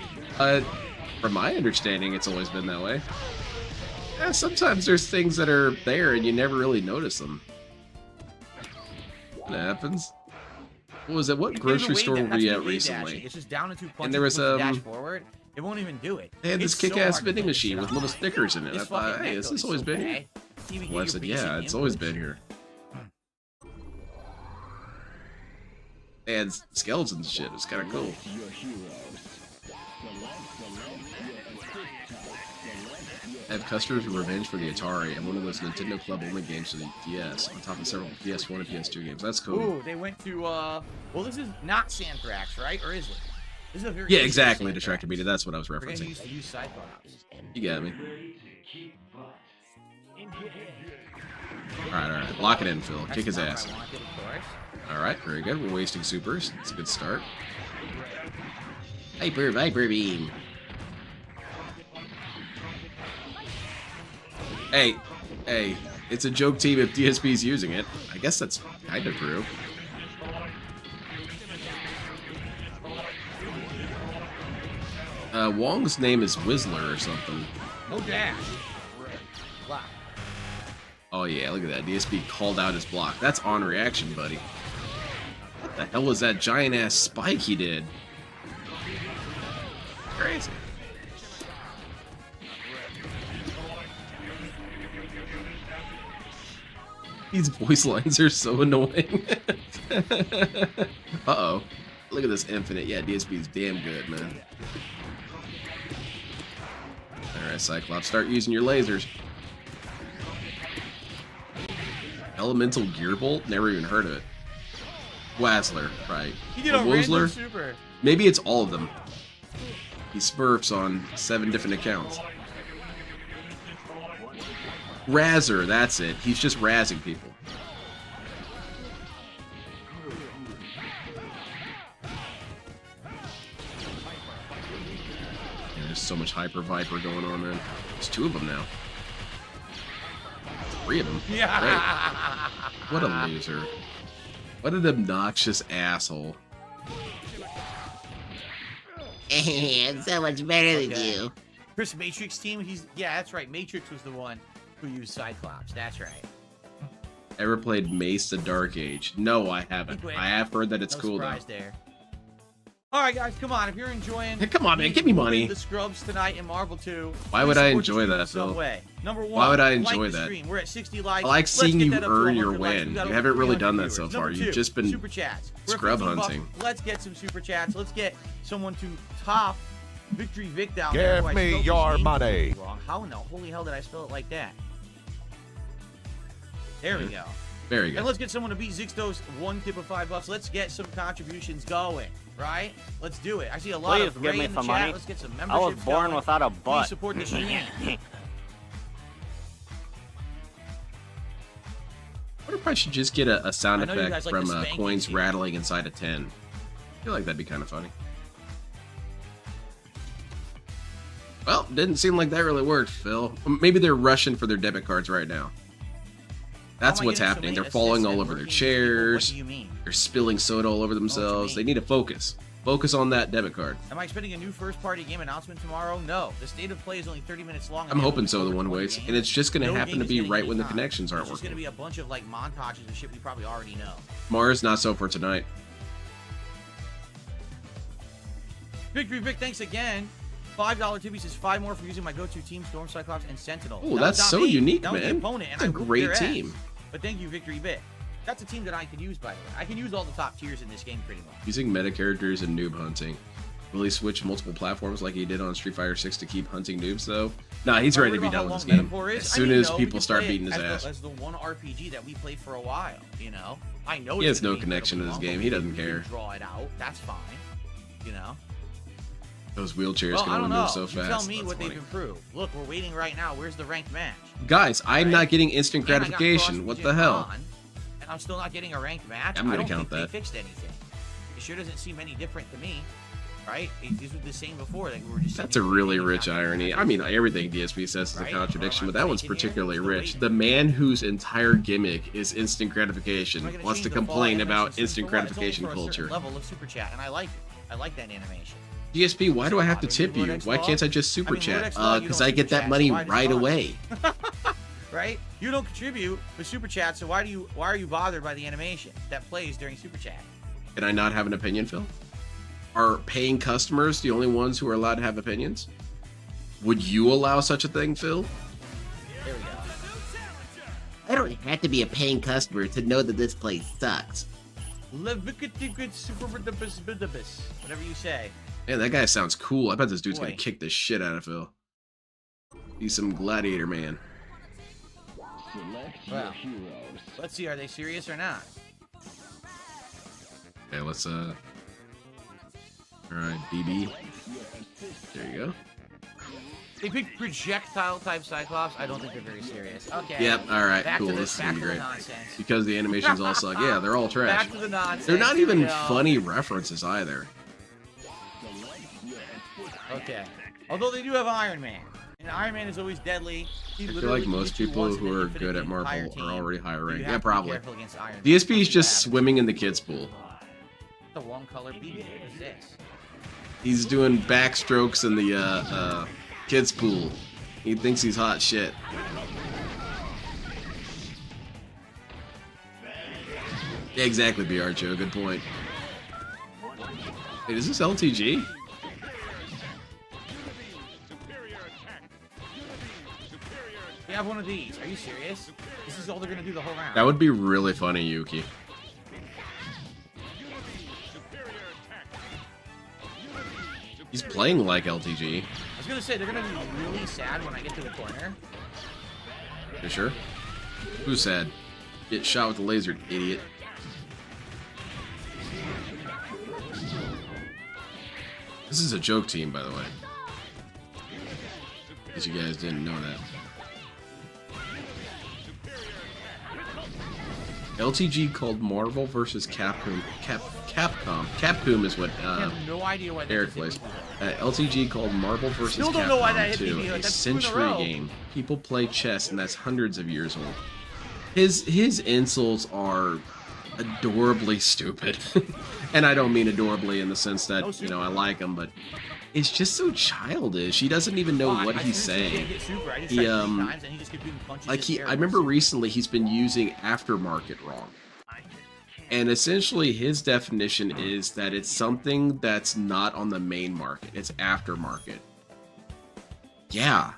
From my understanding, it's always been that way. Yeah, sometimes there's things that are there and you never really notice them. What happens? What was it? What grocery store were we at recently? It's just down and 2 punches. And there was dash forward. It won't even do it. They had this kick-ass vending machine with little stickers in it. I thought, hey, has this always been here? Well, I said, yeah, it's always been here. They had skeletons and shit. It was kind of cool. I have customers with Revenge for the Atari and one of those Nintendo Club only games for the DS, on top of several PS1 and PS2 games. That's cool. Ooh, they went to, well, this is not Santhrax, right? Or is it? This is a very exactly, Detractor Media. That's what I was referencing. We're gonna use Cyclops. You got me. Alright. Lock it in, Phil. Kick his ass. Alright, very good. We're wasting supers. It's a good start. Viper Beam. Hey, it's a joke team if DSP's using it. I guess that's kind of true. Wong's name is Whistler or something. No dash. Oh yeah, look at that. DSP called out his block. That's on reaction, buddy. What the hell was that giant ass spike he did? Crazy. These voice lines are so annoying. Uh-oh. Look at this infinite. Yeah, DSP is damn good, man. Alright, Cyclops, start using your lasers. Elemental Gearbolt? Never even heard of it. Wazzler, right. He did a random super. Maybe it's all of them. He smurfs on 7 different accounts. Razzer, that's it. He's just razzing people. Yeah, there's so much Hyper Viper going on, man. There's 2 of them now. 3 of them. Yeah. Great. What a loser. What an obnoxious asshole. I'm so much better than you. Chris Matrix team, yeah, that's right. Matrix was the one who used Cyclops. That's right. Ever played Mace the Dark Age? No, I haven't. I have heard that it's cool though. There. All right, guys, come on. If you're enjoying, hey, come on, man, give me money. The Scrubs tonight in Marvel 2. Why would I enjoy that, Phil? Number 1. Why would I enjoy that? We're at 60 likes. I like seeing you earn your win. You haven't really done that so far. You've just been super chats. Scrub hunting. Let's get some super chats. Let's get someone to top Victory Vic down there. Give me your money. How in the holy hell did I spell it like that? There we go. Very good. And let's get someone to beat Zixtos 1 tip of $5. Let's get some contributions going, right? Let's do it. I see a lot of give me in the some chat. money. Let's get some I memberships was born going. without a butt. Please support the stream. I wonder if I should just get a sound effect like from coins rattling inside a 10. I feel like that'd be kind of funny. Well, didn't seem like that really worked, Phil. Maybe they're rushing for their debit cards right now. That's what's happening. They're falling all over their chairs. They're spilling soda all over themselves. They need to focus. Focus on that debit card. Am I expecting a new first-party game announcement tomorrow? No. The state of play is only 30 minutes long. I'm hoping so, the one ways. And it's just going to happen to be right when the connections aren't working. It's going to be a bunch of like montages and shit we probably already know. Mars, not so for tonight. Victory Vic, thanks again. $5 Tibby says 5 more for using my go-to team, Storm, Cyclops, and Sentinel. Oh, that's so unique, man. That's a great team. But thank you, Victory Vic. That's a team that I could use, by the way. I can use all the top tiers in this game pretty much. Using meta characters and noob hunting. Will he switch multiple platforms like he did on Street Fighter 6 to keep hunting noobs, though? Nah, he's ready to be done with this game. As soon as people start beating his ass. That's the one RPG that we played for a while, you know? I know he has no connection to this game. He doesn't care. Draw it out. That's fine, you know? Those wheelchairs can only move so fast. You tell me what they've improved. Look, we're waiting right now. Where's the ranked match? Guys, I'm not getting instant gratification. What the hell? And I'm still not getting a ranked match. I'm gonna count that. They fixed anything. It sure doesn't seem any different to me, right? These were the same before. Like we were just. That's a really rich irony. I mean, everything DSP says is a contradiction, but that one's particularly rich. The man whose entire gimmick is instant gratification wants to complain about instant gratification culture. Level of super chat, and I like it. I like that animation. DSP, why do I have to tip you? Why can't I just super chat? Because I get that money right away. Right? You don't contribute with super chat, so why are you bothered by the animation that plays during super chat? Can I not have an opinion, Phil? Are paying customers the only ones who are allowed to have opinions? Would you allow such a thing, Phil? There we go. I don't have to be a paying customer to know that this place sucks. Whatever you say. Man, that guy sounds cool. I bet this dude's Boy. gonna kick the shit out of Phil. He's some gladiator man. Well, let's see, are they serious or not? Okay, let's alright, BB. There you go. They picked projectile type Cyclops. I don't think they're very serious. Okay. Yep, alright, Back cool. to This is gonna be great. nonsense. Because the animations all suck. Yeah, they're all trash. Back to the nonsense. They're not Here we even go. funny references either. Okay. Although they do have Iron Man. And Iron Man is always deadly. I feel like most people who are good at Marvel are already higher ranked. Yeah, probably. DSP is just swimming in the kids' pool. The one color BB. What is this? He's doing backstrokes in the kids' pool. He thinks he's hot shit. Yeah, exactly, BR Joe. Good point. Wait, is this LTG? We have one of these. Are you serious? This is all they're gonna do the whole round. That would be really funny, Yuki. He's playing like LTG. I was gonna say they're gonna be really sad when I get to the corner. You sure? Who's sad? Get shot with a laser, idiot. This is a joke team, by the way. In case you guys didn't know that. LTG called Marvel versus Capcom. Capcom is what I have no idea why Eric plays. LTG called Marvel versus Still don't know why that Capcom hit 2, me, like, a that's 2 in a century row. game. People play chess, and that's hundreds of years old. His insults are adorably stupid, and I don't mean adorably in the sense that you know I like him, but it's just so childish. He doesn't even know what he's saying. He I remember recently he's been using aftermarket wrong. And essentially his definition is that it's something that's not on the main market. It's aftermarket. Yeah.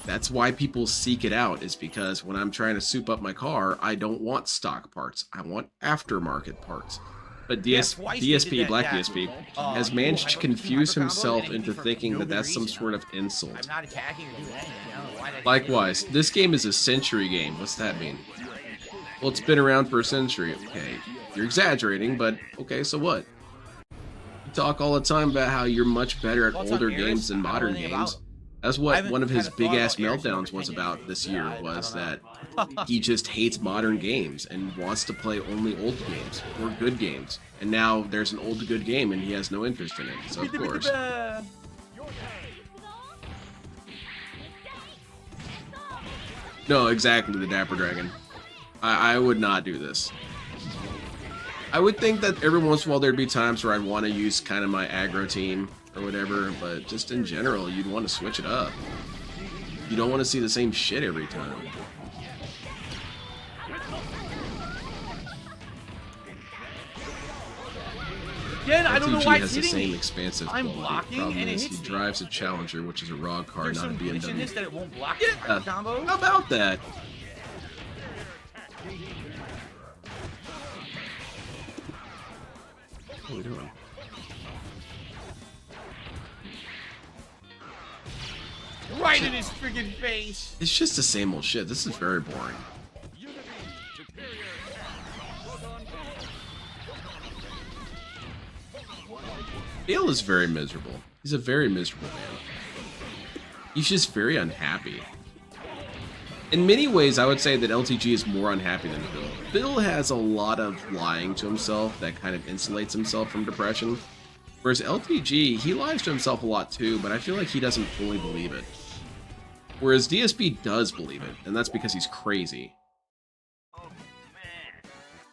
That's why people seek it out, is because when I'm trying to soup up my car, I don't want stock parts. I want aftermarket parts. But DSP, Black DSP, has managed to confuse himself into thinking that that's some sort of insult. I'm not attacking or doing anything. I don't know why that Likewise, this game is a century game. What's that mean? Well, it's been around for a century. Okay, you're exaggerating, but okay, so what? You talk all the time about how you're much better at older games than modern games. That's what one of his big-ass meltdowns was about this year, was that he just hates modern games and wants to play only old games or good games. And now there's an old good game and he has no interest in it, so of course. No, exactly, the Dapper Dragon. I would not do this. I would think that every once in a while there'd be times where I'd want to use kind of my aggro team or whatever, but just in general, you'd want to switch it up. You don't want to see the same shit every time. Again, I don't know why it's has the hitting same me. expansive I'm quality. blocking Problem and it is, hits he me. drives a Challenger, which is a raw car, There's not a some glitch in this BMW. that it won't block Yeah, combo. how about that? What are we doing? Right in his friggin' face. It's just the same old shit. This is very boring. Bill is very miserable. He's a very miserable man. He's just very unhappy. In many ways, I would say that LTG is more unhappy than Phil. Phil has a lot of lying to himself that kind of insulates himself from depression. Whereas LTG, he lies to himself a lot too, but I feel like he doesn't fully believe it. Whereas DSP does believe it, and that's because he's crazy.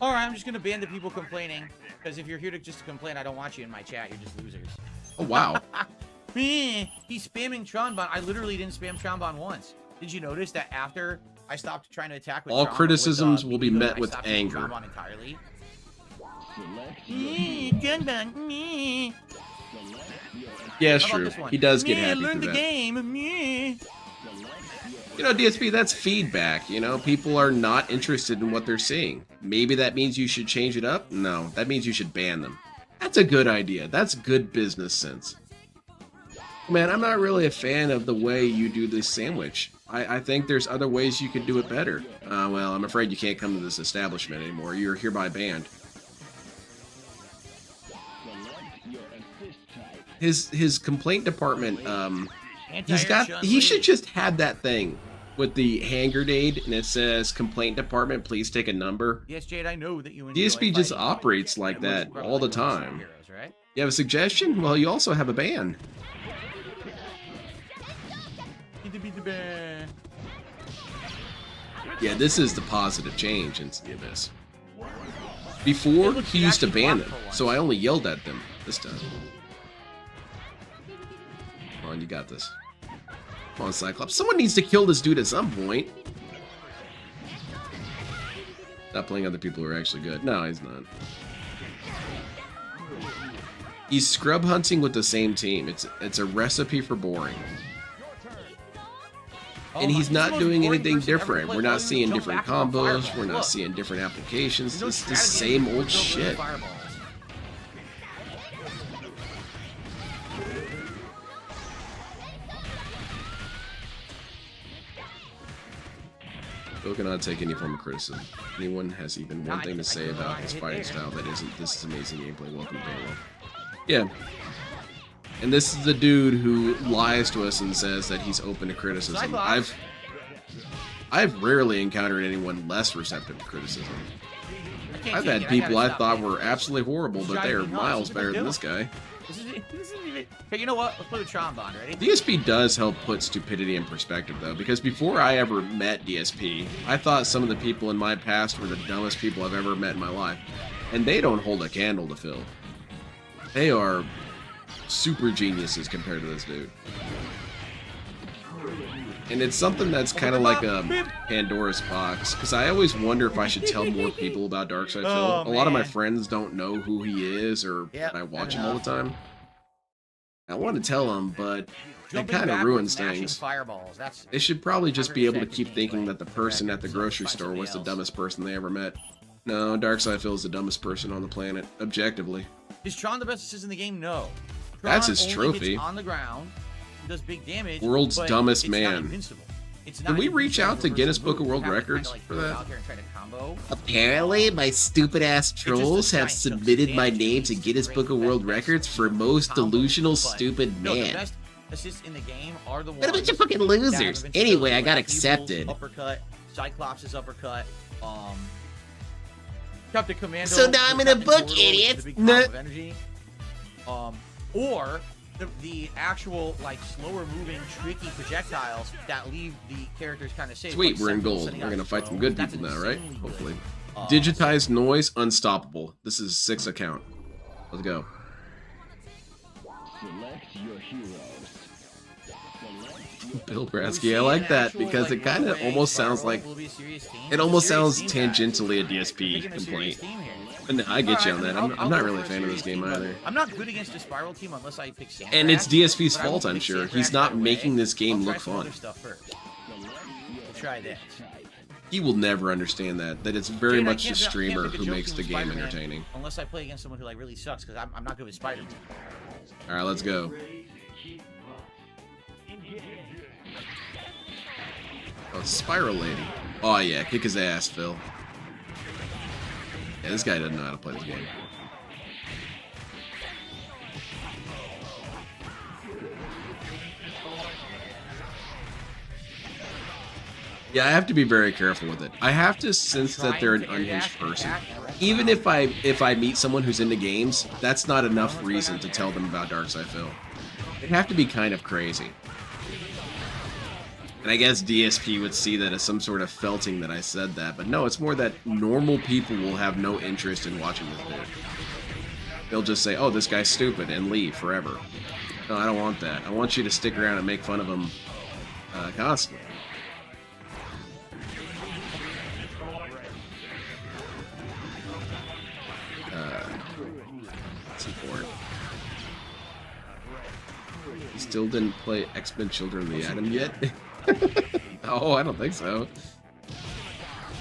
Alright, I'm just gonna ban the people complaining. Because if you're here to just complain, I don't want you in my chat. You're just losers. Oh, wow. He's spamming Tronbon. I literally didn't spam Tronbon once. Did you notice that after I stopped trying to attack with all Tron, criticisms will be Miko, met I with stopped using anger. Tronbon entirely? Yeah, it's true. He does get happy learn through the that. game. You know, DSP, that's feedback. You know, people are not interested in what they're seeing. Maybe that means you should change it up? No, that means you should ban them. That's a good idea. That's good business sense. Man, I'm not really a fan of the way you do this sandwich. I think there's other ways you could do it better. Well, I'm afraid you can't come to this establishment anymore. You're hereby banned. His complaint department, he should just have that thing with the hand grenade and it says complaint department, please take a number. Yes, Jade, I know that you enjoy DSP just fighting. operates like that all the time. Heroes, right? You have a suggestion? Well, you also have a ban. Yeah, this is the positive change in the Abyss. Before, he used to ban them, so I only yelled at them this time. Come on, you got this. Come on, Cyclops. Someone needs to kill this dude at some point. Stop playing other people who are actually good. No, he's not. He's scrub hunting with the same team. It's a recipe for boring. And he's not doing anything different. We're not seeing different combos. We're not seeing different applications. It's the same old shit. Phil cannot take any form of criticism. Anyone has even one thing to say about his fighting style that isn't, this is amazing gameplay. Welcome to Banwell. Yeah. And this is the dude who lies to us and says that he's open to criticism. I've rarely encountered anyone less receptive to criticism. I've had people I thought were absolutely horrible, but they are miles better than this guy. This isn't even... Hey, you know what? Let's play with Tronbon, ready? DSP does help put stupidity in perspective, though, because before I ever met DSP, I thought some of the people in my past were the dumbest people I've ever met in my life. And they don't hold a candle to Phil. They are super geniuses compared to this dude. And it's something that's kind of like a Pandora's box, because I always wonder if I should tell more people about Darkside Phil. A lot of my friends don't know who he is, or I watch him all the time. I want to tell them, but it kind of ruins things. Fireballs. They should probably just be able to keep thinking that the person at the grocery store was the dumbest person they ever met. No, Darkside Phil is the dumbest person on the planet, objectively. Is Tron the best assist in the game? No. That's his trophy. On the ground, does big damage. World's dumbest it's man. Not invincible. It's not Can we reach invincible out to Guinness Book of World Records for that? Apparently, my stupid-ass trolls have submitted my name to Guinness Book of World Records for most delusional stupid No, the man. best assists in the game are the ones What a bunch of fucking losers. Anyway, I got accepted. Uppercut, Cyclops' uppercut, Captain Commando. So now I'm in a Captain book, Portal, idiots. the big pop of energy. Or the actual, like, slower moving, tricky projectiles that leave the characters kind of safe. Sweet, like we're in Sentinel gold. sending We're out gonna his fight some drone. good people now, right? insanely Hopefully. good. Digitized noise, unstoppable. This is 6 account. Let's go. Bill Brasky, I like that because it kind of almost sounds like it almost sounds tangentially a DSP complaint. And I get you on that. I'm not really a fan of this game either. I'm not good against the Spiral team unless I pick Sandcraft. And it's DSP's but I fault, will I'm pick sure. Sandcraft He's not right away. making this game I'll look try some fun. other stuff first. We'll try this. He will never understand that it's very Jade, I much the can't streamer make a who joke makes to the game Spider-Man entertaining. Unless I play against someone who like really sucks, because I'm not good with Spider-Man. All right, let's go. Oh, Spiral Lady. Oh yeah, kick his ass, Phil. Yeah, this guy doesn't know how to play this game. Yeah, I have to be very careful with it. I have to sense that they're an unhinged person. Even if I meet someone who's into games, that's not enough reason to tell them about Darkside Phil. They'd have to be kind of crazy. And I guess DSP would see that as some sort of felting that I said that, but no, it's more that normal people will have no interest in watching this dude. They'll just say, oh, this guy's stupid, and leave forever. No, I don't want that. I want you to stick around and make fun of him constantly. Support. He still didn't play X-Men Children of the Atom yet? Oh, I don't think so.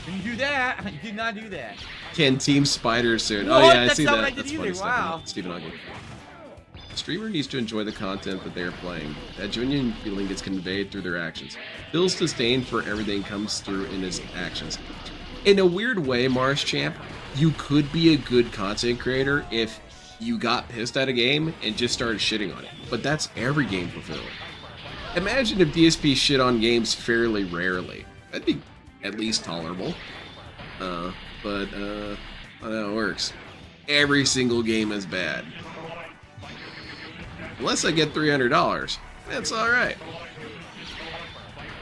Didn't do that. I did not do that. Can Team Spider soon? What? Oh yeah, I That's see not that. what I did That's either. funny. Wow. Stephen Hawking. The streamer needs to enjoy the content that they are playing. That genuine feeling gets conveyed through their actions. Phil's disdain for everything comes through in his actions. In a weird way, Mars Champ, you could be a good content creator if you got pissed at a game and just started shitting on it. But that's every game for Phil. Imagine if DSP shit on games fairly rarely. That'd be at least tolerable. But I don't know how it works. Every single game is bad. Unless I get $300. That's alright.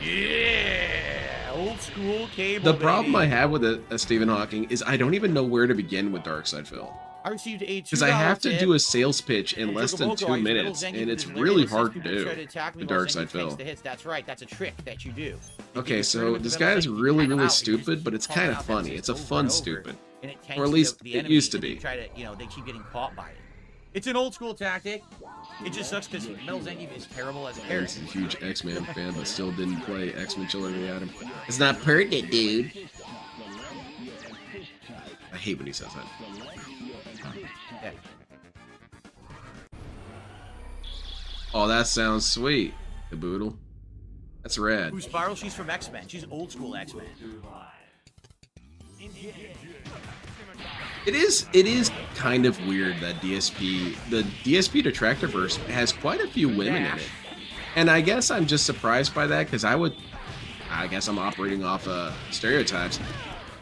Yeah! Old school cable, The problem I baby. have with a Stephen Hawking is I don't even know where to begin with Darkside Phil. I received a $2 Because I have to tip. do a sales pitch in less than 2 minutes, and it's really hard to do. The Darkside Phil. That's right. That's a trick that you do. Okay, so this guy is really, really stupid, but it's kind of funny. It's a fun stupid. Or at least it used to be. They keep getting caught by it. It's an old school tactic. It just sucks because Metal Zangief is terrible as a Eric's character. a huge X-Men fan, but still didn't play X-Men Children of the Atom. It's not pertinent, dude. I hate when he says that. Yeah. Oh, that sounds sweet. The Boodle. That's rad. Who's Spiral? She's from X-Men. She's old school X-Men. It is kind of weird that the DSP Detractorverse has quite a few women in it. And I guess I'm just surprised by that because I guess I'm operating off stereotypes.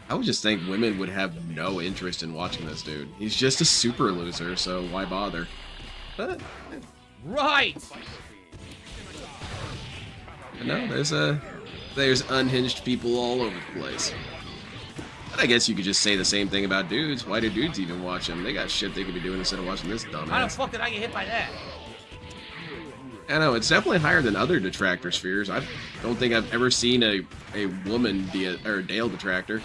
I would just think women would have no interest in watching this dude. He's just a super loser, so why bother? But right. no, there's unhinged people all over the place. But I guess you could just say the same thing about dudes. Why do dudes even watch them? They got shit they could be doing instead of watching this dumbass. How the fuck did I get hit by that? I know, it's definitely higher than other detractor spheres. I don't think I've ever seen a woman or Dale detractor.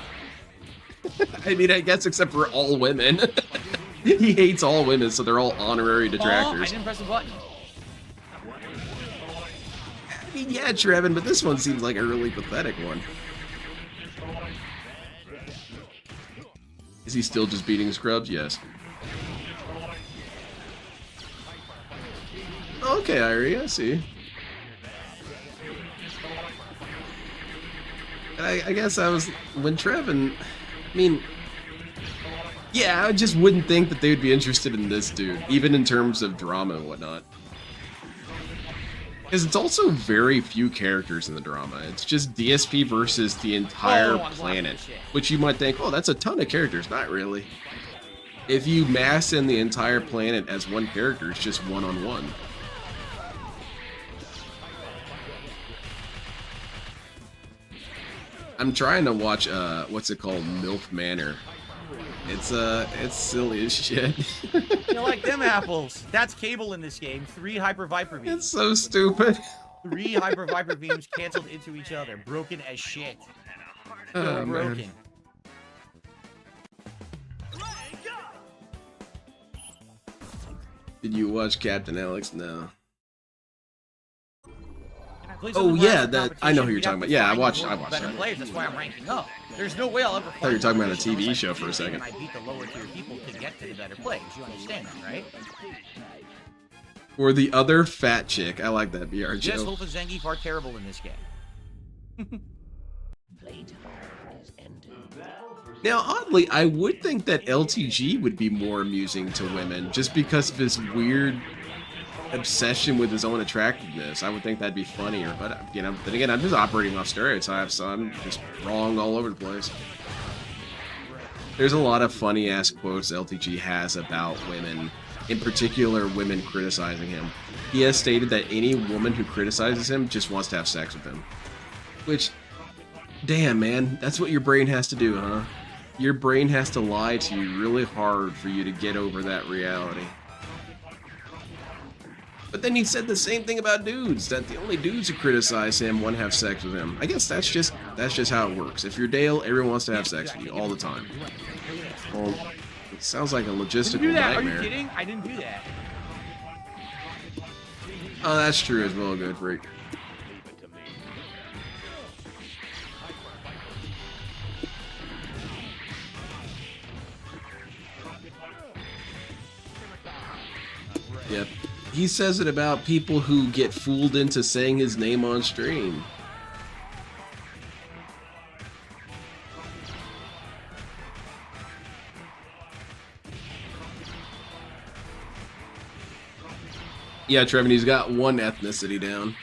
I mean, I guess except for all women. He hates all women, so they're all honorary detractors. Oh, I didn't press the button. I mean, yeah, Trevin, but this one seems like a really pathetic one. Is he still just beating scrubs? Yes. Okay, Irie, I see. I guess I was when Trevin. I mean, yeah, I just wouldn't think that they would be interested in this dude, even in terms of drama and whatnot. Because it's also very few characters in the drama. It's just DSP versus the entire planet, which you might think, oh, that's a ton of characters. Not really. If you mass in the entire planet as one character, it's just one-on-one. I'm trying to watch what's it called, MILF Manor. It's silly as shit. You like them apples? That's cable in this game. 3 hyper viper beams. It's so stupid. 3 hyper viper beams canceled into each other, broken as shit. So broken. Man. Did you watch Captain Alex? No. Oh yeah, that I know who you're talking about. Yeah, I watched better that. players. That's why I'm ranking up. There's no way I'll ever. I thought you were talking about a TV show for a second. I beat the lower tier people to get to the better players. You understand that, right? Or the other fat chick. I like that BR Yes, joke. Wolf and Zangief are terrible in this game. Now, oddly, I would think that LTG would be more amusing to women, just because of his weird obsession with his own attractiveness. I would think that'd be funnier, but you know, then again, I'm just operating off stereotypes, so I'm just wrong all over the place. There's a lot of funny ass quotes LTG has about women, in particular women criticizing him. He has stated that any woman who criticizes him just wants to have sex with him. Which, damn man, that's what your brain has to do, huh? Your brain has to lie to you really hard for you to get over that reality. But then he said the same thing about dudes, that the only dudes who criticize him want to have sex with him. I guess that's just how it works. If you're Dale, everyone wants to have sex with you all the time. Well, it sounds like a logistical nightmare. Are you kidding? I didn't do that. Oh, that's true as well, good freak. Yep. He says it about people who get fooled into saying his name on stream. Yeah, Trevin, he's got one ethnicity down.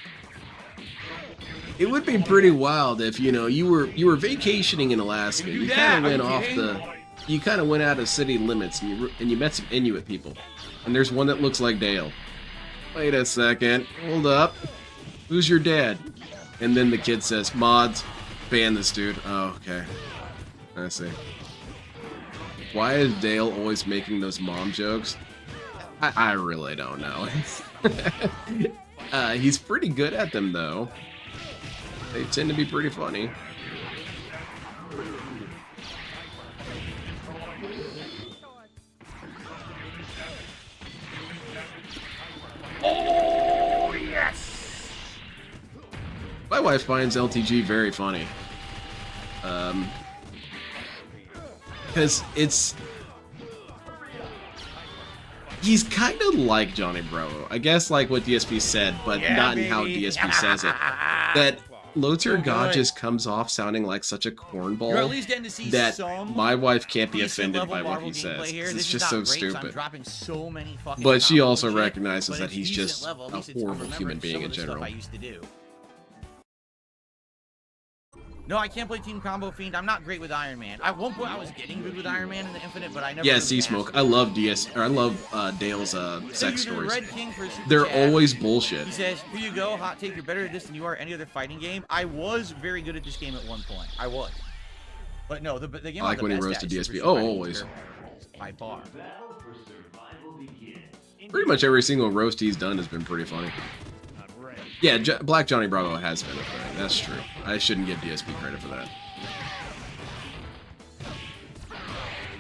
It would be pretty wild if, you know, you were vacationing in Alaska. You kind of went off you kind of went out of city limits, and you met some Inuit people. And there's one that looks like Dale. Wait a second, hold up. Who's your dad? And then the kid says, mods, ban this dude. Oh, okay. I see. Why is Dale always making those mom jokes? I really don't know. He's pretty good at them, though. They tend to be pretty funny. Oh, yes! My wife finds LTG very funny. Because he's kind of like Johnny Bravo. I guess like what DSP said, but not in how DSP says it. That low-tier God just comes off sounding like such a cornball You're at least getting to see that some my wife can't be offended by what he says. It's just so stupid. But she also recognizes that he's just a horrible human being in general. No, I can't play Team Combo Fiend. I'm not great with Iron Man. At one point, I was getting good with Iron Man in the Infinite, but I never. Yeah, Seasmoke. I love Dale's sex stories. They're always bullshit. He says, "Here you go, hot take. You're better at this than you are at any other fighting game." I was very good at this game at one point. I was, but no, the game. I like when he roasted DSP. Oh, always. By far. Pretty much every single roast he's done has been pretty funny. Yeah, Black Johnny Bravo has been a thing. That's true. I shouldn't give DSP credit for that.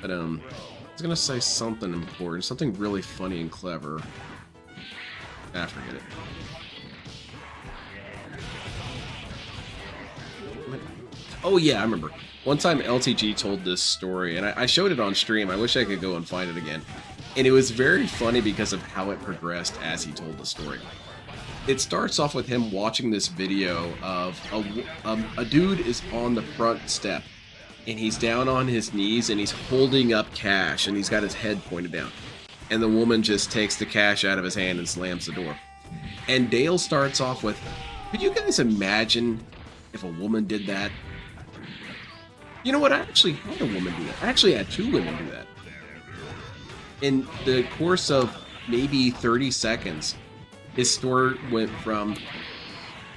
But I was gonna say something important, something really funny and clever. Ah, forget it. Oh yeah, I remember. One time LTG told this story, and I showed it on stream. I wish I could go and find it again. And it was very funny because of how it progressed as he told the story. It starts off with him watching this video of a dude is on the front step, and he's down on his knees, and he's holding up cash, and he's got his head pointed down. And the woman just takes the cash out of his hand and slams the door. And Dale starts off with, could you guys imagine if a woman did that? You know what? I actually had a woman do that. I actually had two women do that. In the course of maybe 30 seconds, his story went from,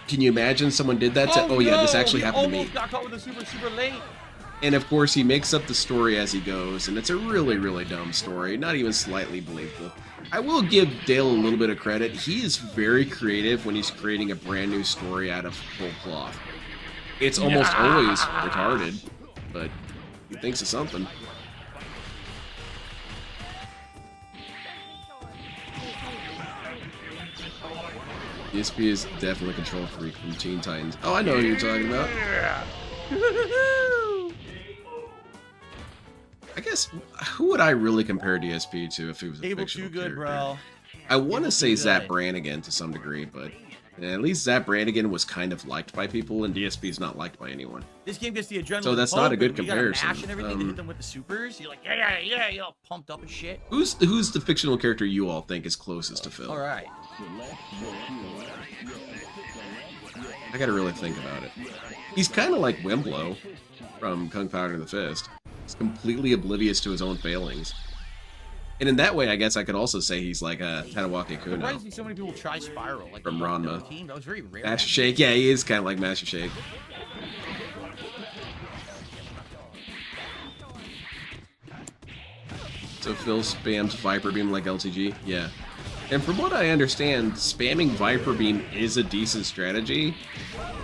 can you imagine someone did that, to, oh yeah, this actually happened to me. Got caught with a super late. And of course, he makes up the story as he goes, and it's a really, really dumb story, not even slightly believable. I will give Dale a little bit of credit. He is very creative when he's creating a brand new story out of whole cloth. It's almost always retarded, but he thinks of something. DSP is definitely a control freak from Teen Titans. Oh, I know who you're talking about. I guess, who would I really compare DSP to if he was a Able fictional too good, character? bro. I want to say Zap Brannigan to some degree, but at least Zap Brannigan was kind of liked by people, and DSP is not liked by anyone. This game gets the adrenaline. So that's not a good pumping. You gotta comparison. mash and everything to hit them with the supers. You're like, yeah, you're all pumped up and shit. Who's the fictional character you all think is closest to Phil? All right. I gotta really think about it. He's kind of like Wimblow from Kung Powder the Fist. He's completely oblivious to his own failings. And in that way, I guess I could also say he's like a Tadawaki Kuno. Why do you see so many people try Spiral? Like from Ranma. That was very rare. Master Shake, yeah, he is kind of like Master Shake. So Phil spams Viper Beam like LTG? Yeah. And from what I understand, spamming Viper Beam is a decent strategy,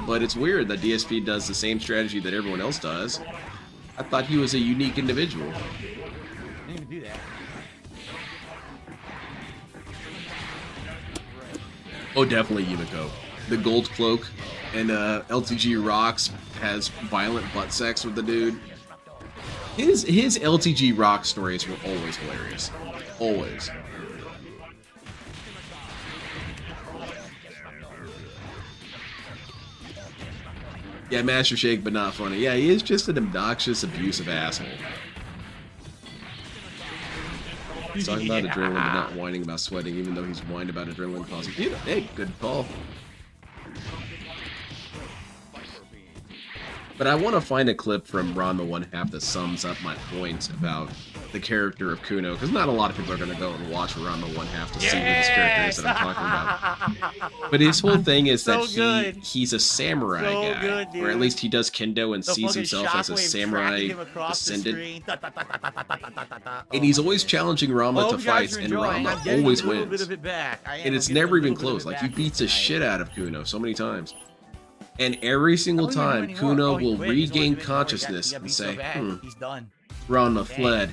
but it's weird that DSP does the same strategy that everyone else does. I thought he was a unique individual. I didn't even do that. Oh, definitely Yumiko. The gold cloak and LTG Rocks has violent butt sex with the dude. His LTG Rock stories were always hilarious. Always. Yeah, Master Shake, but not funny. Yeah, he is just an obnoxious, abusive asshole. He's talking about adrenaline, but not whining about sweating, even though he's whined about adrenaline causing. Hey, good call. But I want to find a clip from Ranma 1/2 that sums up my point about the character of Kuno, because not a lot of people are going to go and watch Ranma 1/2 to see who this character is that I'm talking about. But his whole thing is that he's a samurai guy, or at least he does kendo and sees himself as a samurai descendant. And he's always challenging Ranma to fights, and Ranma always wins. And it's never even close. Like, he beats the shit out of Kuno so many times. And every single time, Kuno will regain consciousness and say, he's done. Ranma fled.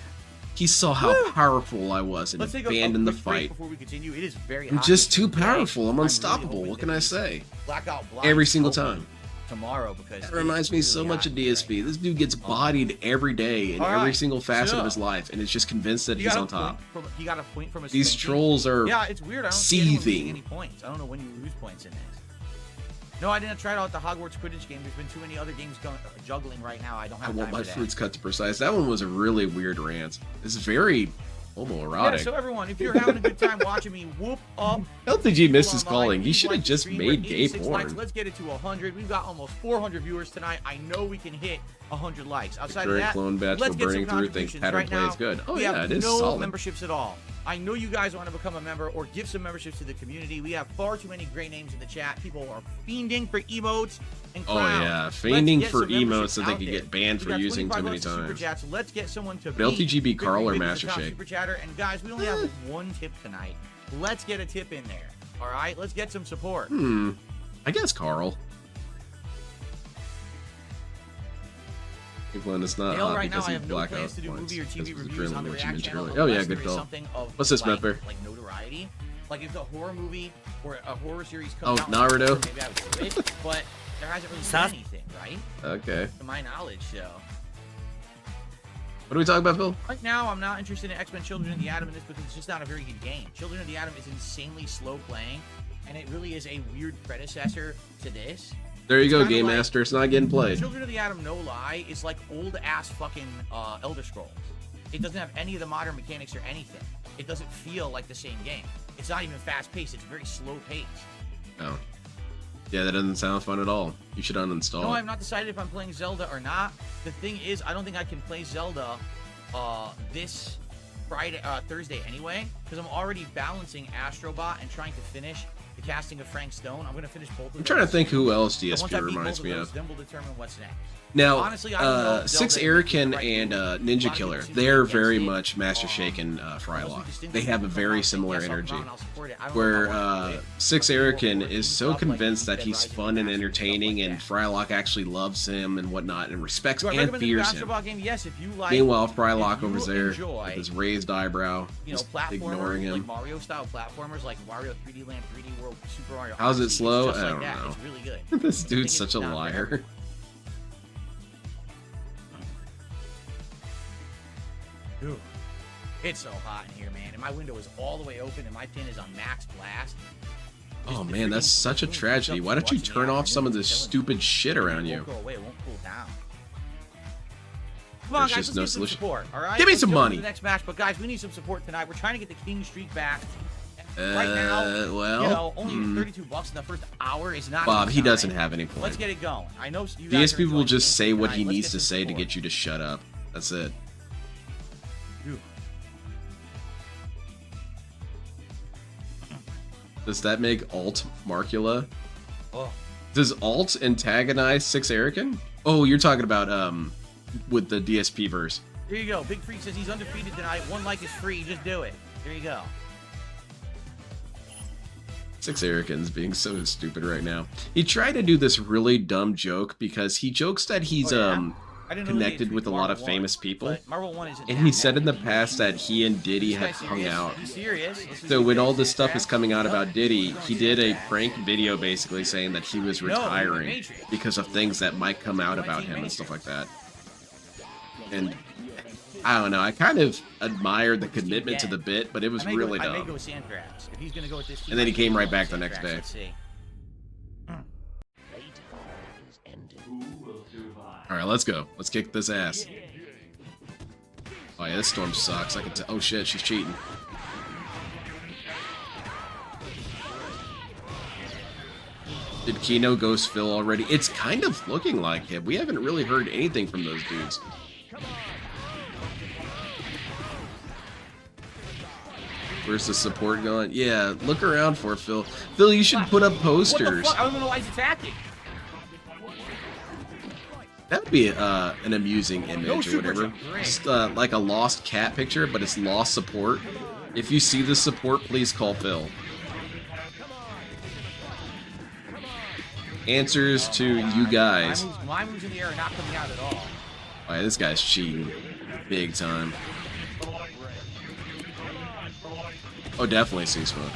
He saw how powerful I was and abandoned the fight. Before we continue, it is very I'm just too powerful. I'm unstoppable. What can I say? Every single time. Tomorrow, because that reminds me so much of DSP. This dude gets bodied every day in every single facet of his life, and is just convinced that he's on top. He got a point from These trolls are it's weird. I don't seething. Any points. I don't know when you lose points in this. No, I didn't try it out the Hogwarts Quidditch game. There's been too many other games juggling right now. I don't have time for that. I want my fruits cut to precise. That one was a really weird rant. It's very homoerotic. Yeah, so everyone, if you're having a good time watching me whoop up... LTG missed his calling. He should have just made gay porn. Likes. Let's get it to 100. We've got almost 400 viewers tonight. I know we can hit 100 likes. Outside of that, clone batch let's for get burning some through things. Pattern right play now. is good. Oh we yeah, have it is no solid. memberships at all. I know you guys want to become a member or give some memberships to the community. We have far too many great names in the chat. People are fiending for emotes and crowns. Oh yeah, fiending for emotes so they can get banned for using too many times. Let's get someone to but LTGB Carl or Master Shake? Super chatter. And guys, we only have one tip tonight. Let's get a tip in there. All right, let's get some support. I guess Carl. When it's not hot right because now, he blackout to do movie or TV reviews reviews on the reaction earlier. Oh yeah, good call. What's this, Medfair? Like notoriety. Like if the horror movie or a horror series comes out, Naruto. Maybe I would do it, but there hasn't really been anything, right? Okay. To my knowledge, so. What are we talking about, Phil? Right now, I'm not interested in X-Men Children of the Atom in this because it's just not a very good game. Children of the Atom is insanely slow playing, and it really is a weird predecessor to this. There you go, Game Master. It's not getting played. Children of the Atom, no lie, is like old-ass fucking Elder Scrolls. It doesn't have any of the modern mechanics or anything. It doesn't feel like the same game. It's not even fast-paced. It's very slow-paced. Oh. Yeah, that doesn't sound fun at all. You should uninstall No, it. I've not decided if I'm playing Zelda or not. The thing is, I don't think I can play Zelda this Thursday anyway, because I'm already balancing Astrobot and trying to finish the casting of Frank Stone. I'm going to finish both of those. I'm trying to think who else Once I DSP beat reminds both me those, of. then we'll determine what's next. Now, honestly, I don't know Six Erican and Ninja Killer, they're very much Master Shake and Frylock. They have a very similar energy. Where Six Erican is so convinced that he's fun and entertaining, and Frylock actually loves him and whatnot, and respects and fears him. Yes, if you like, Meanwhile, Frylock over there with his raised eyebrow, just ignoring him. Like Mario-style platformers, like Wario 3D Land, 3D World, Super Mario. How's it slow? I don't know. know. It's really good. This dude's such a liar. It's so hot in here, man. And my window is all the way open, and my pin is on max blast. Oh man, that's such a tragedy. Why don't you turn off some of this stupid shit around It you? won't go away. It won't cool down. Come on, There's guys, just let's no get some solution. support, all right? Give me Let's some go to money. the next match, but guys, we need some support tonight. We're trying to get the king streak back. Right now, well, you know, only $32 in the first hour is not. Bob, enough he time. doesn't have any point. Let's get it going. I know you guys DSP are will enjoying just the say game what tonight. he Let's needs get to some say to support. get you to shut up. That's it. Does that make alt Marcula? Oh. Does alt antagonize 6 Erican? Oh, you're talking about with the DSP verse. There you go. Big Freak says he's undefeated tonight. 1 like is free. Just do it. There you go. 6 Erican's being so stupid right now. He tried to do this really dumb joke because he jokes that he's connected with a lot of famous people. Marvel 1 isn't And he said in the past that he and Diddy have hung out. serious. So when all this stuff is coming out about Diddy, he did a prank video basically saying that he was retiring because of things that might come out about him and stuff like that. And I don't know, I kind of admired the commitment to the bit, but it was really I may dumb. go with Sandcrax. If he's going to go with this team, And then he I came may right go back with the next Sandcrax. day. Let's see. Alright, let's go. Let's kick this ass. Oh yeah, this storm sucks. I can tell. Oh shit, she's cheating. Did Kino ghost Phil already? It's kind of looking like him. We haven't really heard anything from those dudes. Where's the support going? Yeah, look around for it, Phil. Phil, you should put up posters. What the fuck? I don't know why he's attacking. That would be an amusing image or whatever. Just like a lost cat picture, but it's lost support. If you see the support, please call Phil. Answers to you guys. My moves in the air are not coming out at all. Oh, yeah, this guy's cheating. Big time. Oh, definitely sea smoke.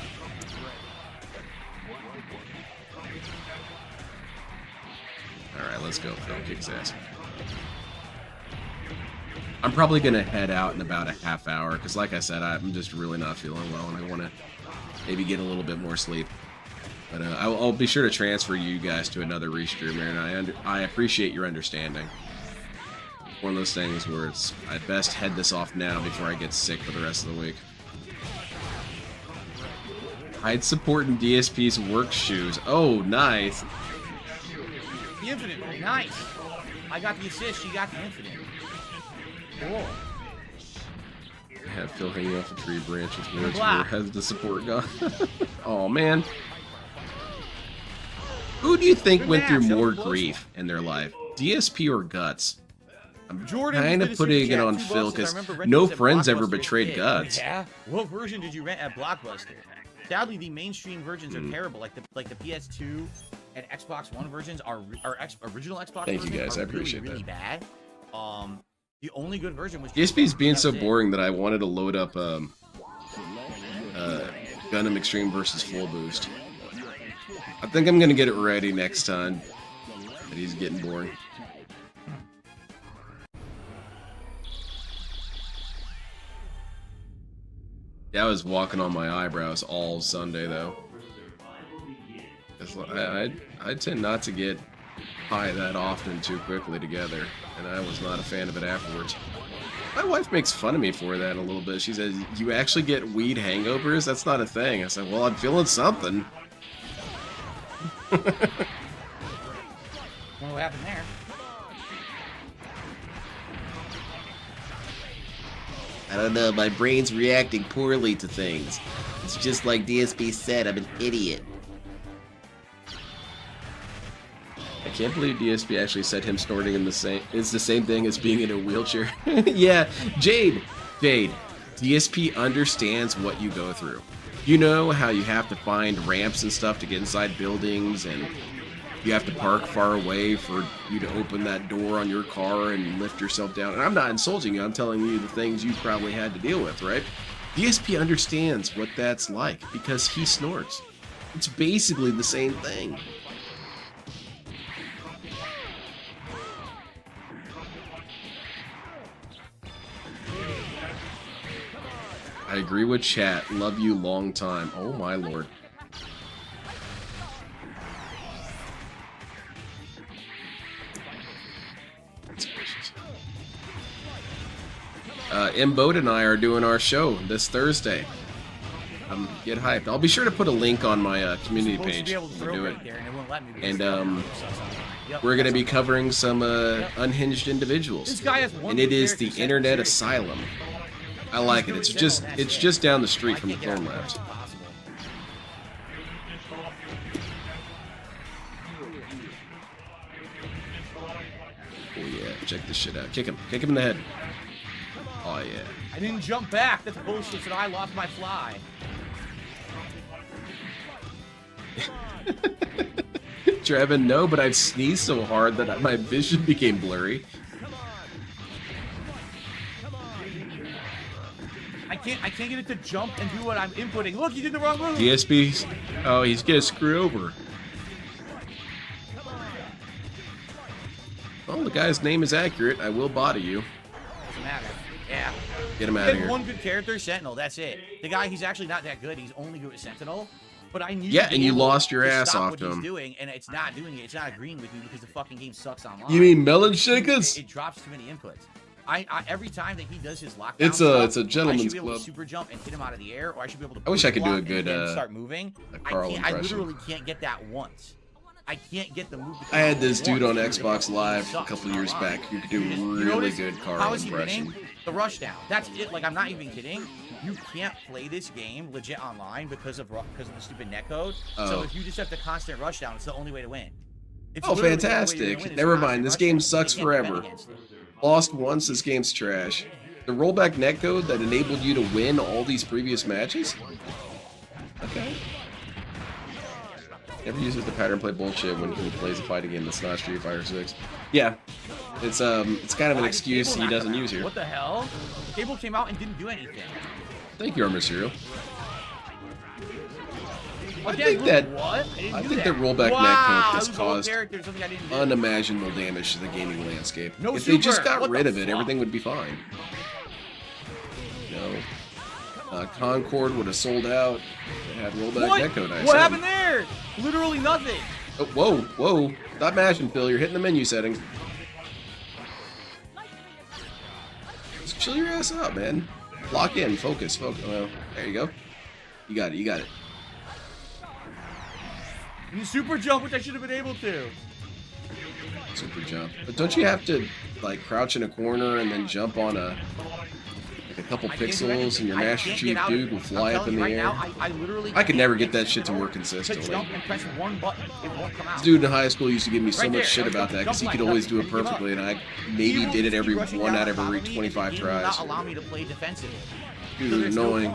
Alright, let's go. Phil kicks ass. I'm probably going to head out in about a half hour, because like I said, I'm just really not feeling well, and I want to maybe get a little bit more sleep. But I'll be sure to transfer you guys to another restreamer, and I appreciate your understanding. One of those things where it's, I'd best head this off now before I get sick for the rest of the week. Hide support in DSP's work shoes. Oh, nice. The infinite, nice. I got the assist, she got the infinite. Cool. I have Phil hanging off a tree branch with words. Where has the support gone? Oh man. Who do you think went through more grief in their life? DSP or Guts? I'm kind of putting it on Phil because no friends ever betrayed Guts. Yeah? What version did you rent at Blockbuster? Sadly, the mainstream versions are terrible. Like the PS2 and Xbox One versions are original Xbox. Thank you guys, I really, appreciate really that. Bad. The only good version was DSP's being so boring that I wanted to load up Gundam Extreme versus Full Boost. I think I'm gonna get it ready next time. But he's getting boring. Yeah, I was walking on my eyebrows all Sunday though. I tend not to get high that often too quickly together, and I was not a fan of it afterwards. My wife makes fun of me for that a little bit. She says, "You actually get weed hangovers? That's not a thing." I said, "Well, I'm feeling something." What happened there? I don't know, my brain's reacting poorly to things. It's just like DSP said, I'm an idiot. I can't believe DSP actually said him snorting is the same thing as being in a wheelchair. Yeah, Jade, DSP understands what you go through. You know how you have to find ramps and stuff to get inside buildings, and you have to park far away for you to open that door on your car and lift yourself down. And I'm not insulting you, I'm telling you the things you probably had to deal with, right? DSP understands what that's like because he snorts. It's basically the same thing. I agree with chat. Love you long time. Oh my lord. Mbode and I are doing our show this Thursday. Get hyped. I'll be sure to put a link on my community page to do it. And we're going to be covering some unhinged individuals. And it is the Internet Asylum. I like it. It's just down the street from the Clone Labs. Oh yeah, check this shit out. Kick him in the head. Oh yeah. I didn't jump back. That's bullshit. So I lost my fly. Trevin, no, but I've sneezed so hard that my vision became blurry. I can't get it to jump and do what I'm inputting. Look, you did the wrong move. DSP. Oh, he's gonna screw over. Well, the guy's name is accurate. I will body you. Doesn't matter. Yeah. Get him out of here. One good character, Sentinel. That's it. The guy, he's actually not that good. He's only good at Sentinel. But I knew. Yeah, and you lost your ass off to him. He's doing, and it's not doing it. It's not agreeing with me because the fucking game sucks online. You mean melon shakers? It drops too many inputs. I every time that he does his lockdown, it's a gentleman's I should be able club. to super jump and hit him out of the air, or I should be able to. I wish I could do a good start moving. I literally can't get that once. I can't get the move. I had this dude on Xbox Live a couple years back who could do really good Carl impression. Winning? The rushdown. That's it. Like, I'm not even kidding. You can't play this game legit online because of the stupid netcode. Oh. So if you just have the constant rushdown, it's the only way to win. Oh, fantastic! Never mind. This game sucks forever. Lost once. This game's trash. The rollback netcode that enabled you to win all these previous matches. Okay. Never uses the pattern play bullshit when he plays a fighting game that's not Street Fighter 6. Yeah, it's kind of an excuse he doesn't use here. What the hell? The cable came out and didn't do anything. Thank you, Armor Serial. I Again, think that rollback netcode has Wow, caused unimaginable damage to the gaming landscape. If they just got rid of it, everything would be fine. No. Concord would have sold out. They had rollback netcode. What happened there? Literally nothing. Oh, whoa. Stop mashing, Phil. You're hitting the menu settings. Just chill your ass out, man. Lock in. Focus. Well, there you go. You got it. You super jump, which I should have been able to. Super jump. But don't you have to, like, crouch in a corner and then jump on a couple pixels and your Master Chief dude will fly up in the air? I could never get that shit to work consistently. This dude in high school used to give me so much shit about that because he could always do it perfectly, and I maybe did it every 1 out of every 25 tries. Not allow me to play defensively. Dude, annoying.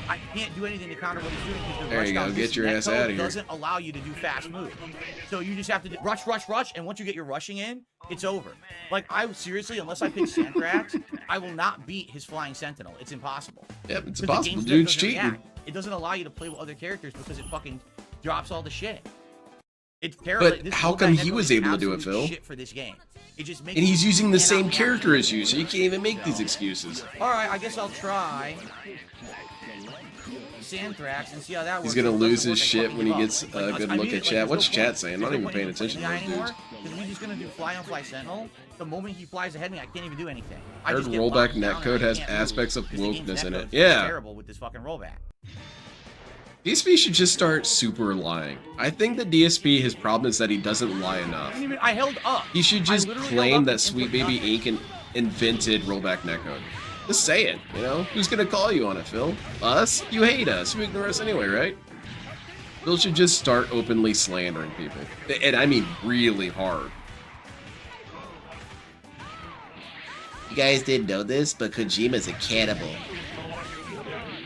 I can't do anything to counter what he's doing because there you go. Get your ass out of here. Doesn't allow you to do fast moves, so you just have to rush, and once you get your rushing in, it's over. Like, I seriously, unless I pick Sandrax, I will not beat his flying Sentinel. It's impossible. Yep, it's impossible. Dude's cheating. It doesn't allow you to play with other characters because it fucking drops all the shit. It's terrible. But how come he was able to do it, Phil? Shit for this game. It just makes and he's using the same character as you, so you can't even make these excuses. All right, I guess I'll try Sandrax and see how that works. He's gonna lose his shit when he gets a good look at chat. What's chat saying? I'm not even paying attention to those dudes. Because we're just gonna do fly-on-fly Sentinel. The moment he flies ahead of me, I can't even do anything. I heard rollback netcode has aspects of wokeness in it. Yeah. Terrible with this fucking rollback. DSP should just start super lying. I think that DSP, his problem is that he doesn't lie enough. I held up. He should just claim that Sweet Baby Inc. invented rollback netcode. Just say it, you know? Who's gonna call you on it, Phil? Us? You hate us. You ignore us anyway, right? Phil should just start openly slandering people. And I mean really hard. You guys didn't know this, but Kojima's a cannibal.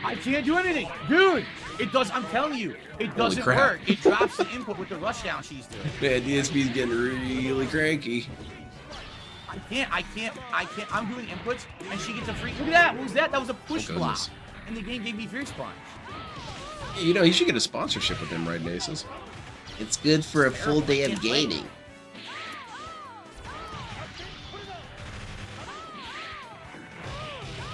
I can't do anything. Dude! It does, I'm telling you, it doesn't work. It drops the input with the rushdown she's doing. Man, DSP's getting really cranky. I can't. I'm doing inputs, and she gets a free. Look at that. What was that? That was a push block. And the game gave me Fierce Punch. You know, he should get a sponsorship with them, right, Nasus? It's good for a full day of gaming.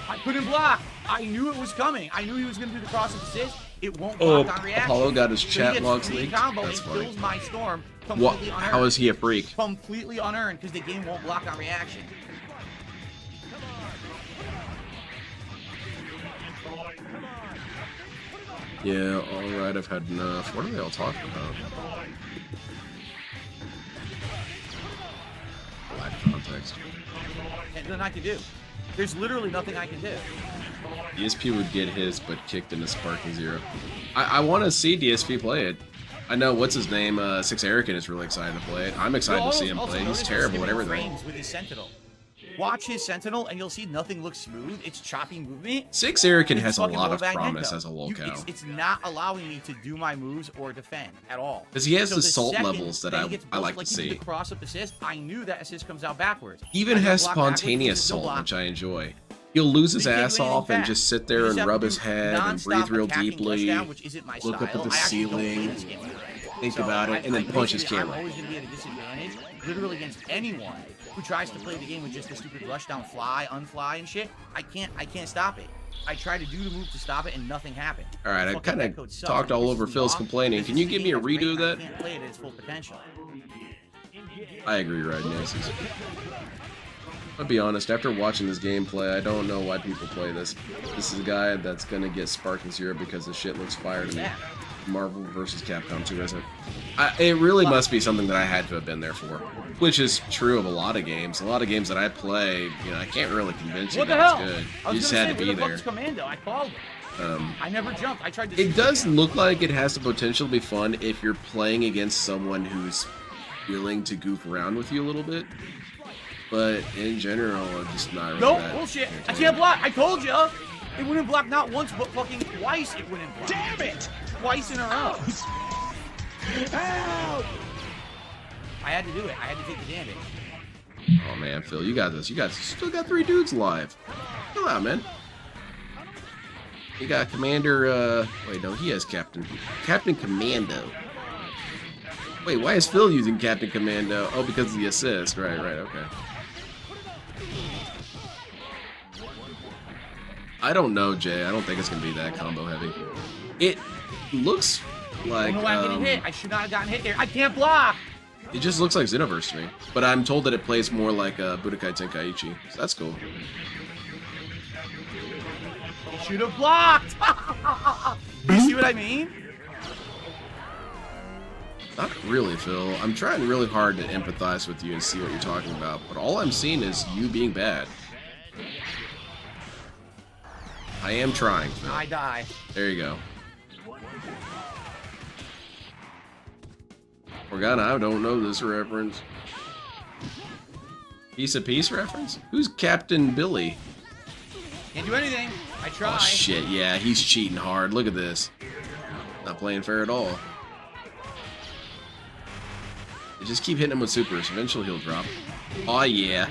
I couldn't block. I knew it was coming. I knew he was going to do the cross-up assist. It won't block on reaction. Apollo got his So he chat gets logs free leaked. combo That's and funny. kills my storm What? completely unearned. How is he a freak? Completely unearned because the game won't block on reaction. Yeah, alright, I've had enough. What are they all talking about? Black context. And nothing I can do. There's literally nothing I can do. DSP would get his, but kicked into Sparking Zero. I want to see DSP play it. I know, what's his name? Six Erican is really excited to play it. I'm excited to see him play. He's terrible at everything. With his Sentinel. Watch his Sentinel and you'll see nothing looks smooth. It's choppy movement. Six Erican It's has a fucking lot of rollback promise netcode. as a lolcow. It's not allowing me to do my moves or defend at all. Because he has So the the salt second levels that he gets I built like to he did see. the cross-up assist, I knew that assist comes out backwards. He even I can has block backwards, spontaneous he can still salt, block. which I enjoy. He'll lose his You can't ass do anything off and fast. just sit You there just and have rub to his do head and non-stop breathe real attacking deeply. touchdown, which isn't my Look up style. at the I actually don't play ceiling, this game. think So about it, and then punch his basically, I'm camera. always going to be at a disadvantage, literally against anyone who tries to play the game with just a stupid rush down, fly, unfly, and shit. I can't stop it. I try to do the move to stop it, and nothing happened. All right, I Fucking kind netcode of sucks. talked It all pisses over me Phil's off complaining. because Can you this give me a game is great redo of and I that? can't play it at its full potential. I agree, right, Nancy. I'll be honest, after watching this gameplay, I don't know why people play this. This is a guy that's gonna get Sparking Zero because the shit looks fire to me. Marvel vs. Capcom 2 isn't. It really must be something that I had to have been there for. Which is true of a lot of games. A lot of games that I play, you know, I can't really convince you What the that hell? it's good. I You was just gonna had say, to be where the there. fuck's Commando? I called it. I never jumped. I tried to. It does look like it has the potential to be fun if you're playing against someone who's willing to goof around with you a little bit. But in general, I'm just not really Nope, that bullshit. I entertained. can't block. I told you. It wouldn't block not once, but fucking twice it wouldn't block. Damn it! Twice in a row. Ow! I had to do it. I had to take the damage. Oh man, Phil, you got this. You still got 3 dudes alive. Chill out, man. You got Commander, wait, no, he has Captain Commando. Wait, why is Phil using Captain Commando? Oh, because of the assist. Right, okay. I don't know, Jay. I don't think it's going to be that combo heavy. It looks I like, don't know why I'm getting hit. I should not have gotten hit there. I can't block. it just looks like Xenoverse to me. But I'm told that it plays more like Budokai Tenkaichi. So that's cool. Should have blocked. You see what I mean? Not really, Phil. I'm trying really hard to empathize with you and see what you're talking about, but all I'm seeing is you being bad. I am trying, Phil. I die. There you go. Forgot I don't know this reference. Piece of Peace reference? Who's Captain Billy? Can't do anything. I tried. Oh shit, yeah, he's cheating hard. Look at this. Not playing fair at all. You just keep hitting him with supers. Eventually he'll drop. Oh yeah.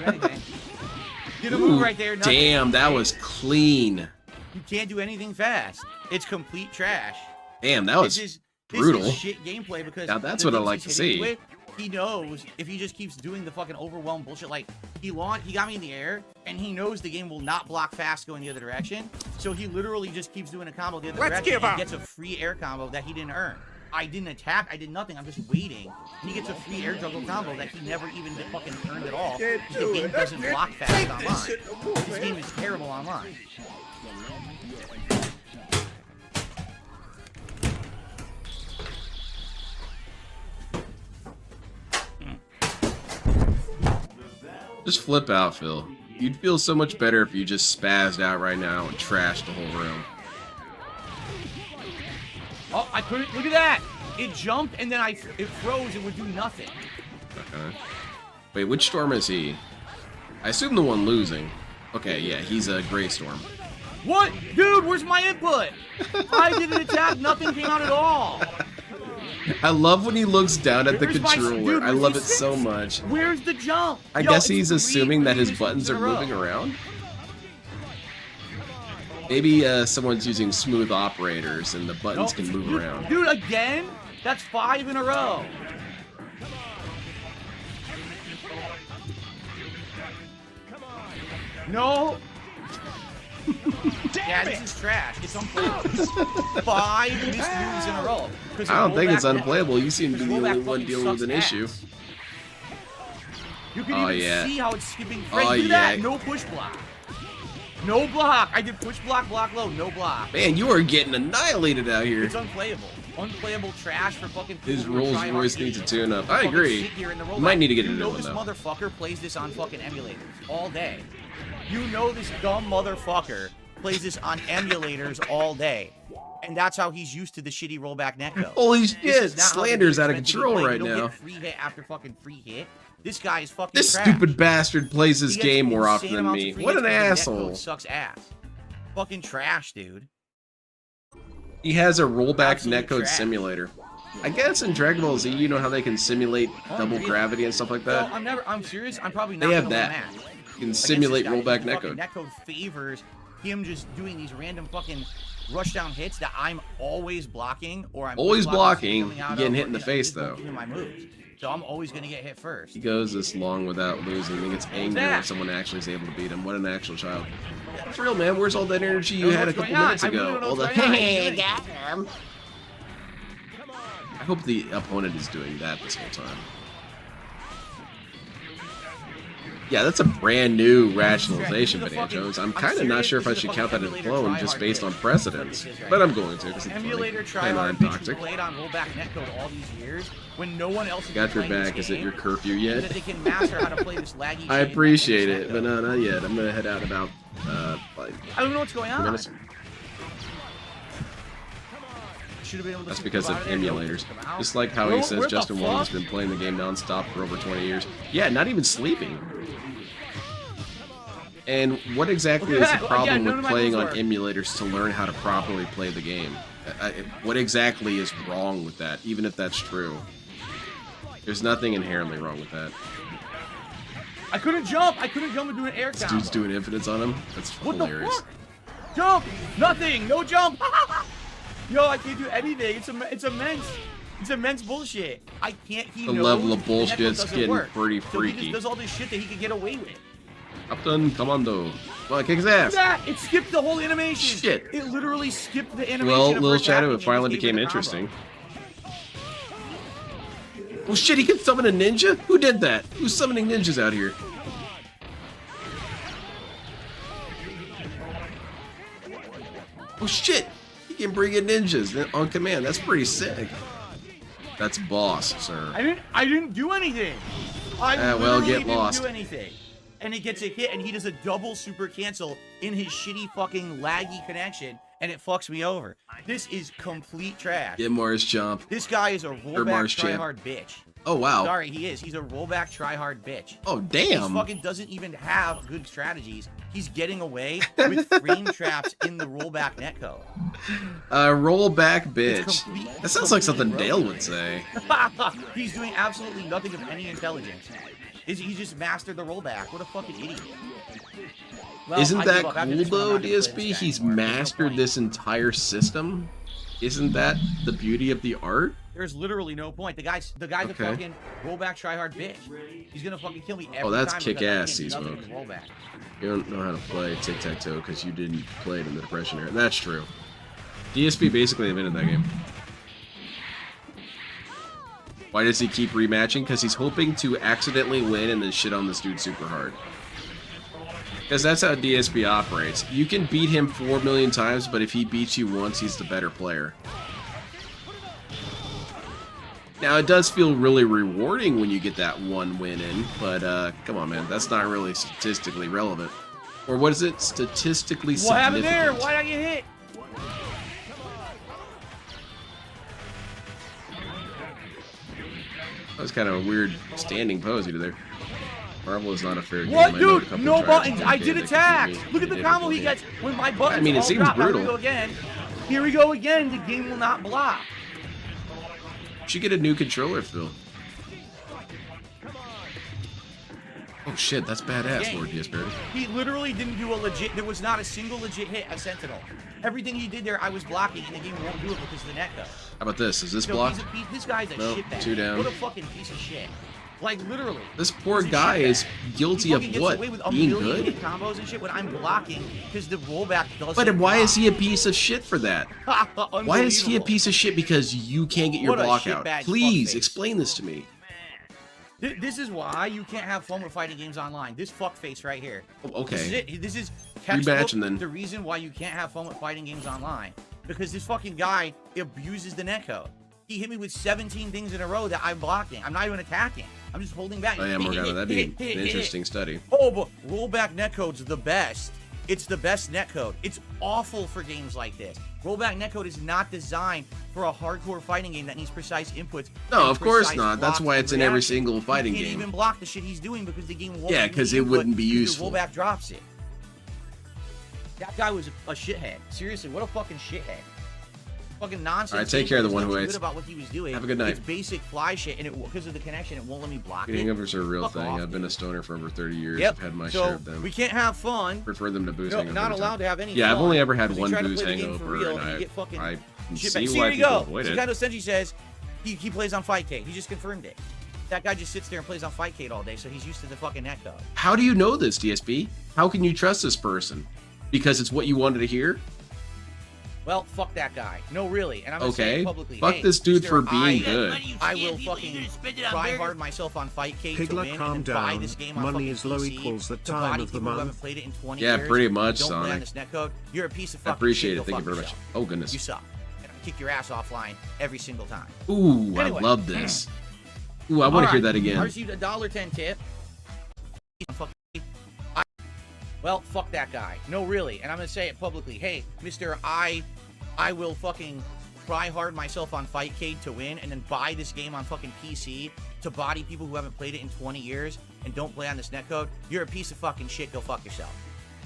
Get a move right there. Nothing. Damn, that was clean. You can't do anything fast. It's complete trash. Damn, that was This brutal. is shit gameplay because Now that's the what I things like he's to hitting see. With, he knows if he just keeps doing the fucking overwhelmed bullshit, like he got me in the air, and he knows the game will not block fast going the other direction, so he literally just keeps doing a combo the other direction and gets a free air combo that he didn't earn. I didn't attack, I did nothing, I'm just waiting. And he gets a free air juggle combo that he never even fucking earned at all. The game doesn't block fast online. This game is terrible online. Just flip out, Phil. You'd feel so much better if you just spazzed out right now and trashed the whole room. Oh, I couldn't. Look at that. It jumped and then it froze and would do nothing. Okay. Wait, which storm is he? I assume the one losing. Okay, yeah, he's a Gray Storm. What? Dude, where's my input? I did an attack, nothing came out at all. I love when he looks down at the Where's my- controller. dude, I where's love he it so much. Where's the jump? I Yo, guess it's he's three assuming that his mismoves buttons in are a row. moving around. Maybe someone's using smooth operators and the buttons can move Dude, around. Dude, again? That's 5 in a row. No. Yeah, this is trash. It's unplayable. 5 missed moves in a row. I don't think it's unplayable. You seem to be the only one dealing with an issue. You can even see how it's skipping frames. Look at that. No push block. No block. I did push block, block low, no block. Man, you are getting annihilated out here. It's unplayable. Unplayable trash for fucking people. His Rolls Royce needs to tune up. I agree. You might need to get a new one, though. You know this motherfucker plays this on fucking emulators all day. You know this dumb motherfucker plays this on emulators all day. And that's how he's used to the shitty rollback netcode. Holy shit, Slander's out of control right now. Free hit after fucking free hit. This guy is fucking This trash. stupid bastard plays this game more often than me. What an asshole. Sucks ass. Fucking trash, dude. He has a rollback netcode simulator. I guess in Dragon Ball Z, you know how they can simulate double gravity and stuff like that? Well, I'm serious. I'm probably not They have gonna that. win a match. You can simulate rollback netcode. Netcode favors him just doing these random fucking rushdown hits that I'm always blocking, or I'm always blocking. You're getting hit in the face, though. My moves. So I'm always gonna get hit first. He goes this long without losing. He gets angry when someone actually is able to beat him. What an actual child. For real, man. Where's all that energy you had a couple minutes ago? All the hey, got him. I hope the opponent is doing that this whole time. Yeah, that's a brand new rationalization, Banana Jones. I'm kind of not sure if I should count that as a clone just based on precedence, but I'm going to because it's Emulator funny. tryhard bitch played on rollback netcode all these years when no one else got your back. Is it your curfew yet? That they can master how to play this laggy. I appreciate it, but no, not yet. I'm gonna head out about like. I don't know what's going on. Minutes. That's because of emulators. Just like how he says Justin Wong has been playing the game non-stop for over 20 years. Yeah, not even sleeping. And what exactly is the problem with playing on emulators to learn how to properly play the game? What exactly is wrong with that, even if that's true? There's nothing inherently wrong with that. I couldn't jump! I couldn't jump and do an air combo. Dude's doing infinites on him? That's hilarious. What the fuck? Jump! Nothing! No jump! Yo, I can't do anything. It's immense. It's immense bullshit. I can't. The level of bullshit's getting pretty freaky. So he just does all this shit that he can get away with. Captain Commando. Well, kick his ass. It skipped the whole animation. Shit. It literally skipped the animation. Well, Little Shadow, it finally became interesting. Oh shit, he can summon a ninja? Who did that? Who's summoning ninjas out here? Oh shit! He can bring in ninjas on command. That's pretty sick. That's boss, sir. I didn't do anything. Well, get lost. Didn't do anything. And he gets a hit, and he does a double super cancel in his shitty fucking laggy connection, and it fucks me over. This is complete trash. Get Mars Chomp. This guy is a rollback tryhard bitch. Oh wow. Sorry, he is. He's a rollback tryhard bitch. Oh damn. He fucking doesn't even have good strategies. He's getting away with frame traps in the rollback netcode. Rollback bitch. That sounds like something Dale would say. He's doing absolutely nothing of any intelligence. He just mastered the rollback. What a fucking idiot. Well, Isn't that cool though, DSP? He's mastered this entire system. Isn't that the beauty of the art? There's literally no point. The guy's a fucking rollback tryhard bitch. He's gonna fucking kill me every time. Oh, that's kick-ass, C-Smoke. Rollback. You don't know how to play tic-tac-toe because you didn't play it in the Depression era. That's true. DSP basically invented that game. Why does he keep rematching? Because he's hoping to accidentally win and then shit on this dude super hard. Because that's how DSP operates. You can beat him 4 million times, but if he beats you once, he's the better player. Now, it does feel really rewarding when you get that one win in, but come on, man. That's not really statistically relevant. Or what is it? Statistically significant. What happened there? Why did I get hit? That was kind of a weird standing pose you did there. Marvel is not a fair game. What, dude? No buttons. I did attack. Look at the combo he gets when my buttons. I mean, it seems brutal. Here we go again. Here we go again. The game will not block. You should get a new controller, Phil. Oh shit, that's badass, Lord DSP. He literally didn't do a legit. There was not a single legit hit at Sentinel. Everything he did there, I was blocking, and the game won't do it because of the netcode. How about this? Is this blocked? This guy's a shitbag. 2 down. What a fucking piece of shit. Like literally. This poor He's a guy shithead. is guilty He of fucking gets what? away with a Being million good? hit combos and shit when I'm blocking because the rollback doesn't. But why is block. he a piece of shit for that? Why is he a Unbelievable. piece of shit because you can't get your What a block out? shitbag Please fuckface. explain this to me. This is why you can't have fun with fighting games online. This fuckface right here. Oh, okay. This is it. This is Rematch textbook and then- the reason why you can't have fun with fighting games online. Because this fucking guy abuses the netcode. He hit me with 17 things in a row that I'm blocking. I'm not even attacking. I'm just holding back. Oh yeah, Morgana, that'd be an interesting study. Oh, but rollback netcode's the best. It's the best netcode. It's awful for games like this. Rollback netcode is not designed for a hardcore fighting game that needs precise inputs. No, and of course precise not. That's blocks why and it's in every reactions. single fighting You can't game. even block the shit he's doing because the game won't. Yeah, give you because the it input wouldn't be because useful. The rollback drops it. That guy was a shithead. Seriously, what a fucking shithead. Fucking nonsense. All right, take care of the one who There's nothing hates. good about what he was doing. Have a good night. It's basic fly shit, and because of the connection, it won't let me block it. Hangovers are a real Fuck thing. off. I've been a stoner for over 30 years. Yep. I've had my so share of them. we can't have fun. Prefer them to booze No, hangovers. not allowed to have any Yeah, I've fun, only ever had because you one try to booze play the game for hangover, real, and and you get fucking I can shit see back. See, why here you people go. avoid So it. Kaido Senji says he plays on Fightcade. He just confirmed it. That guy just sits there and plays on Fightcade all day, so he's used to the fucking netcode. How do you know this, DSP? How can you trust this person? Because it's what you wanted to hear? Well, fuck that guy. No, really. And I'm gonna say Okay. it publicly. Fuck hey, this dude Mr. for being good. I will fucking try hard myself on Fightcade to Piglet, win calm and then buy down. this game on Money fucking is low PC equals the to time body of the people who month. haven't played it in 20 Yeah, years. pretty much, Don't play on Sonic. this netcode. You're a piece of I fucking appreciate shit. it. Thank you Go very fuck much. yourself. Oh, goodness. You suck. And I'll kick your ass offline every single time. Ooh, Anyway. I love this. Ooh, I want to hear that I again. received a $1.10 tip. Well, fuck that guy. No, really. And I'm gonna say it publicly. Hey, Mr. I will fucking try hard myself on Fightcade to win and then buy this game on fucking PC to body people who haven't played it in 20 years and don't play on this netcode. You're a piece of fucking shit. Go fuck yourself.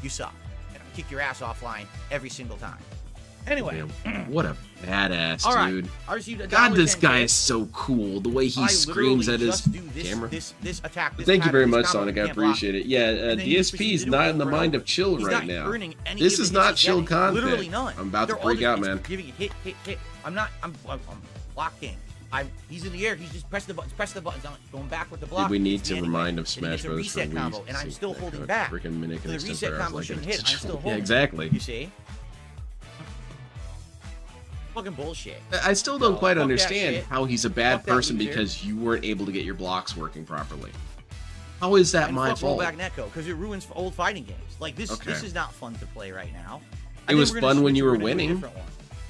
You suck. And I'll kick your ass offline every single time. Anyway. Man, what a badass, All right. dude. I received a God, this $1.10 guy tip. is so cool. The way he I screams literally at his just do this, camera. This attack. This Thank you very pattern, much, this combo, Sonic. I you can't block. appreciate it. Yeah, And then he just DSP proceeds is to do not it in the over and mind over. of chill He's right not now. earning any This of the is hits not he's chill getting. content. Literally none. I'm about to They're all freak just out, man. Giving it hit. I'm blocking. He's in the air. He's just press the buttons. I'm going back with the block. Did we need to Anyway. remind of And he Smash gets a Bros. for reset combo, Wii? and I'm still Sync holding that back. Freaking minute So the extent reset where I was combo like, shouldn't it's hit. I'm still yeah, holding. exactly. You see? Fucking bullshit. I still don't quite fuck that understand shit. how he's a bad Fuck that person loser. because you weren't able to get your blocks working properly. How is that And my fuck fault? rollback netcode because it ruins old fighting games. Like this. Okay. This is not fun to play right now. It was fun when you were winning.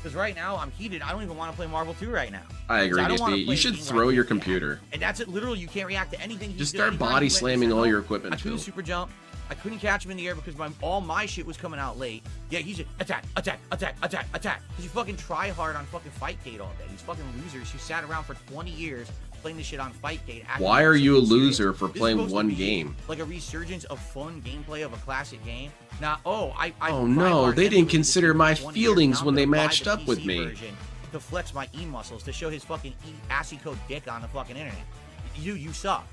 Because right now I'm heated. I don't even want to play Marvel 2 right now. I agree, don't wanna DSP. play You should a game throw like your this. computer. And that's it. Literally, you can't react to anything. Just start body slamming all your equipment I couldn't too. super jump. I couldn't catch him in the air because all my shit was coming out late. Yeah, he's just attack. Because you fucking try hard on fucking Fightcade all day. These fucking losers who sat around for 20 years playing this shit on Fightcade. Why are you a something serious. loser for This is playing supposed to one be game? Like a resurgence of fun gameplay of a classic game. Now, I Oh no, they didn't consider my feelings when they matched the up with PC me. version to flex my E muscles to show his fucking assy code dick on the fucking internet. You suck.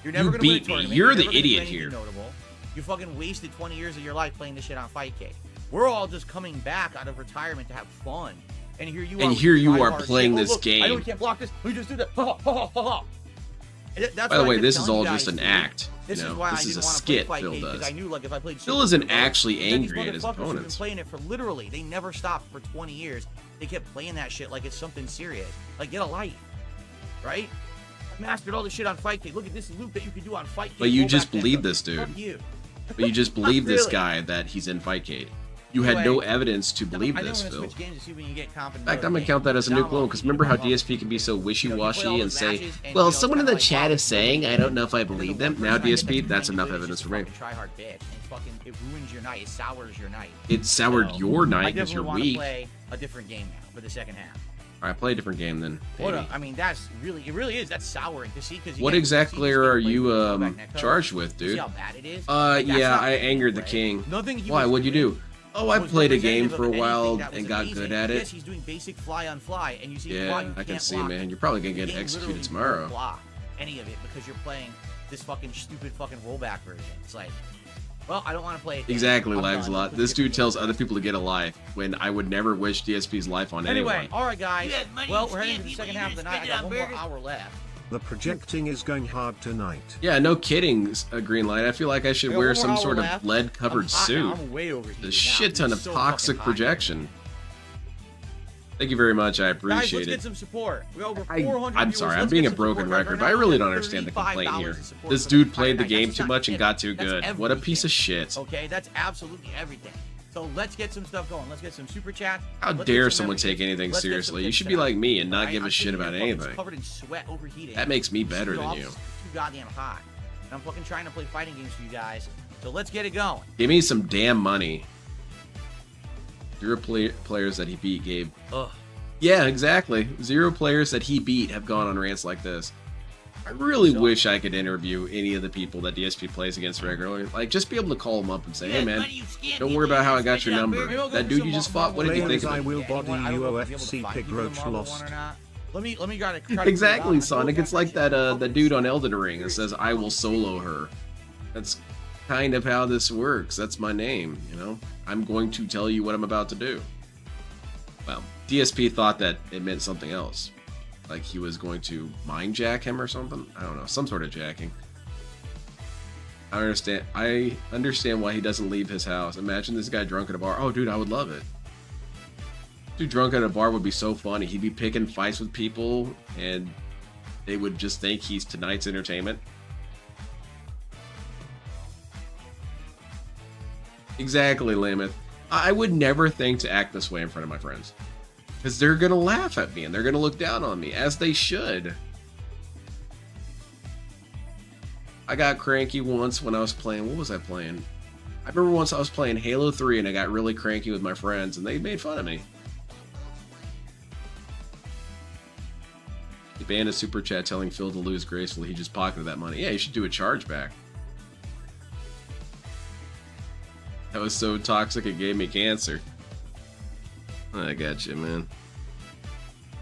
You're never gonna win a beat me. tournament. You're You're the never gonna do idiot anything here. Notable. You fucking wasted 20 years of your life playing this shit on Fightcade. We're all just coming back out of retirement to have fun. And here you are. And with here your you are try-hard playing shit. this Look, I know game. we can't block this. We just do that. Ha, ha, ha, ha, ha. That's By the what I way, kept this is telling all you just guys, an dude. act. This You is know, why this I is didn't a want to play skit Phil Fightcade, because does. I knew, like, if I played Phil Super isn't Super actually then these angry at his motherfuckers who've been opponents. playing it for literally, they never stopped for 20 years. They kept playing that shit like it's something serious. Like, get a life, right? I mastered all this shit on Fightcade. Look at this loop that you can do on Fightcade. But you Roll just back believe netcode. this dude. Fuck you. But you just believe this Really. guy that he's in Fightcade. You had no evidence to believe I know this, we're gonna Phil. switch games to see when you get confident In fact, about I'm the gonna game. count that as a new Download clone, because it, remember how you know, DSP can be so you play wishy-washy all and those say, matches and, well, you know, someone in kinda the like chat is box saying, I don't know if I and then believe the them. one Now, person I get DSP, that's really enough good is evidence just for me. fucking try-hard bitch, and it ruins your night. It sours your night. It soured So, your I night because definitely you're wanna weak. play a different game now for the second half. Alright, play a different game then. What baby. I mean, that's really, it really is. That's souring to see. Because What exactly are you charged with, dude? See how bad it is? Yeah, I angered the king. Nothing he Why? was What'd you doing do? Oh, I was played a game representative for a of anything while that was and got amazing. good at Yes, it. he's doing basic fly on fly, and you see why Yeah, you I can can't see, block. man. You're probably gonna The get game executed literally tomorrow. won't block any of it because you're playing this fucking stupid fucking rollback version. It's like, well, I don't want to play it. Exactly, I'm lags a done. lot. Let's This get dude the tells game other back. people to get a life when I would never wish DSP's life on Anyway, anyone. all right, guys. You had money, Well, you we're heading spent to the people, second you half of the didn't night. I spend it got on one more burgers. hour left. The projecting is going hard tonight. Yeah, no kidding, Greenlight. I feel like I should We got wear one more some hour sort of left. lead-covered I'm hot suit. now. I'm way overheated A now. shit ton It's of so toxic fucking hot. projection. Thank you very much. I Guys, appreciate let's it. get some support. We got over 400 I'm viewers. sorry, I'm Let's being get a some broken support record, right but I now. really We don't have understand the complaint $35 here. in support This for the dude entire played the night. game That's too not much and it. got too That's good. What a piece of shit. Okay, that's absolutely everything. So let's get some stuff going. Let's get some super chat. How Let's dare get some someone memory take tips. anything Let's get some seriously? You tips should be tonight. like me and not Alright, give a I'm shit sitting about here fucking anything. covered in sweat, overheated. That makes me better than Jobs you. Too goddamn hot. And I'm fucking trying to play fighting games for you guys. So let's get it going. Give me some damn money. 0 players that he beat, Gabe. Ugh. Yeah, exactly. 0 players that he beat have gone on rants like this. I really wish I could interview any of the people that DSP plays against regularly. Like, just be able to call them up and say, hey, man, don't worry about how I got your number. That dude you just fought, what did you think I of will it? body UFC pick roach lost. Let me try to Exactly, Sonic. It's like that dude on Elden Ring that says, I will solo her. That's kind of how this works. That's my name, you know? I'm going to tell you what I'm about to do. Well, DSP thought that it meant something else. Like he was going to mind jack him or something? I don't know, some sort of jacking. I understand why he doesn't leave his house. Imagine this guy drunk at a bar. Oh, dude, I would love it. Dude drunk at a bar would be so funny. He'd be picking fights with people, and they would just think he's tonight's entertainment. Exactly, Lameth. I would never think to act this way in front of my friends. Because they're going to laugh at me, and they're going to look down on me, as they should. I got cranky once when I was playing... What was I playing? I remember once I was playing Halo 3, and I got really cranky with my friends, and they made fun of me. He banned a super chat telling Phil to lose gracefully. He just pocketed that money. Yeah, you should do a chargeback. That was so toxic it gave me cancer. I got you, man.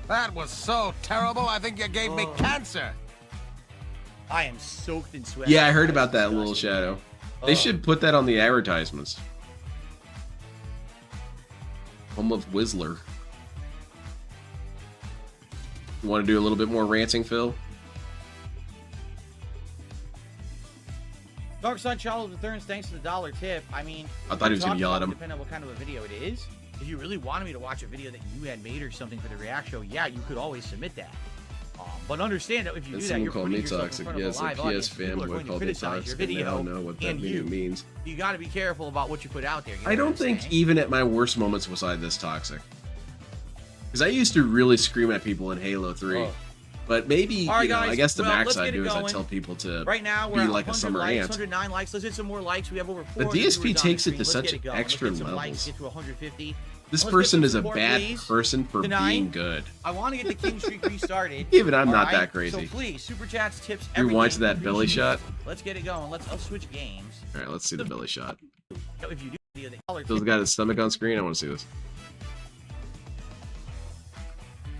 That was so terrible, I think you gave me cancer. I am soaked in sweat. Yeah, I heard about that little shadow. They should put that on the advertisements. Home of Whistler. You want to do a little bit more ranting, Phil? Dark Side Charles returns thanks to the $1 tip. I mean, I thought he was going to yell at him. Depending on what kind of a video it is. If you really wanted me to watch a video that you had made or something for the react show, yeah, you could always submit that. But understand that if you do that, you're putting yourself in front of a live audience. People are going to criticize your video, and you means. You got to be careful about what you put out there. You know I don't think even at my worst moments was I this toxic. Because I used to really scream at people in Halo 3. But maybe, right, you know, guys, I guess the max let's I get do it is I going. tell people to right now, be we're like a 100 summer likes, ant. 109 likes. Let's hit some more likes. We have over The 400 DSP viewers on takes the it to stream. Let's such get it going. extra Let's get some levels. likes, get to 150. This Let's get person some is a support, bad please. person for Tonight, being good. I want to get the King Streak restarted. Even I'm not Alright? that crazy. So please, super chats, tips, Rewind everything. to that belly shot. Let's get it going. I'll switch games. Alright, let's see the belly shot. If you do video, the color Phil's got his stomach on screen. I want to see this.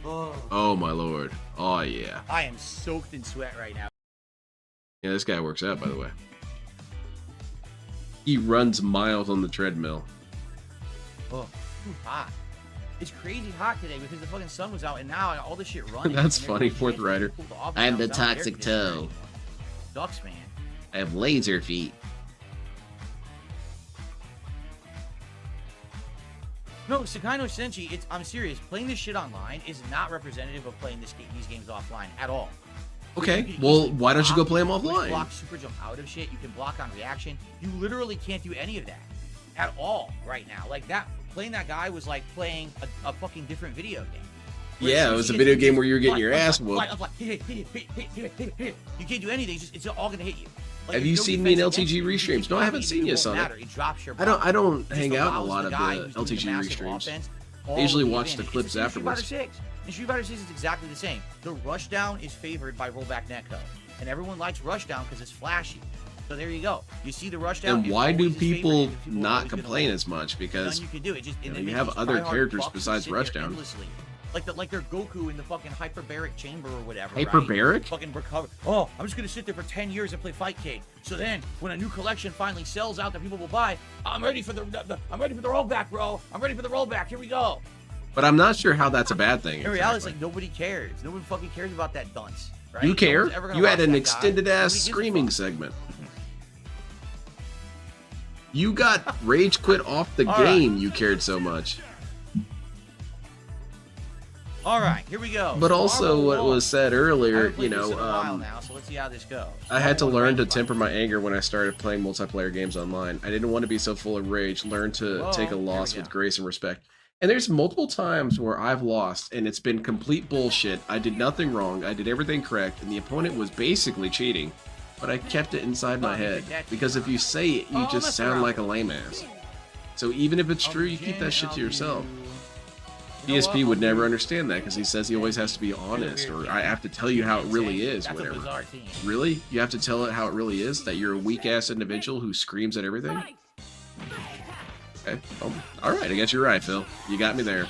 Oh my lord. Oh yeah. I am soaked in sweat right now. Yeah, this guy works out, by the way. He runs miles on the treadmill. Oh, too hot. It's crazy hot today because the fucking sun was out, and now all this shit running. That's and funny, everyone's fourth getting rider. cooled off I'm now the without air toxic conditioner toe. anymore. Sucks, man. I have laser feet. No, Sakaino Senshi, I'm serious. Playing this shit online is not representative of playing these games offline at all. Okay, well, why don't you go play them You can offline? block super jump out of shit. You can block on reaction. You literally can't do any of that at all right now. Like that, playing that guy was like playing a fucking different video game. Yeah, it was a video game where you were getting your ass whooped. You can't do anything. It's all gonna hit you. Like, Have there's you no seen me in defense against LTG you. restreams? No, I haven't seen you, Sonic. It drops your I don't It hang just out in a allows lot the of guy the who's doing LTG massive restreams. offense I all usually the way watch in. the It's clips in Street Fighter afterwards. 6. In Street Fighter 6, it's exactly the same. The rushdown is favored by rollback netcode, and everyone likes rushdown because it's flashy. So there you go. You see the rushdown. And it why do always is favored, people and people are not always gonna complain win. as much? Because Nothing you can do. It just you know, and you they have make these other tryhard characters fucks who besides sit there rushdown. endlessly. Like their Goku in the fucking hyperbaric chamber or whatever. Hyperbaric? Right? Fucking recover. Oh, I'm just gonna sit there for 10 years and play Fightcade. So then, when a new collection finally sells out that people will buy, I'm ready for the rollback, bro. I'm ready for the rollback. Here we go. But I'm not sure how that's a bad thing. In reality, it's like nobody cares. Nobody fucking cares about that dunce. Right? You care? No one's ever gonna You had watch an that guy. extended ass Nobody gives a screaming fuck. segment. You got rage quit off the All right. game. You cared so much. All right, here we go. But So also, Marvel what War. was said I earlier, haven't played you this in a while know, now, so let's see how this goes. I had to Marvel learn to War. temper my anger when I started playing multiplayer games online. I didn't want to be so full of rage. Learn to take a Whoa, here loss we with go. grace and respect. And there's multiple times where I've lost, and it's been complete bullshit. I did nothing wrong. I did everything correct, and the opponent was basically cheating. But I kept it inside my head. Because if you say it, you just mess sound around. like a lame ass. So even if it's true, you keep that shit to yourself. DSP would never understand that because he says he always has to be honest, or I have to tell you how it really is, That's a whatever. bizarre team. Really? You have to tell it how it really is? That you're a weak-ass individual who screams at everything? Okay. Alright, I guess you're right, Phil. You got me there.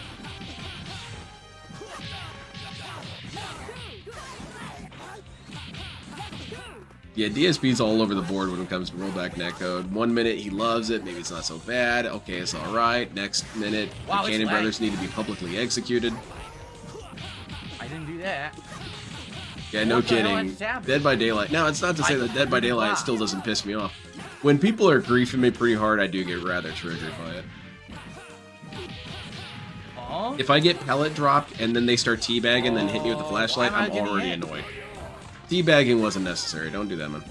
Yeah, DSP's all over the board when it comes to rollback netcode. 1 minute he loves it, maybe it's not so bad. Okay, it's alright. Next minute, Wow, the it's Cannon lag. Brothers need to be publicly executed. I didn't do that. Yeah, no What the hell kidding. just happened? Dead by Daylight. Now, it's not to say that Dead by Daylight Wow. still doesn't piss me off. When people are griefing me pretty hard, I do get rather triggered by it. Huh? If I get pellet dropped and then they start teabagging and then hit me with the flashlight, why am I I'm getting already hit? annoyed. Teabagging wasn't necessary. Don't do that, man.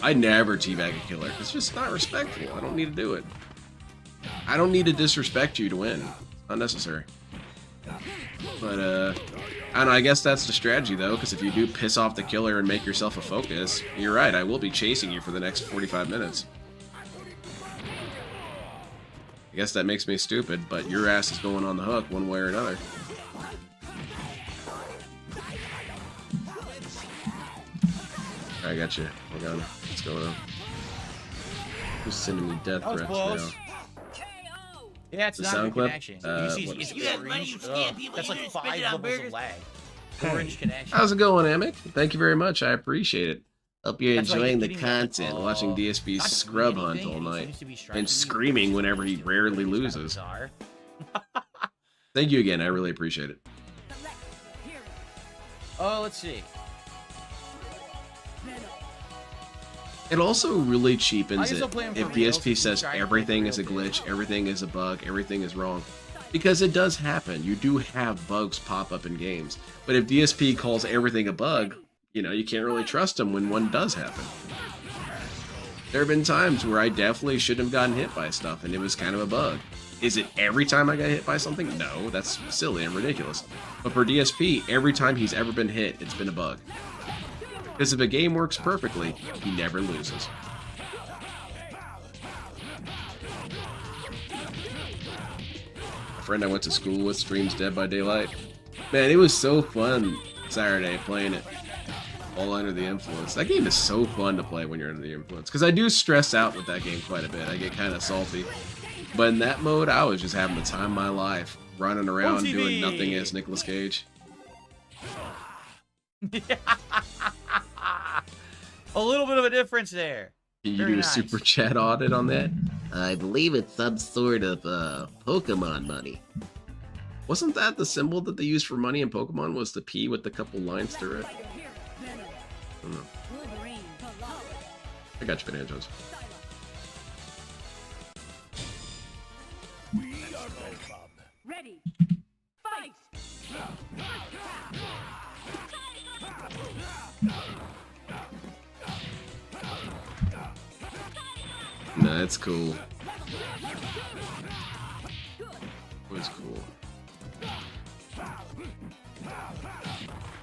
I never teabag a killer. It's just not respectful. I don't need to do it. I don't need to disrespect you to win. It's not necessary. But, I don't know, I guess that's the strategy, though, because if you do piss off the killer and make yourself a focus, you're right, I will be chasing you for the next 45 minutes. I guess that makes me stupid, but your ass is going on the hook one way or another. I got you. Hang on. What's going on? Who's sending me death That was threats close. now? Yeah, it's The not a sound good clip? connection. What you is see, it? it's orange. That's like 5 levels of lag. Orange connection. How's it going, Amic? Thank you very much. I appreciate it. Hope you're That's why enjoying the eating content, watching DSP's not scrub doing hunt anything, all and he night, seems to be striking and me screaming with whenever he this rarely kind of loses. bizarre. Thank you again. I really appreciate it. Oh, let's see. It also really I cheapens guess it I'll play him if for real, DSP since says he's trying to everything play is a for real glitch, everything is a bug, everything is wrong. Because it does happen. You do have bugs pop up in games. But if DSP calls everything a bug, you know, you can't really trust him when one does happen. There have been times where I definitely shouldn't have gotten hit by stuff, and it was kind of a bug. Is it every time I got hit by something? No, that's silly and ridiculous. But for DSP, every time he's ever been hit, it's been a bug. Because if a game works perfectly, he never loses. A friend I went to school with streams Dead by Daylight. Man, it was so fun Saturday playing it. All under the influence. That game is so fun to play when you're under the influence. Because I do stress out with that game quite a bit. I get kind of salty. But in that mode, I was just having the time of my life. Running around OTV. doing nothing as Nicolas Cage. A little bit of a difference there. Can you Very do a nice. super chat audit on that? I believe it's some sort of Pokemon money. Wasn't that the symbol that they used for money in Pokemon? Was the P with the couple lines through it? I don't know. I got you, Banana Jones. Ready. Fight. Nah, that's cool. Was cool.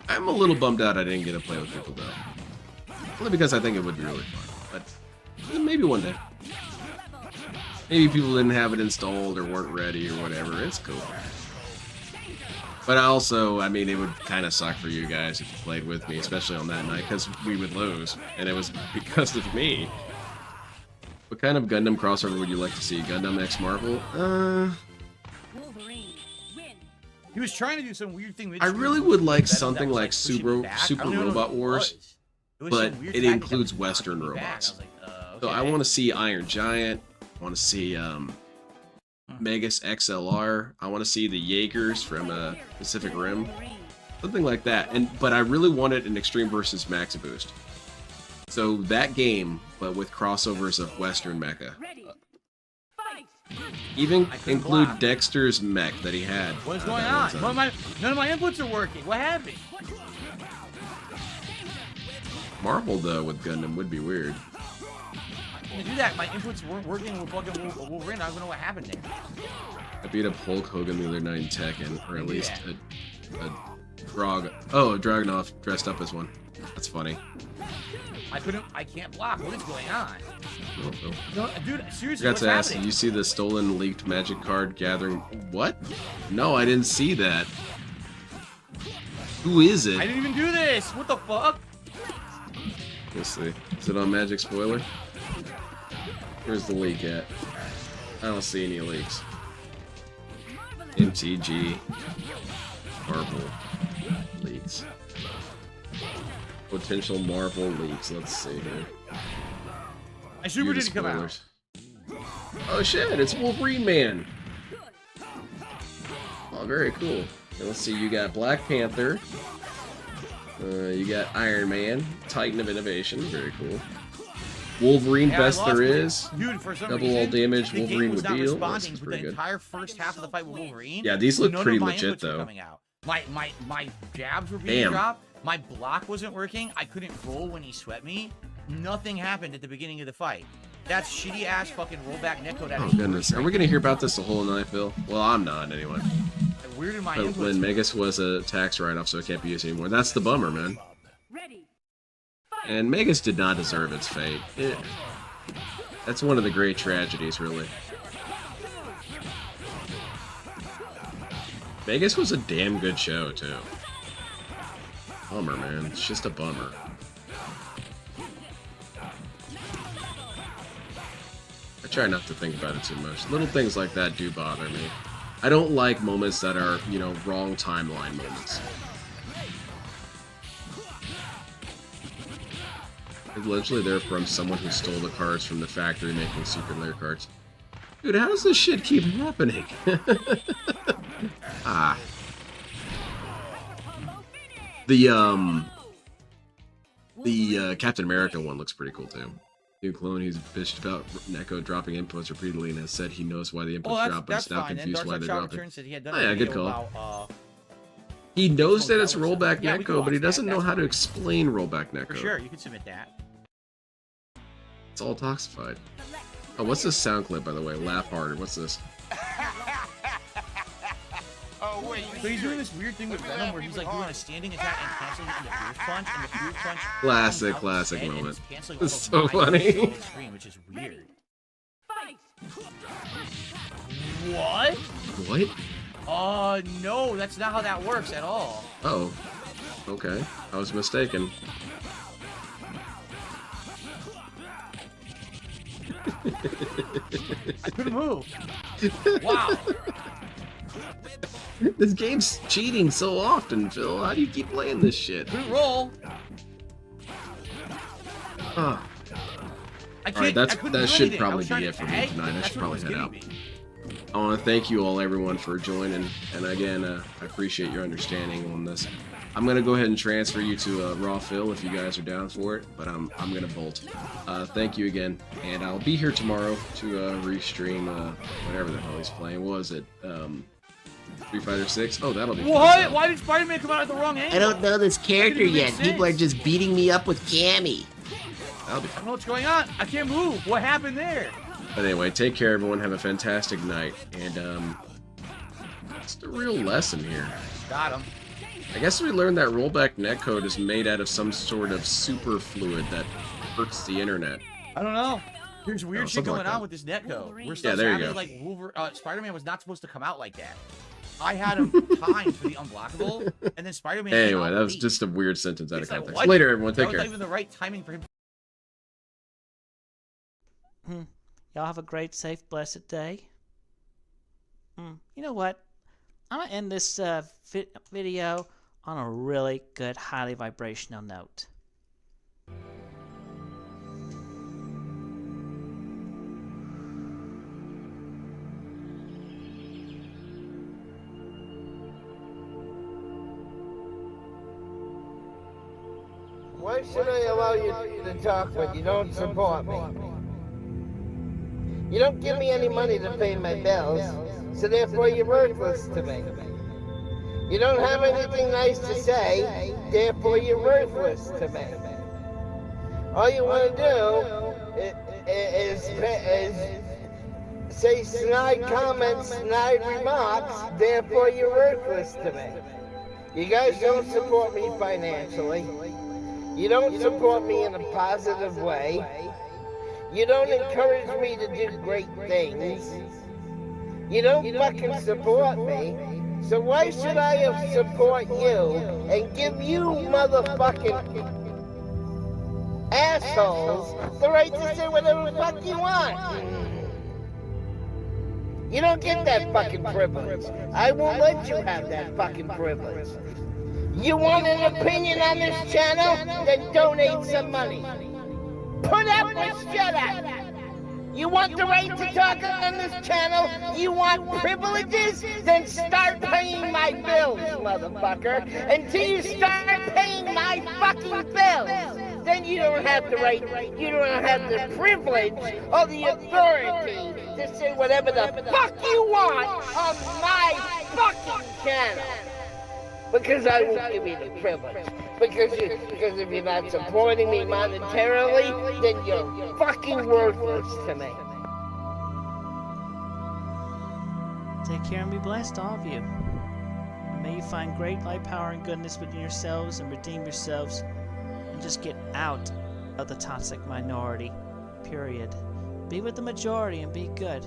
I'm a little bummed out I didn't get to play with people though. Only because I think it would be really fun. But maybe one day. Maybe people didn't have it installed or weren't ready or whatever. It's cool. But also, I mean, it would kind of suck for you guys if you played with me, especially on that night, because we would lose, and it was because of me. What kind of Gundam crossover would you like to see? Gundam X Marvel? He was trying to do some weird thing. I really would like something like Super Robot Wars, but it includes Western robots. So I want to see Iron Giant. I want to see Megas XLR. I want to see the Jaegers from Pacific Rim. Something like that. But I really wanted an Extreme versus Max Boost. So that game, but with crossovers of Western mecha. Even include block. Dexter's mech that he had. What is going on? None of my inputs are working. What happened? Marvel, though, with Gundam would be weird. To do that, my inputs weren't working with fucking Wolverine. I don't know what happened there. I beat up Hulk Hogan the other night in Tekken, or at least a Dragunov dressed up as one. That's funny. I can't block. What is going on? Oh. No, dude, seriously, I what's forgot to ask, happening? did you see the stolen leaked magic card gathering? What? No, I didn't see that. Who is it? I didn't even do this. What the fuck? Let's see. Is it on Magic Spoiler? Where's the leak at? I don't see any leaks. MTG. Marvel leaks. Potential Marvel leaks. Let's see here. My super View the didn't come out. spoilers. Oh shit, it's Wolverine Man. Oh, very cool. And let's see, you got Black Panther. You got Iron Man, Titan of Innovation, very cool. Wolverine, Yeah, best there but- is. Dude, for some Double reason, all damage, the Wolverine game was would not deal. responding That's with pretty the good. entire first half of the fight with Wolverine. Yeah, these look None pretty of my legit, inputs were though. coming out. My jabs were being Damn. dropped. My block wasn't working. I couldn't roll when he swept me. Nothing happened at the beginning of the fight. That's shitty ass fucking rollback netcode. Oh goodness, are we gonna hear about this the whole night, Phil? Well, I'm not anyway. It weirded my But inputs. when Megas was a tax write-off, so it can't be used anymore. That's the bummer, man. And Megas did not deserve its fate. That's one of the great tragedies, really. Megas was a damn good show, too. Bummer, man. It's just a bummer. I try not to think about it too much. Little things like that do bother me. I don't like moments that are, you know, wrong timeline moments. Allegedly they're from someone who stole the cards from the factory making Secret Lair cards. Dude, how does this shit keep happening? Ah. The Captain America one looks pretty cool too. New clone who's bitched about netcode dropping inputs repeatedly and has said he knows why the inputs drop, but is now confused why they're dropping. Oh yeah, good call. He knows that it's rollback netcode, but he doesn't know how to explain rollback netcode. For sure, you can submit that. It's all toxified. Oh, what's this sound clip, by the way? Laugh harder. What's this? Oh, wait. So he's doing this weird thing with Venom where he's like doing a standing attack and canceling it into Fierce Punch, and the Fierce Punch Classic and moment. it's canceling It's all so of my funny. screen, which is weird. What? What? No, that's not how that works at all. Oh. Okay. I was mistaken. I couldn't move. Wow. This game's cheating so often, Phil. How do you keep playing this shit? Couldn't roll. Huh. I can't, Alright, I that should probably be it for me tonight. I That's should what probably head out. me. I want to thank you all, everyone, for joining. And again, I appreciate your understanding on this. I'm going to go ahead and transfer you to Raw Phil if you guys are down for it, but I'm going to bolt. Thank you again, and I'll be here tomorrow to restream whatever the hell he's playing. What was it? Street Fighter 6? Oh, that'll be fun. What? Why did Spider-Man come out at the wrong angle? I don't know this character yet. People are just beating me up with Cammy. That'll be I fun. don't know what's going on. I can't move. What happened there? But anyway, take care, everyone. Have a fantastic night. And, what's the real lesson here? Got him. I guess we learned that rollback netcode is made out of some sort of super fluid that hurts the internet. I don't know. There's weird shit something going like on that. with this netcode. We're Yeah, still there you sadly, go. like Spider-Man was not supposed to come out like that. I had him timed for the unblockable, and then Spider-Man. came Anyway, out that was late. just a weird sentence out of It's like, context. what? Later, everyone. That Take was care. not even the right timing for him. Y'all have a great, safe, blessed day. You know what? I'm going to end this video on a really good, highly vibrational note. Why should I allow you to talk when you don't support me? You don't give me any money to pay my bills, so therefore you're worthless to me. You don't have anything nice to say, therefore you're worthless to me. All you want to do is say snide comments, snide remarks, therefore you're worthless to me. You guys don't support me financially. You don't support me in a positive way. You don't encourage me to do great things. You don't fucking support me. So why should I support you and give you motherfucking assholes the right to say whatever the fuck you want? You don't get that fucking privilege. I won't let you have that fucking privilege. You want an opinion on this channel? Then donate some money. Put up or shut up. You want the right to talk on this channel? You want privileges? Then start paying my bills, motherfucker. Until you start paying my fucking bills, then you don't have the right, you don't have the privilege or the authority to say whatever the fuck you want on my fucking channel. Because I won't give you the privilege. Because if you're not supporting me monetarily, then you're fucking worthless to me. Take care and be blessed, all of you. And may you find great light, power, and goodness within yourselves and redeem yourselves and just get out of the toxic minority. Period. Be with the majority and be good.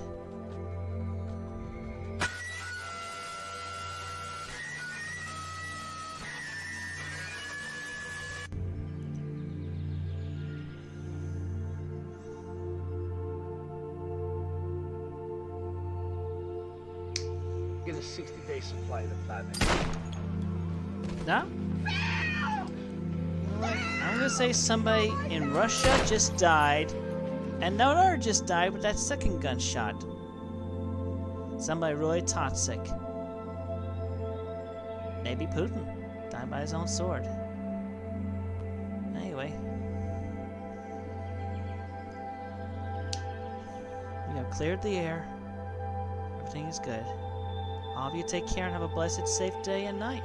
Get a 60-day supply of the platinum. No? I'm gonna say somebody in Russia just died, and no other just died with that second gunshot. Somebody really toxic. Maybe Putin died by his own sword. Anyway, we have cleared the air. Everything is good. All of you take care and have a blessed, safe day and night.